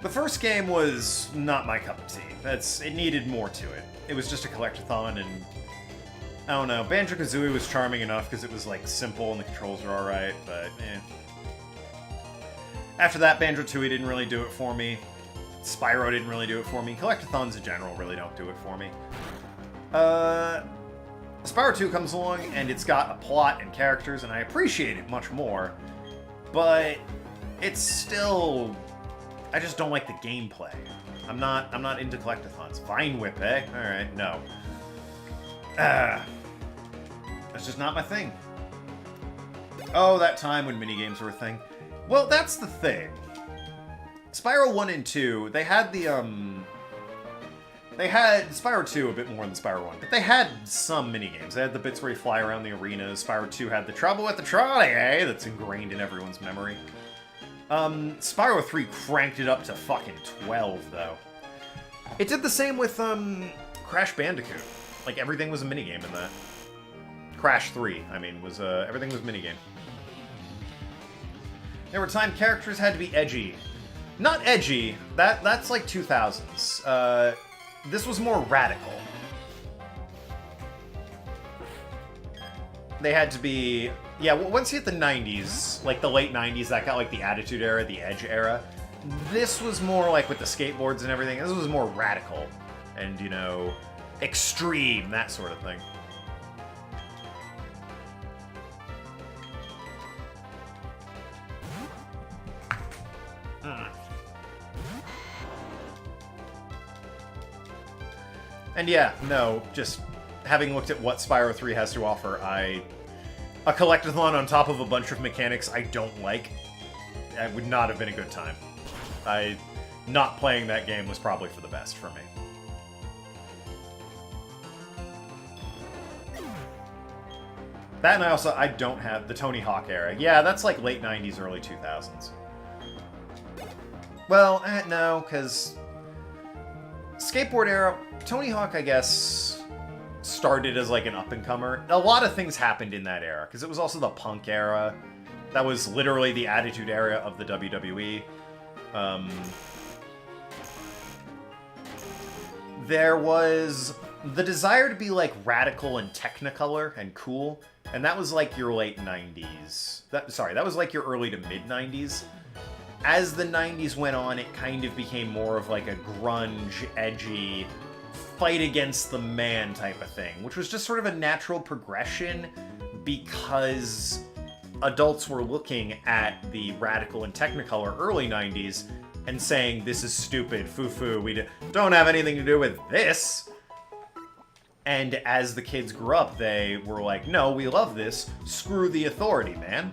The first game was not my cup of tea. It needed more to it. It was just a collectathon, and I don't know. Banjo-Kazooie was charming enough because it was like simple and the controls were alright, but After that, Banjo-Tooie didn't really do it for me. Spyro didn't really do it for me. Collectathons in general really don't do it for me. Spyro 2 comes along, and it's got a plot and characters, and I appreciate it much more. But it's still... I just don't like the gameplay. I'm not into collectathons. Vine Whip, eh? Alright, no. That's just not my thing. Oh, that time when minigames were a thing. Well, that's the thing. Spyro 1 and 2, they had the, They had Spyro 2 a bit more than Spyro 1, but they had some minigames. They had the bits where you fly around the arenas. Spyro 2 had the trouble with the trolley, eh? That's ingrained in everyone's memory. Spyro 3 cranked it up to fucking 12, though. It did the same with, Crash Bandicoot. Like, everything was a minigame in that. Crash 3, I mean, was, everything was minigame. There were time characters had to be edgy. Not edgy, that's like 2000s. This was more radical. They had to be... Yeah, once you hit the 90s, like the late 90s, that got like the Attitude Era, the Edge Era. This was more like with the skateboards and everything, this was more radical. And, you know, extreme, that sort of thing. And yeah, no, just having looked at what Spyro 3 has to offer, a collectathon on top of a bunch of mechanics I don't like, it would not have been a good time. Not playing that game was probably for the best for me. That, and I don't have the Tony Hawk era. Yeah, that's like late 90s, early 2000s. Well, no, because skateboard era, Tony Hawk, I guess, started as like an up-and-comer. A lot of things happened in that era, because it was also the punk era. That was literally the attitude era of the WWE. There was the desire to be like radical and technicolor and cool, and that was like your late 90s. That was like your early to mid 90s. As the 90s went on, it kind of became more of like a grunge, edgy, fight against the man type of thing, which was just sort of a natural progression because adults were looking at the radical and technicolor early 90s and saying, this is stupid, foo-foo, we don't have anything to do with this. And as the kids grew up, they were like, no, we love this, screw the authority, man.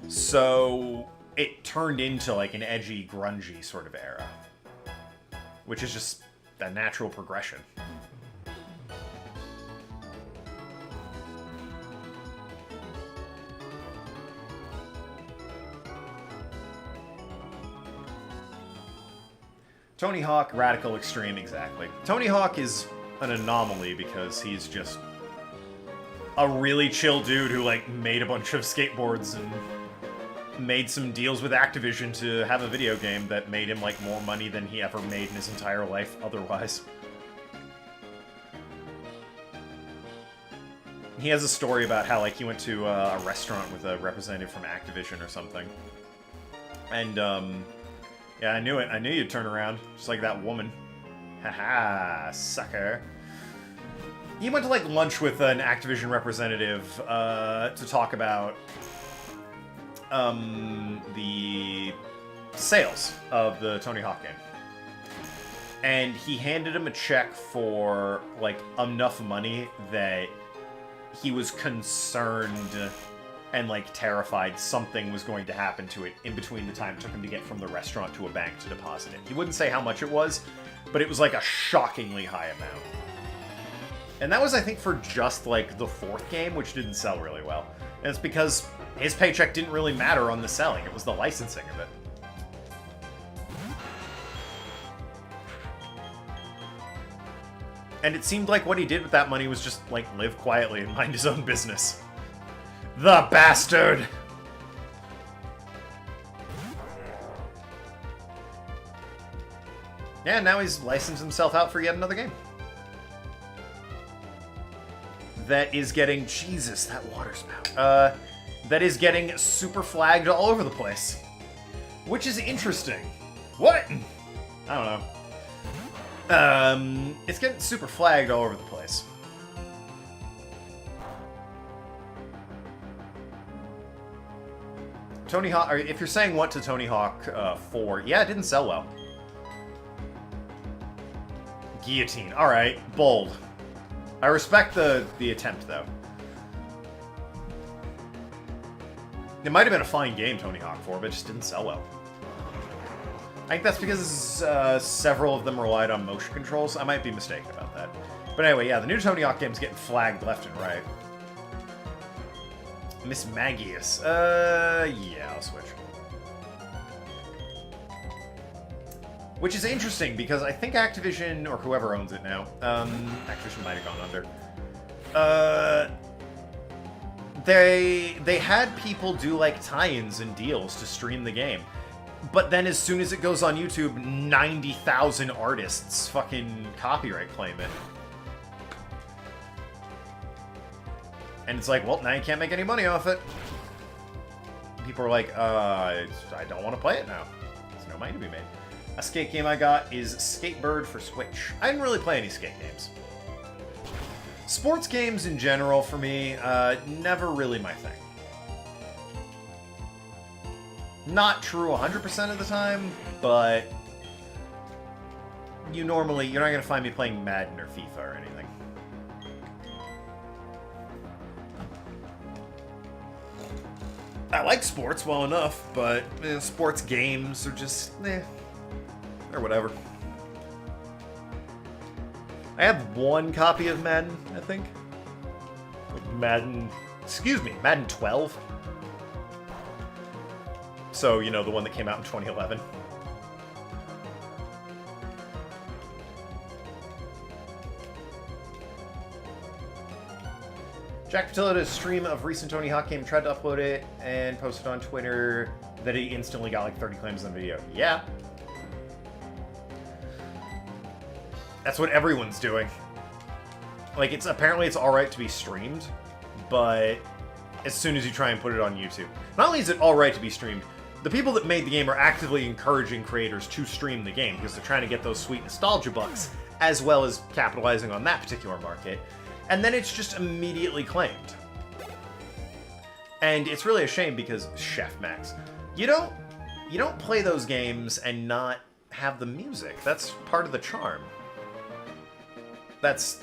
So it turned into like an edgy, grungy sort of era, which is just a natural progression. Tony Hawk, radical extreme, exactly. Tony Hawk is an anomaly because he's just a really chill dude who like made a bunch of skateboards and made some deals with Activision to have a video game that made him like more money than he ever made in his entire life otherwise. He has a story about how like he went to a restaurant with a representative from Activision or something. And yeah, I knew it. I knew you'd turn around, just like that woman. Haha, sucker. He went to like lunch with an Activision representative to talk about the sales of the Tony Hawk game. And he handed him a check for like enough money that he was concerned and like terrified something was going to happen to it in between the time it took him to get from the restaurant to a bank to deposit it. He wouldn't say how much it was, but it was like a shockingly high amount. And that was, I think, for just like the fourth game, which didn't sell really well. And it's because his paycheck didn't really matter on the selling, it was the licensing of it. And it seemed like what he did with that money was just like live quietly and mind his own business. The bastard! Yeah, now he's licensed himself out for yet another game. That is getting... Jesus, that water spout. That is getting super flagged all over the place. Which is interesting. What? I don't know. It's getting super flagged all over the place. Tony Hawk, or if you're saying what to Tony Hawk 4, yeah, it didn't sell well. Guillotine, alright, bold. I respect the attempt, though. It might have been a fine game, Tony Hawk 4, but it just didn't sell well. I think that's because several of them relied on motion controls. I might be mistaken about that. But anyway, yeah, the new Tony Hawk game's getting flagged left and right. Miss Magius. Yeah, I'll switch. Which is interesting, because I think Activision, or whoever owns it now, Activision might have gone under, they had people do, like, tie-ins and deals to stream the game. But then as soon as it goes on YouTube, 90,000 artists fucking copyright claim it. And it's like, well, now you can't make any money off it. People are like, I don't want to play it now. There's no money to be made. A skate game I got is Skatebird for Switch. I didn't really play any skate games. Sports games in general, for me, never really my thing. Not true 100% of the time, but you're not going to find me playing Madden or FIFA or anything. I like sports well enough, but sports games are just, or whatever. I have one copy of Madden, I think. Madden 12. So, the one that came out in 2011. Jack Patillo did a stream of recent Tony Hawk game, tried to upload it, and posted on Twitter that he instantly got like 30 claims on the video. Yeah. That's what everyone's doing. Like, apparently it's alright to be streamed, but as soon as you try and put it on YouTube. Not only is it alright to be streamed, the people that made the game are actively encouraging creators to stream the game because they're trying to get those sweet nostalgia bucks, as well as capitalizing on that particular market. And then it's just immediately claimed. And it's really a shame because, Chef Max, you don't play those games and not have the music. That's part of the charm. That's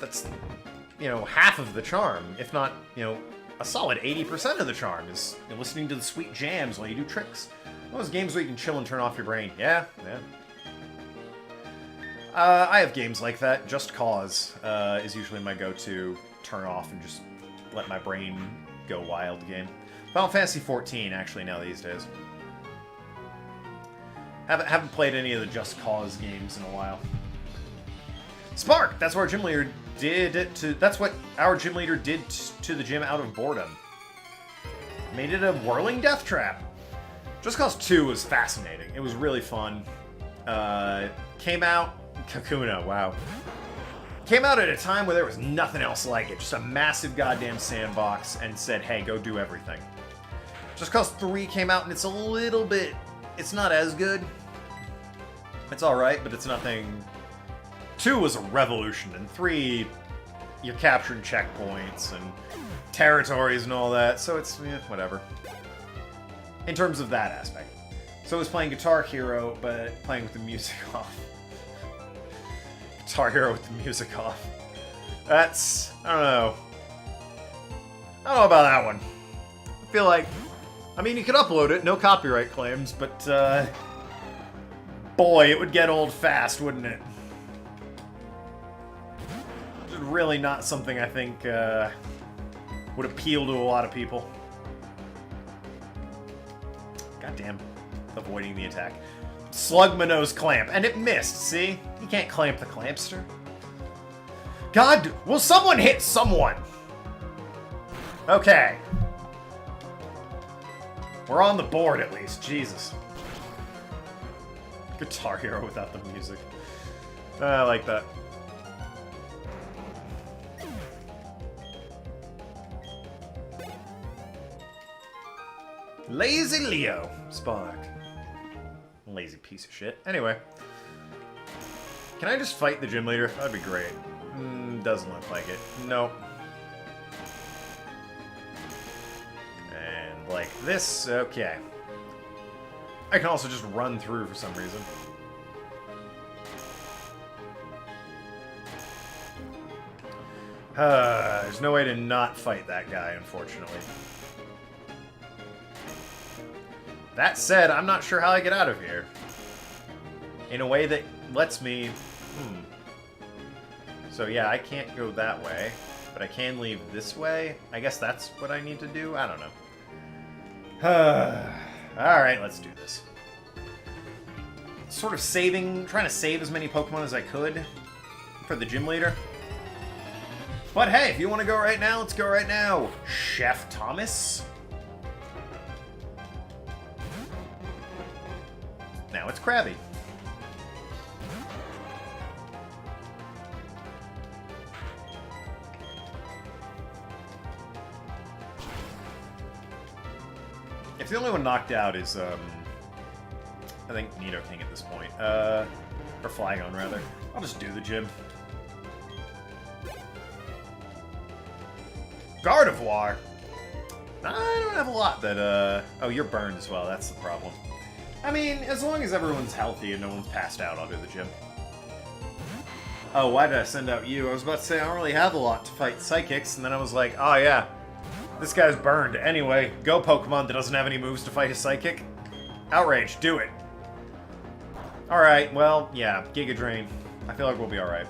half of the charm, if not, a solid 80% of the charm is listening to the sweet jams while you do tricks. Those games where you can chill and turn off your brain. Yeah. I have games like that. Just Cause is usually my go-to turn off and just let my brain go wild game. Final Fantasy XIV, actually, now these days. Haven't played any of the Just Cause games in a while. Spark! That's what our gym leader did to the gym out of boredom. Made it a whirling death trap. Just Cause 2 was fascinating. It was really fun. Came out... Kakuna, wow. Came out at a time where there was nothing else like it. Just a massive goddamn sandbox and said, hey, go do everything. Just Cause 3 came out and it's a little bit... It's not as good. It's alright, but it's nothing... 2 was a revolution, and 3, you're capturing checkpoints and territories and all that, so it's, whatever. In terms of that aspect. So I was playing Guitar Hero, but playing with the music off. Guitar Hero with the music off. That's... I don't know. I don't know about that one. I feel like... I mean, you could upload it, no copyright claims, but, boy, it would get old fast, wouldn't it? Really not something I think would appeal to a lot of people. Goddamn. Avoiding the attack. Slugmanos clamp. And it missed, see? You can't clamp the clampster. God, will someone hit someone? Okay. We're on the board at least. Jesus. Guitar Hero without the music. I like that. Lazy Leo. Spark. Lazy piece of shit. Anyway. Can I just fight the gym leader? That'd be great. Doesn't look like it. Nope. And like this. Okay. I can also just run through for some reason. There's no way to not fight that guy, unfortunately. That said, I'm not sure how I get out of here. In a way that lets me... So yeah, I can't go that way, but I can leave this way. I guess that's what I need to do? I don't know. Alright, let's do this. Sort of trying to save as many Pokemon as I could for the gym leader. But hey, if you want to go right now, let's go right now. Chef Thomas. Now it's Krabby. If the only one knocked out is, I think Nidoking at this point. Or Flygon, rather. I'll just do the gym. Gardevoir! I don't have a lot that, Oh, you're burned as well, that's the problem. I mean, as long as everyone's healthy and no one's passed out, I'll do the gym. Oh, why did I send out you? I was about to say I don't really have a lot to fight psychics, and then I was like, oh yeah, this guy's burned. Anyway, go Pokemon that doesn't have any moves to fight his psychic. Outrage, do it. Alright, well, yeah, Giga Drain. I feel like we'll be alright.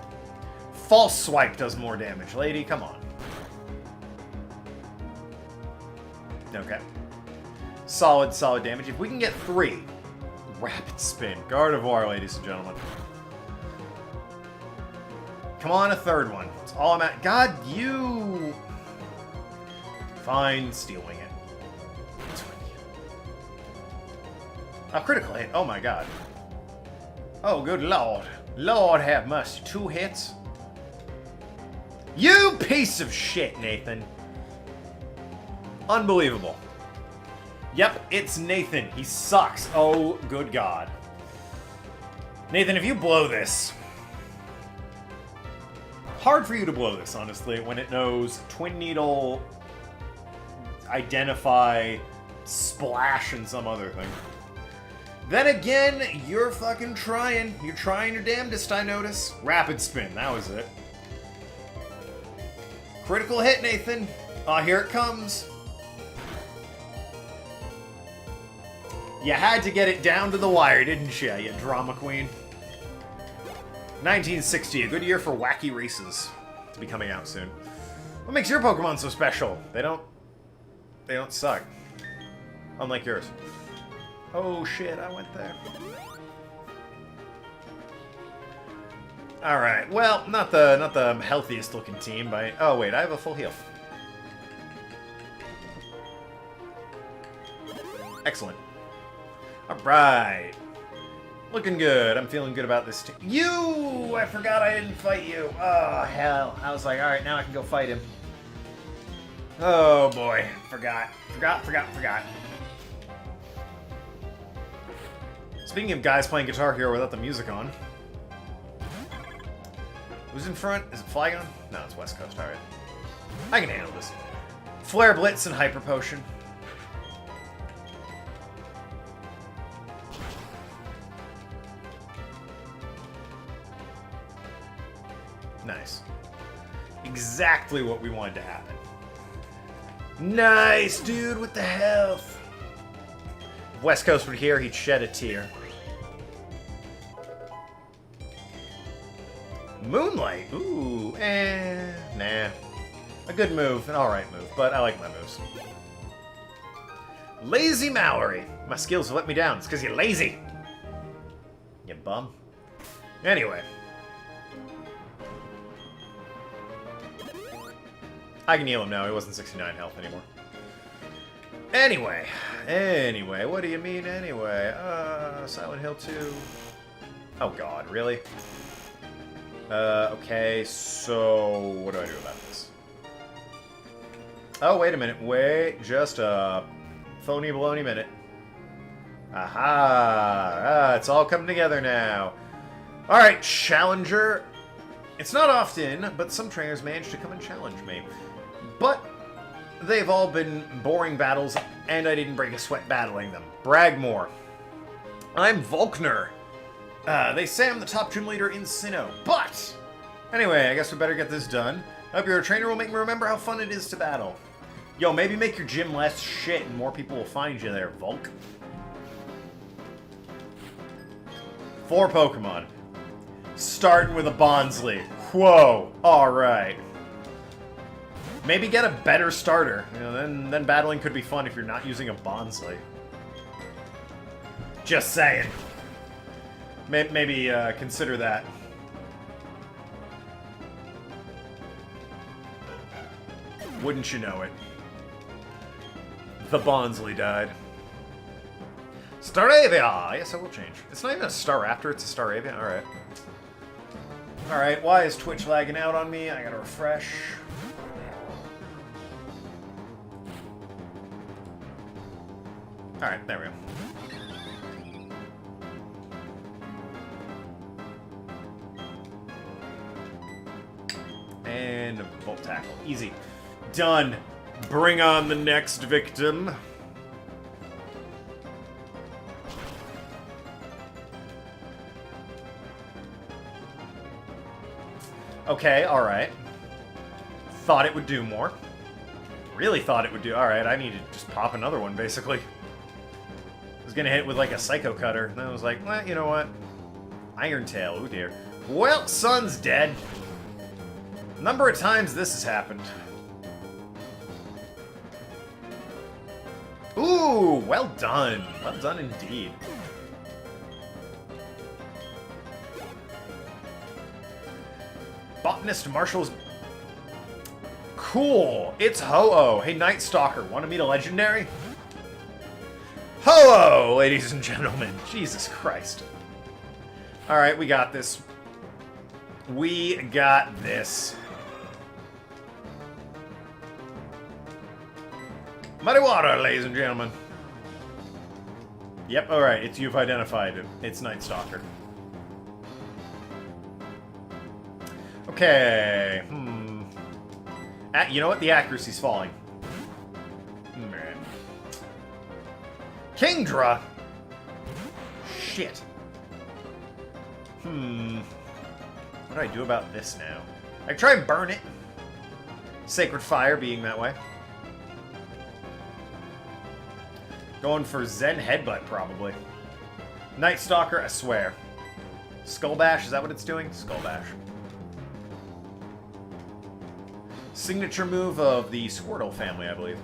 False Swipe does more damage, lady, come on. Okay. Solid, solid damage. If we can get 3, Rapid Spin. Gardevoir, ladies and gentlemen. Come on, a 3rd one. That's all I'm at. God, you... Fine, Steel Wing it. A critical hit. Oh my god. Oh, good lord. Lord have mercy. 2 hits? You piece of shit, Nathan. Unbelievable. Yep, it's Nathan. He sucks. Oh, good god. Nathan, if you blow this... Hard for you to blow this, honestly, when it knows Twin Needle, Identify, Splash, and some other thing. Then again, you're fucking trying. You're trying your damnedest, I notice. Rapid Spin, that was it. Critical hit, Nathan. Here it comes. You had to get it down to the wire, didn't you, you drama queen? 1960, a good year for wacky races to be coming out soon. What makes your Pokemon so special? They don't suck. Unlike yours. Oh shit, I went there. Alright, well, not the healthiest looking team by... Oh wait, I have a full heal. Excellent. Alright. Looking good. I'm feeling good about this team. You! I forgot I didn't fight you. Oh, hell. I was like, alright, now I can go fight him. Oh, boy. Forgot. Forgot. Speaking of guys playing Guitar Hero without the music on. Who's in front? Is it Flygon? No, it's West Coast. Alright. I can handle this. Flare Blitz and Hyper Potion. Nice. Exactly what we wanted to happen. Nice, dude, with the health. If West Coast were here, he'd shed a tear. Moonlight. Ooh, nah. A good move, an alright move, but I like my moves. Lazy Mallory. My skills have let me down. It's because you're lazy. You bum. Anyway. I can heal him now. He wasn't 69 health anymore. Anyway, what do you mean anyway? Silent Hill 2. Oh god, really? Okay, so what do I do about this? Oh, wait a minute. Wait, just a phony baloney minute. Aha! It's all coming together now. Alright, Challenger. It's not often, but some trainers manage to come and challenge me. But they've all been boring battles, and I didn't break a sweat battling them. Brag more. I'm Volkner. They say I'm the top gym leader in Sinnoh, but... Anyway, I guess we better get this done. I hope your trainer will make me remember how fun it is to battle. Yo, maybe make your gym less shit and more people will find you there, Volk. 4 Pokemon. Starting with a Bonsly. Whoa, alright. Maybe get a better starter. You know, then battling could be fun if you're not using a Bonsly. Just saying. Maybe consider that. Wouldn't you know it? The Bonsly died. Staravia! Yes, I will change. It's not even a Staraptor, it's a Staravia. Alright. Alright, why is Twitch lagging out on me? I gotta refresh. Alright, there we go. And Volt Tackle. Easy. Done. Bring on the next victim. Okay, alright. Thought it would do more. Really thought it would do... Alright, I need to just pop another one, basically. I was gonna hit it with, like, a Psycho Cutter. And then I was like, well, you know what? Iron Tail, oh dear. Well, Sun's dead. Number of times this has happened. Ooh, well done. Well done indeed. Botanist Marshall's... Cool. It's Ho-Oh. Hey, Night Stalker, want to meet a legendary? Ho-Oh, ladies and gentlemen. Jesus Christ. Alright, we got this. We got this. Muddy water, ladies and gentlemen. Yep, alright, it's you've identified it. It's Night Stalker. Okay, you know what? The accuracy's falling. Man. Kingdra! Shit. What do I do about this now? I try and burn it. Sacred Fire being that way. Going for Zen Headbutt, probably. Night Stalker, I swear. Skull Bash, is that what it's doing? Skull Bash. Signature move of the Squirtle family, I believe.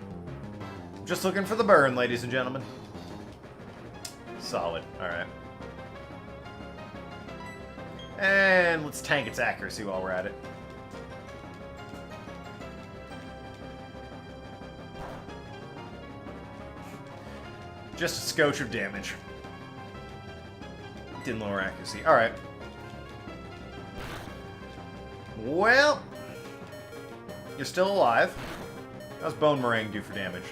Just looking for the burn, ladies and gentlemen. Solid, alright. And let's tank its accuracy while we're at it. Just a scotch of damage. Didn't lower accuracy. Alright. Well, you're still alive. How's Bone Meringue do for damage?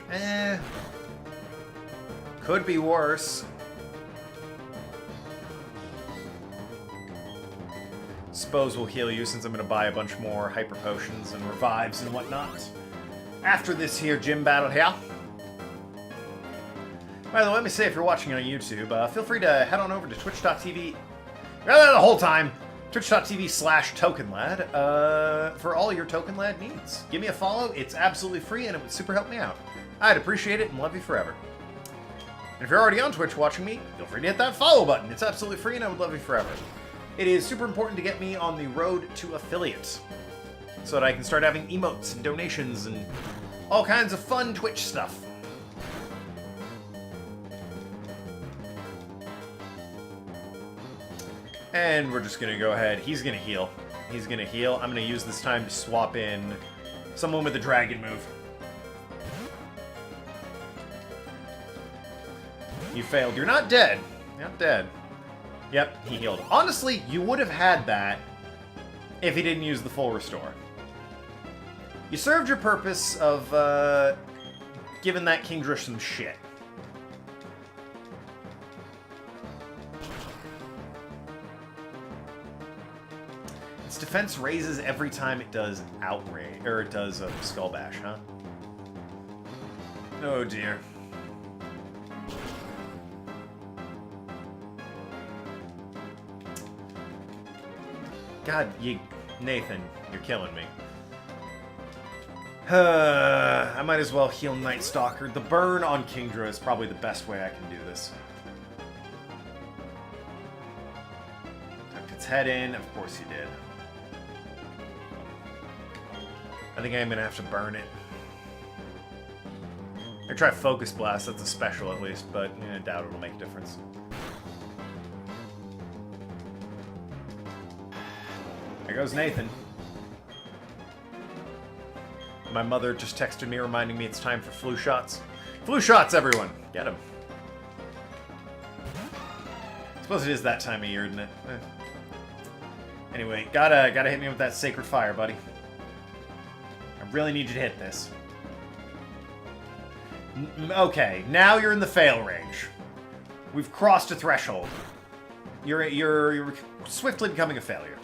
Could be worse. Suppose we'll heal you since I'm going to buy a bunch more Hyper Potions and Revives and whatnot. After this here gym battle here. By the way, let me say, if you're watching on YouTube, feel free to head on over to twitch.tv, rather the whole time, twitch.tv/Tokenlad, for all your Tokenlad needs. Give me a follow, it's absolutely free, and it would super help me out. I'd appreciate it and love you forever. And if you're already on Twitch watching me, feel free to hit that follow button. It's absolutely free, and I would love you forever. It is super important to get me on the road to affiliates, so that I can start having emotes and donations and all kinds of fun Twitch stuff. And we're just going to go ahead. He's going to heal. He's going to heal. I'm going to use this time to swap in someone with a dragon move. You failed. You're not dead. You're not dead. Yep, he healed. Honestly, you would have had that if he didn't use the full restore. You served your purpose of giving that Kingdra some shit. Its defense raises every time it does outrage, or it does Skull Bash, huh? Oh dear. God, Nathan, you're killing me. I might as well heal Night Stalker. The burn on Kingdra is probably the best way I can do this. Tucked its head in, of course you did. I think I'm gonna have to burn it. I try Focus Blast, that's a special at least, but I doubt it'll make a difference. There goes Nathan. My mother just texted me reminding me it's time for flu shots. Flu shots, everyone! Get them. I suppose it is that time of year, isn't it? Anyway, gotta hit me with that Sacred Fire, buddy. I really need you to hit this. Okay, now you're in the fail range. We've crossed a threshold. You're swiftly becoming a failure.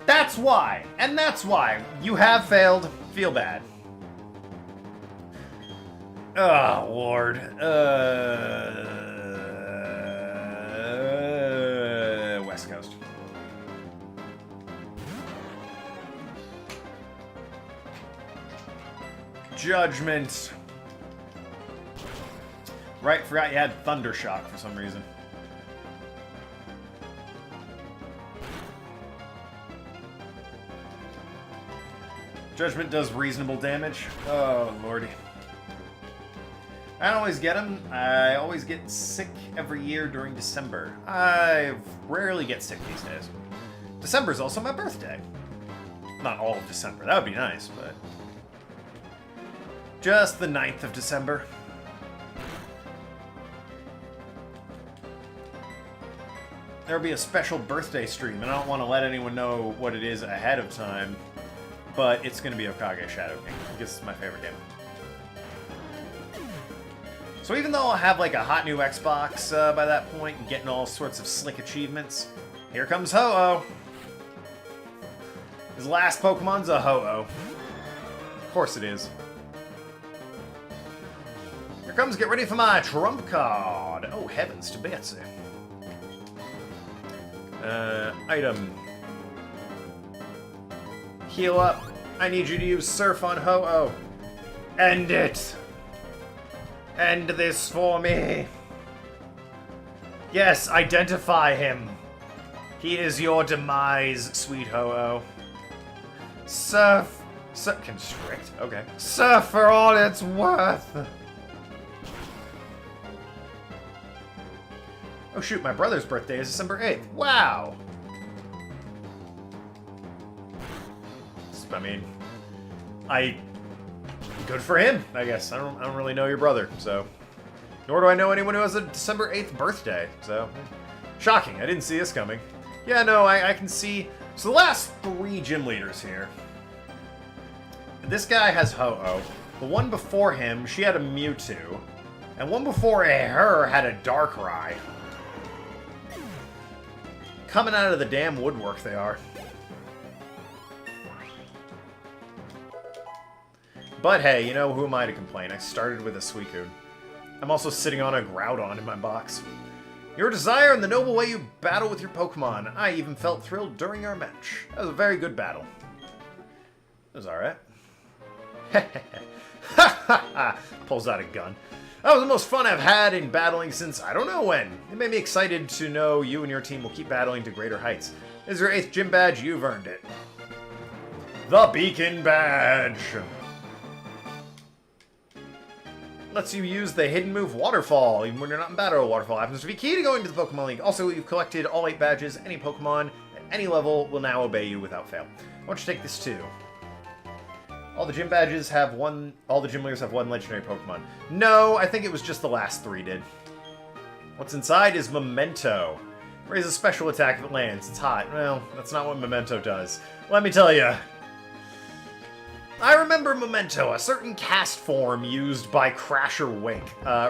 That's why! And that's why! You have failed. Feel bad. Oh, Lord. West Coast. Judgment. Right, forgot you had Thunder Shock for some reason. Judgment does reasonable damage. Oh, lordy. I don't always get them. I always get sick every year during December. I rarely get sick these days. December is also my birthday. Not all of December. That would be nice, but... just the 9th of December. There'll be a special birthday stream, and I don't want to let anyone know what it is ahead of time, but it's going to be Okage Shadow King. I guess it's my favorite game. So even though I'll have like a hot new Xbox by that point, and getting all sorts of slick achievements, here comes Ho-Oh. His last Pokemon's a Ho-Oh. Of course it is. Here comes, get ready for my trump card. Oh, heavens to Betsy. Item. Heal up. I need you to use Surf on Ho-Oh. End it. End this for me. Yes, identify him. He is your demise, sweet Ho-Oh. Surf. Constrict. Okay. Surf for all it's worth. Oh shoot, my brother's birthday is December 8th. Wow! I mean, good for him, I guess. I don't really know your brother, so... nor do I know anyone who has a December 8th birthday, so... shocking, I didn't see this coming. Yeah, no, I can see... so the last 3 gym leaders here. This guy has Ho-Oh. The one before him, she had a Mewtwo. And one before her had a Darkrai. Coming out of the damn woodwork they are. But hey, you know, who am I to complain? I started with a Suicune. I'm also sitting on a Groudon in my box. Your desire and the noble way you battle with your Pokemon. I even felt thrilled during our match. That was a very good battle. It was alright. Pulls out a gun. That was the most fun I've had in battling since I don't know when. It made me excited to know you and your team will keep battling to greater heights. This is your 8th gym badge, you've earned it. The Beacon Badge! Lets you use the hidden move Waterfall, even when you're not in battle. Waterfall happens to be key to going to the Pokemon League. Also, you've collected all 8 badges. Any Pokemon at any level will now obey you without fail. I want you to take this too. All the gym badges have one... all the gym leaders have one legendary Pokemon. No, I think it was just the last 3 did. What's inside is Memento. Raise a special attack if it lands. It's hot. Well, that's not what Memento does. Let me tell you. I remember Memento. A certain cast form used by Crasher Wink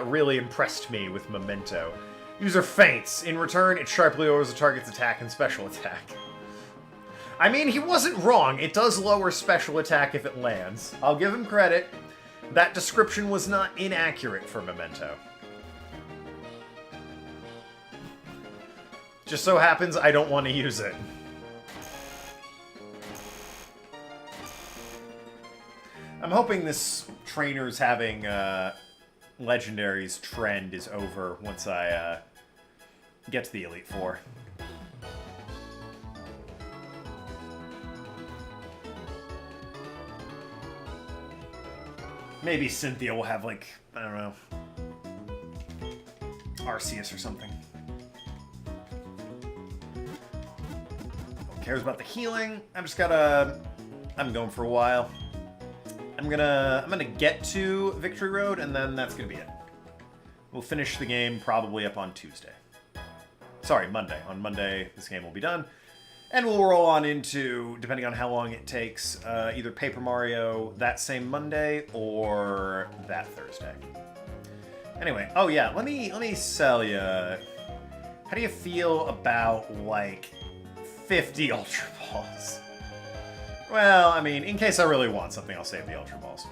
really impressed me with Memento. User faints. In return, it sharply lowers the target's attack and special attack. I mean, he wasn't wrong. It does lower special attack if it lands. I'll give him credit. That description was not inaccurate for Memento. Just so happens I don't want to use it. I'm hoping this trainers having legendaries trend is over once I get to the Elite Four. Maybe Cynthia will have, like, I don't know, Arceus or something. Who cares about the healing? I'm going for a while. I'm gonna get to Victory Road, and then that's gonna be it. We'll finish the game probably up on Tuesday. Sorry, Monday. On Monday, this game will be done. And we'll roll on into, depending on how long it takes, either Paper Mario that same Monday or that Thursday. Anyway, oh yeah, let me sell you. How do you feel about like 50 Ultra Balls? Well, I mean, in case I really want something, I'll save the Ultra Balls.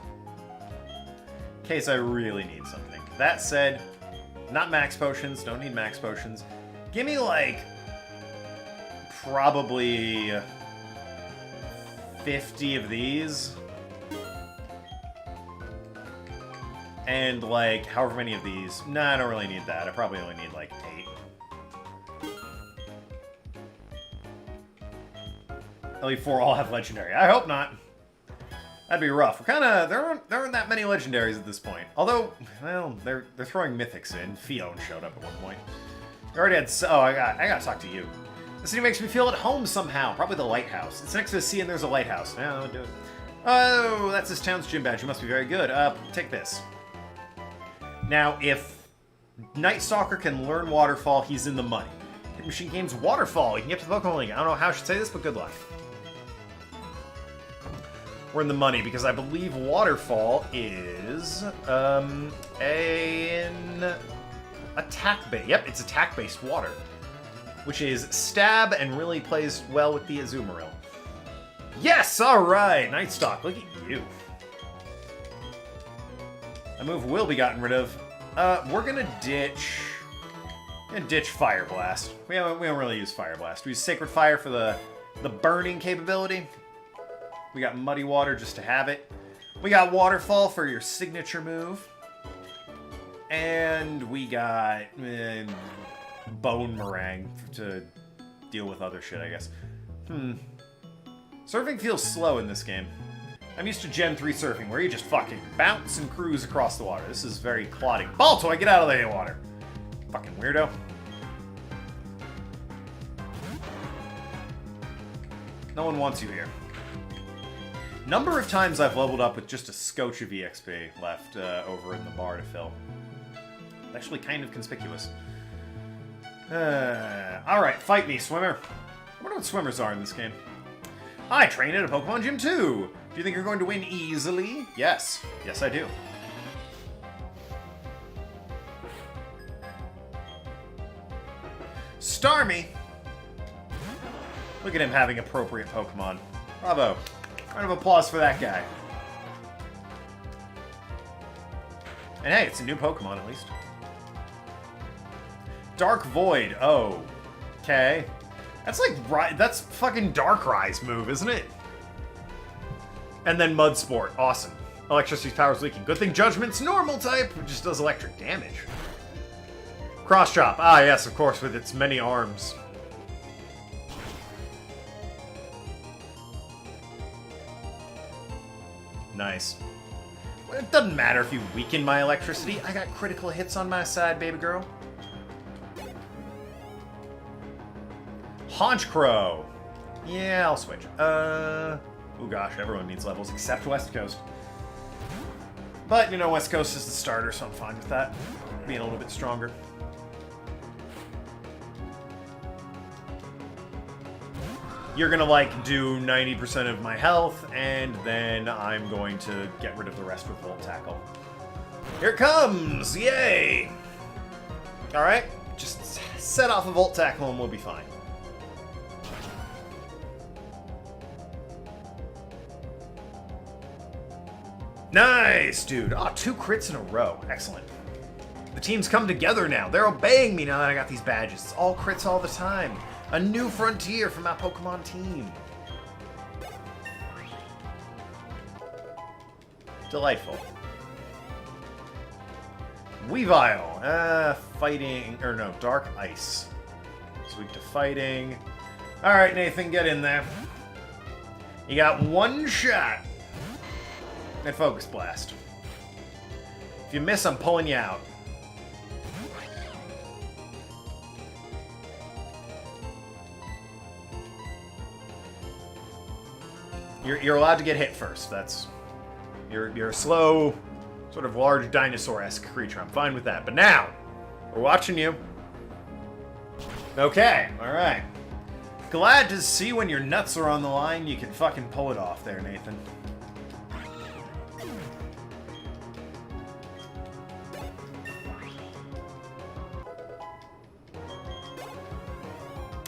In case I really need something. That said, not max potions. Don't need max potions. Give me like probably 50 of these. and, like, however many of these. Nah, I don't really need that. I probably only need, like, 8. Only 4 all have legendary. I hope not. That'd be rough. We're kind of... There aren't that many legendaries at this point. Although, well, they're throwing mythics in. Fion showed up at one point. We already had... Oh, I gotta talk to you. This city makes me feel at home somehow. Probably the lighthouse. It's next to the sea and there's a lighthouse. Yeah, I'll do it. Oh, that's this town's gym badge. You must be very good. Take this. Now, if Night Stalker can learn Waterfall, he's in the money. Hit Machine Games Waterfall. You can get to the Pokemon League. I don't know how I should say this, but good luck. We're in the money because I believe Waterfall is an attack-based. Yep, it's attack-based water, which is stab and really plays well with the Azumarill. Yes, all right, Nightstock. Look at you. A move will be gotten rid of. We're gonna ditch. Fire Blast. We don't really use Fire Blast. We use Sacred Fire for the burning capability. We got Muddy Water just to have it. We got Waterfall for your signature move. And we got Bone Meringue to deal with other shit, I guess. Surfing feels slow in this game. I'm used to Gen 3 surfing, where you just fucking bounce and cruise across the water. This is very clotting. Baltoy, get out of the water! Fucking weirdo. No one wants you here. Number of times I've leveled up with just a scotch of EXP left over in the bar to fill. It's actually kind of conspicuous. Alright, fight me, swimmer. I wonder what swimmers are in this game. I train at a Pokemon gym too! Do you think you're going to win easily? Yes. Yes, I do. Starmie! Look at him having appropriate Pokemon. Bravo. Round of applause for that guy. And hey, it's a new Pokemon at least. Dark Void. Oh. Okay. That's like... That's fucking Darkrai's move, isn't it? And then Mud Sport. Awesome. Electricity power's leaking. Good thing Judgment's normal type, which just does electric damage. Cross Chop. Ah, yes, of course, with its many arms. Nice. Well, it doesn't matter if you weaken my electricity. I got critical hits on my side, baby girl. Honchkrow. Yeah, I'll switch. Oh gosh, everyone needs levels except West Coast. But, you know, West Coast is the starter, so I'm fine with that. Being a little bit stronger. You're gonna, like, do 90% of my health, and then I'm going to get rid of the rest with Volt Tackle. Here it comes! Yay! Alright, just set off a Volt Tackle and we'll be fine. Nice, dude. Oh, 2 crits in a row. Excellent. The team's come together now. They're obeying me now that I got these badges. It's all crits all the time. A new frontier for my Pokemon team. Delightful. Weavile. Fighting. Or no, Dark Ice. It's weak to fighting. Alright, Nathan, get in there. You got 1 shot. And Focus Blast. If you miss, I'm pulling you out. You're allowed to get hit first. That's you're a slow, sort of large dinosaur-esque creature. I'm fine with that. But now, we're watching you. Okay, all right. Glad to see when your nuts are on the line, you can fucking pull it off there, Nathan.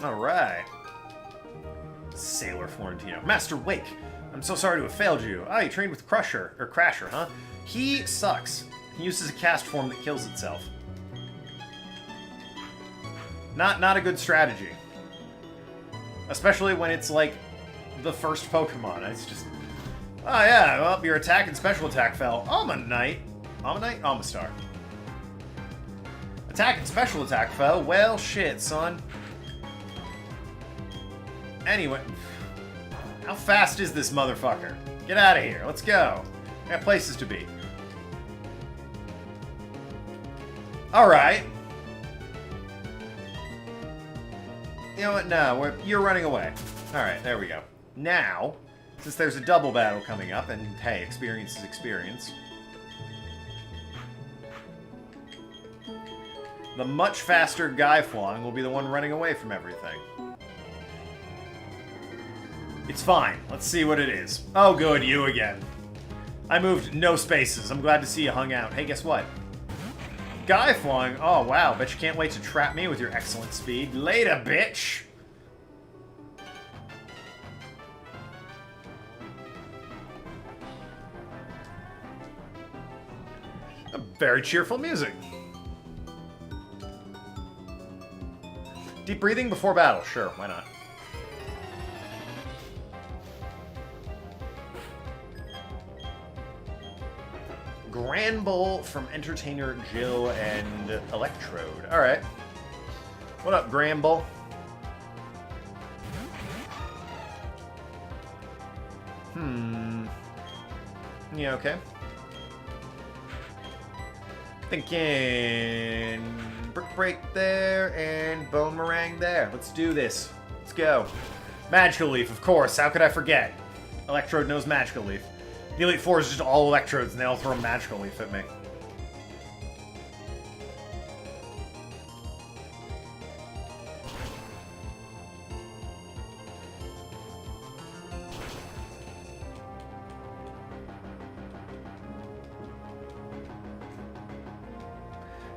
All right. Sailor Florentino. Master Wake, I'm so sorry to have failed you. Ah, you trained with Crasher, huh? He sucks. He uses a cast form that kills itself. Not a good strategy. Especially when it's like the first Pokemon. It's just... Oh yeah, well, your attack and special attack fell. I'm a knight. Ammonite? Amistar. Attack and special attack fell. Well, shit, son. Anyway. How fast is this motherfucker? Get out of here. Let's go. I got places to be. Alright. You know what? No, you're running away. Alright, there we go. Now, since there's a double battle coming up, and hey, experience is experience, the much faster Guy-Flong will be the one running away from everything. It's fine. Let's see what it is. Oh, good, you again. I moved no spaces. I'm glad to see you hung out. Hey, guess what? Guy-Flong. Oh, wow. Bet you can't wait to trap me with your excellent speed. Later, bitch! Very cheerful music. Deep breathing before battle. Sure, why not? Granbull from Entertainer Jill and Electrode. Alright. What up, Granbull? Yeah, okay. Thinking Brick Break there and Bone Meringue there. Let's do this. Let's go. Magical Leaf, of course. How could I forget? Electrode knows Magical Leaf. The Elite Four is just all Electrodes and they all throw a Magical Leaf at me.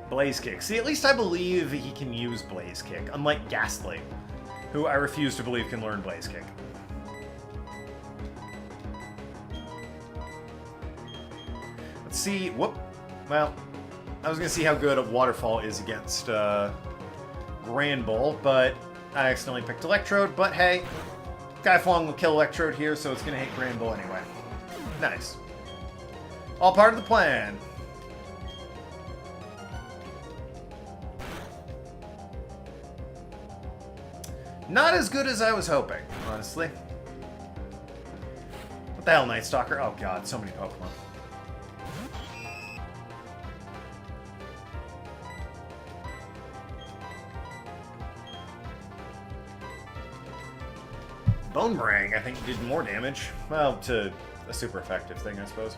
Blaze Kick. See, at least I believe he can use Blaze Kick, unlike Ghastly, who I refuse to believe can learn Blaze Kick. Let's see. Whoop. Well, I was going to see how good a Waterfall is against Granbull, but I accidentally picked Electrode. But hey, Guy-Flong will kill Electrode here, so it's going to hit Granbull anyway. Nice. All part of the plan. Not as good as I was hoping, honestly. What the hell, Night Stalker? Oh god, so many Pokemon. Bone Meringue, I think, did more damage. Well, to a super effective thing, I suppose.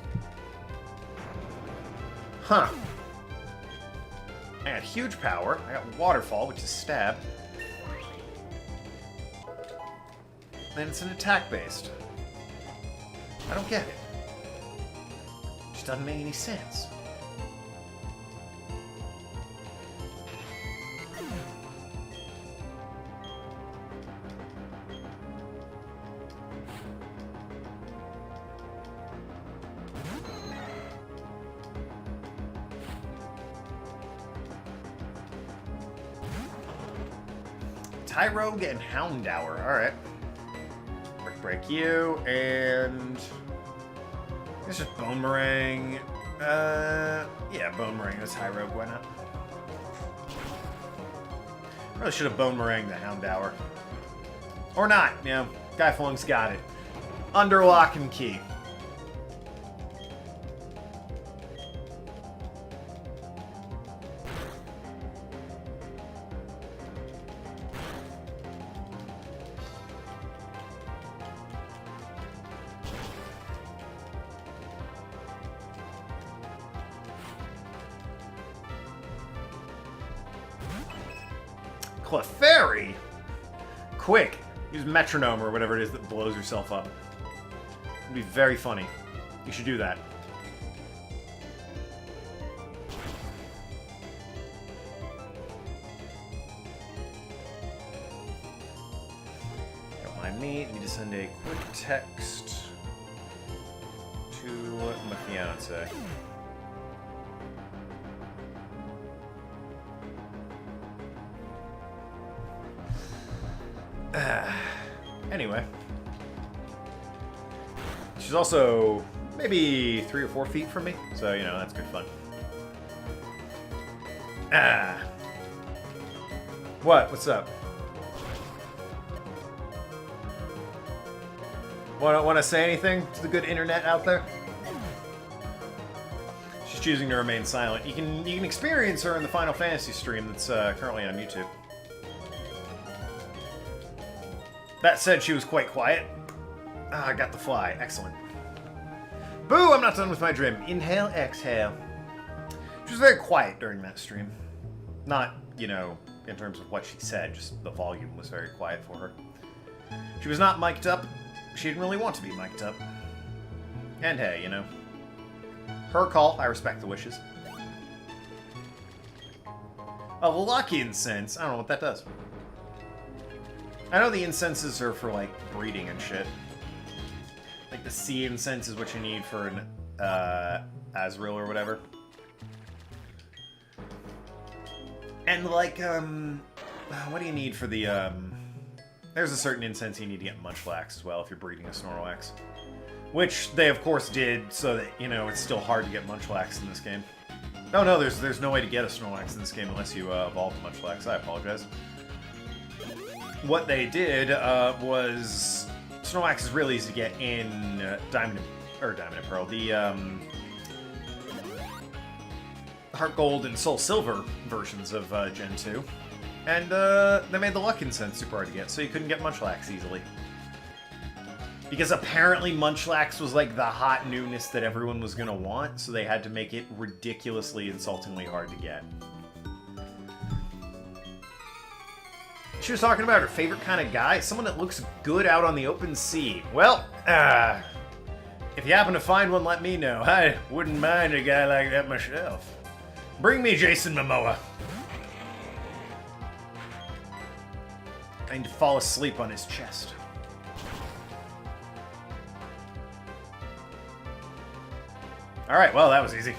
Huh. I got huge power. I got Waterfall, which is stab. And it's an attack-based. I don't get it. Just doesn't make any sense. Tyrogue and Houndour. Alright. Break you, and it's just Bone Meringue. Yeah, Bone Meringue. That's High Rogue. Why not? Really should have Bone Meringue the Houndour. Or not, you know. Guy-Flong's got it. Under lock and key. Clefairy? Quick! Use Metronome or whatever it is that blows yourself up. It'd be very funny. You should do that. Don't mind me. Need to send a quick text to my fiance. Anyway. She's also maybe 3 or 4 feet from me, so, you know, that's good fun. Ah. What? What's up? Want to say anything to the good internet out there? She's choosing to remain silent. You can experience her in the Final Fantasy stream that's currently on YouTube. That said, she was quite quiet. Ah, I got the fly. Excellent. Boo! I'm not done with my dream. Inhale, exhale. She was very quiet during that stream. Not, you know, in terms of what she said, just the volume was very quiet for her. She was not mic'd up. She didn't really want to be mic'd up. And hey, you know. Her call. I respect the wishes. A lucky incense. I don't know what that does. I know the incenses are for, like, breeding and shit. Like, the sea incense is what you need for an, Azrael or whatever. And, like, what do you need for the, there's a certain incense you need to get Munchlax as well if you're breeding a Snorlax. Which they, of course, did so that, you know, it's still hard to get Munchlax in this game. Oh, no, there's no way to get a Snorlax in this game unless you, evolve the Munchlax. I apologize. What they did, was... Snorlax is really easy to get in, Diamond and Pearl. The, Heart Gold and Soul Silver versions of, Gen 2. And, they made the Luck Incense super hard to get, so you couldn't get Munchlax easily. Because apparently Munchlax was, like, the hot newness that everyone was gonna want, so they had to make it ridiculously, insultingly hard to get. She was talking about her favorite kind of guy, someone that looks good out on the open sea. Well, if you happen to find one, let me know. I wouldn't mind a guy like that myself. Bring me Jason Momoa. I need to fall asleep on his chest. Alright, well, that was easy.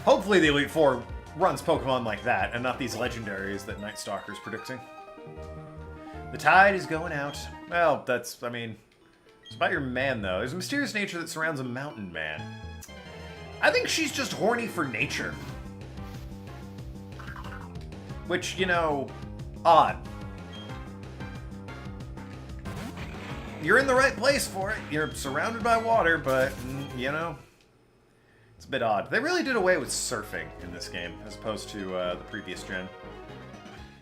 Hopefully the Elite Four runs Pokemon like that, and not these legendaries that Night Stalker's predicting. The tide is going out. Well, that's, I mean, it's about your man, though. There's a mysterious nature that surrounds a mountain man. I think she's just horny for nature. Which, you know, odd. You're in the right place for it. You're surrounded by water, but, you know, it's a bit odd. They really did away with surfing in this game, as opposed to the previous gen.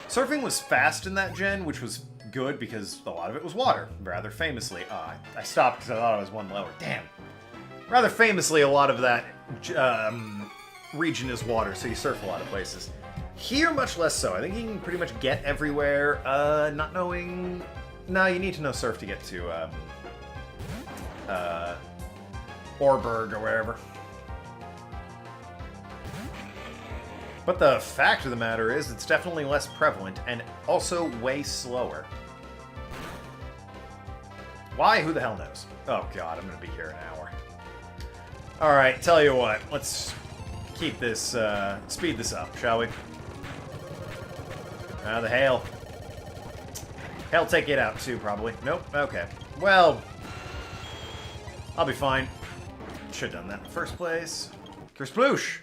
Surfing was fast in that gen, which was good because a lot of it was water, rather famously. I stopped because I thought I was one lower. Damn. Rather famously, a lot of that region is water, so you surf a lot of places. Here, much less so. I think you can pretty much get everywhere, not knowing... No, you need to know surf to get to, Orberg or wherever. But the fact of the matter is, it's definitely less prevalent, and also way slower. Why? Who the hell knows? Oh god, I'm gonna be here an hour. Alright, tell you what, let's keep this, speed this up, shall we? The hail. Hail take it out too, probably. Nope, okay. Well, I'll be fine. Should've done that in the first place. Kersploosh!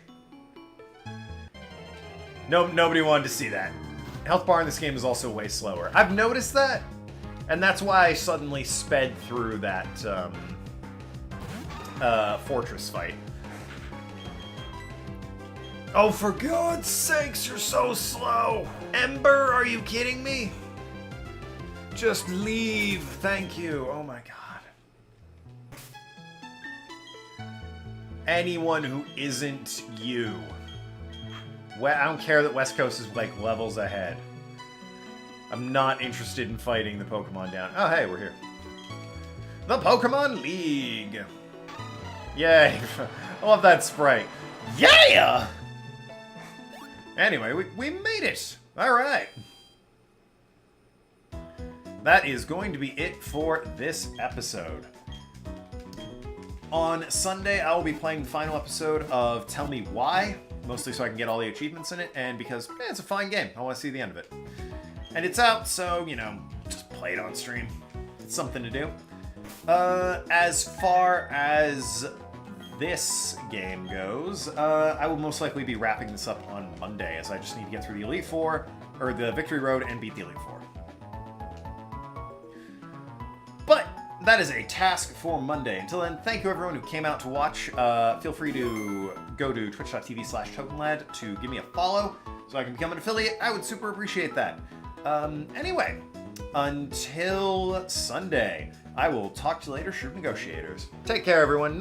No, nobody wanted to see that. Health bar in this game is also way slower. I've noticed that, and that's why I suddenly sped through that, fortress fight. Oh, for God's sakes, you're so slow! Ember, are you kidding me? Just leave, thank you. Oh my god. Anyone who isn't you. I don't care that West Coast is, like, levels ahead. I'm not interested in fighting the Pokemon down. Oh, hey, we're here. The Pokemon League. Yay. I love that sprite. Yeah! Anyway, we made it. All right. That is going to be it for this episode. On Sunday, I will be playing the final episode of Tell Me Why, mostly so I can get all the achievements in it, and because it's a fine game. I want to see the end of it. And it's out, so, you know, just play it on stream. It's something to do. As far as this game goes, I will most likely be wrapping this up on Monday, as I just need to get through the Elite Four, or the Victory Road, and beat the Elite Four. But that is a task for Monday. Until then, thank you everyone who came out to watch. Feel free to go to twitch.tv/Tokenlad to give me a follow so I can become an affiliate. I would super appreciate that. Anyway, until Sunday, I will talk to you later, Shrewd Negotiators. Take care, everyone.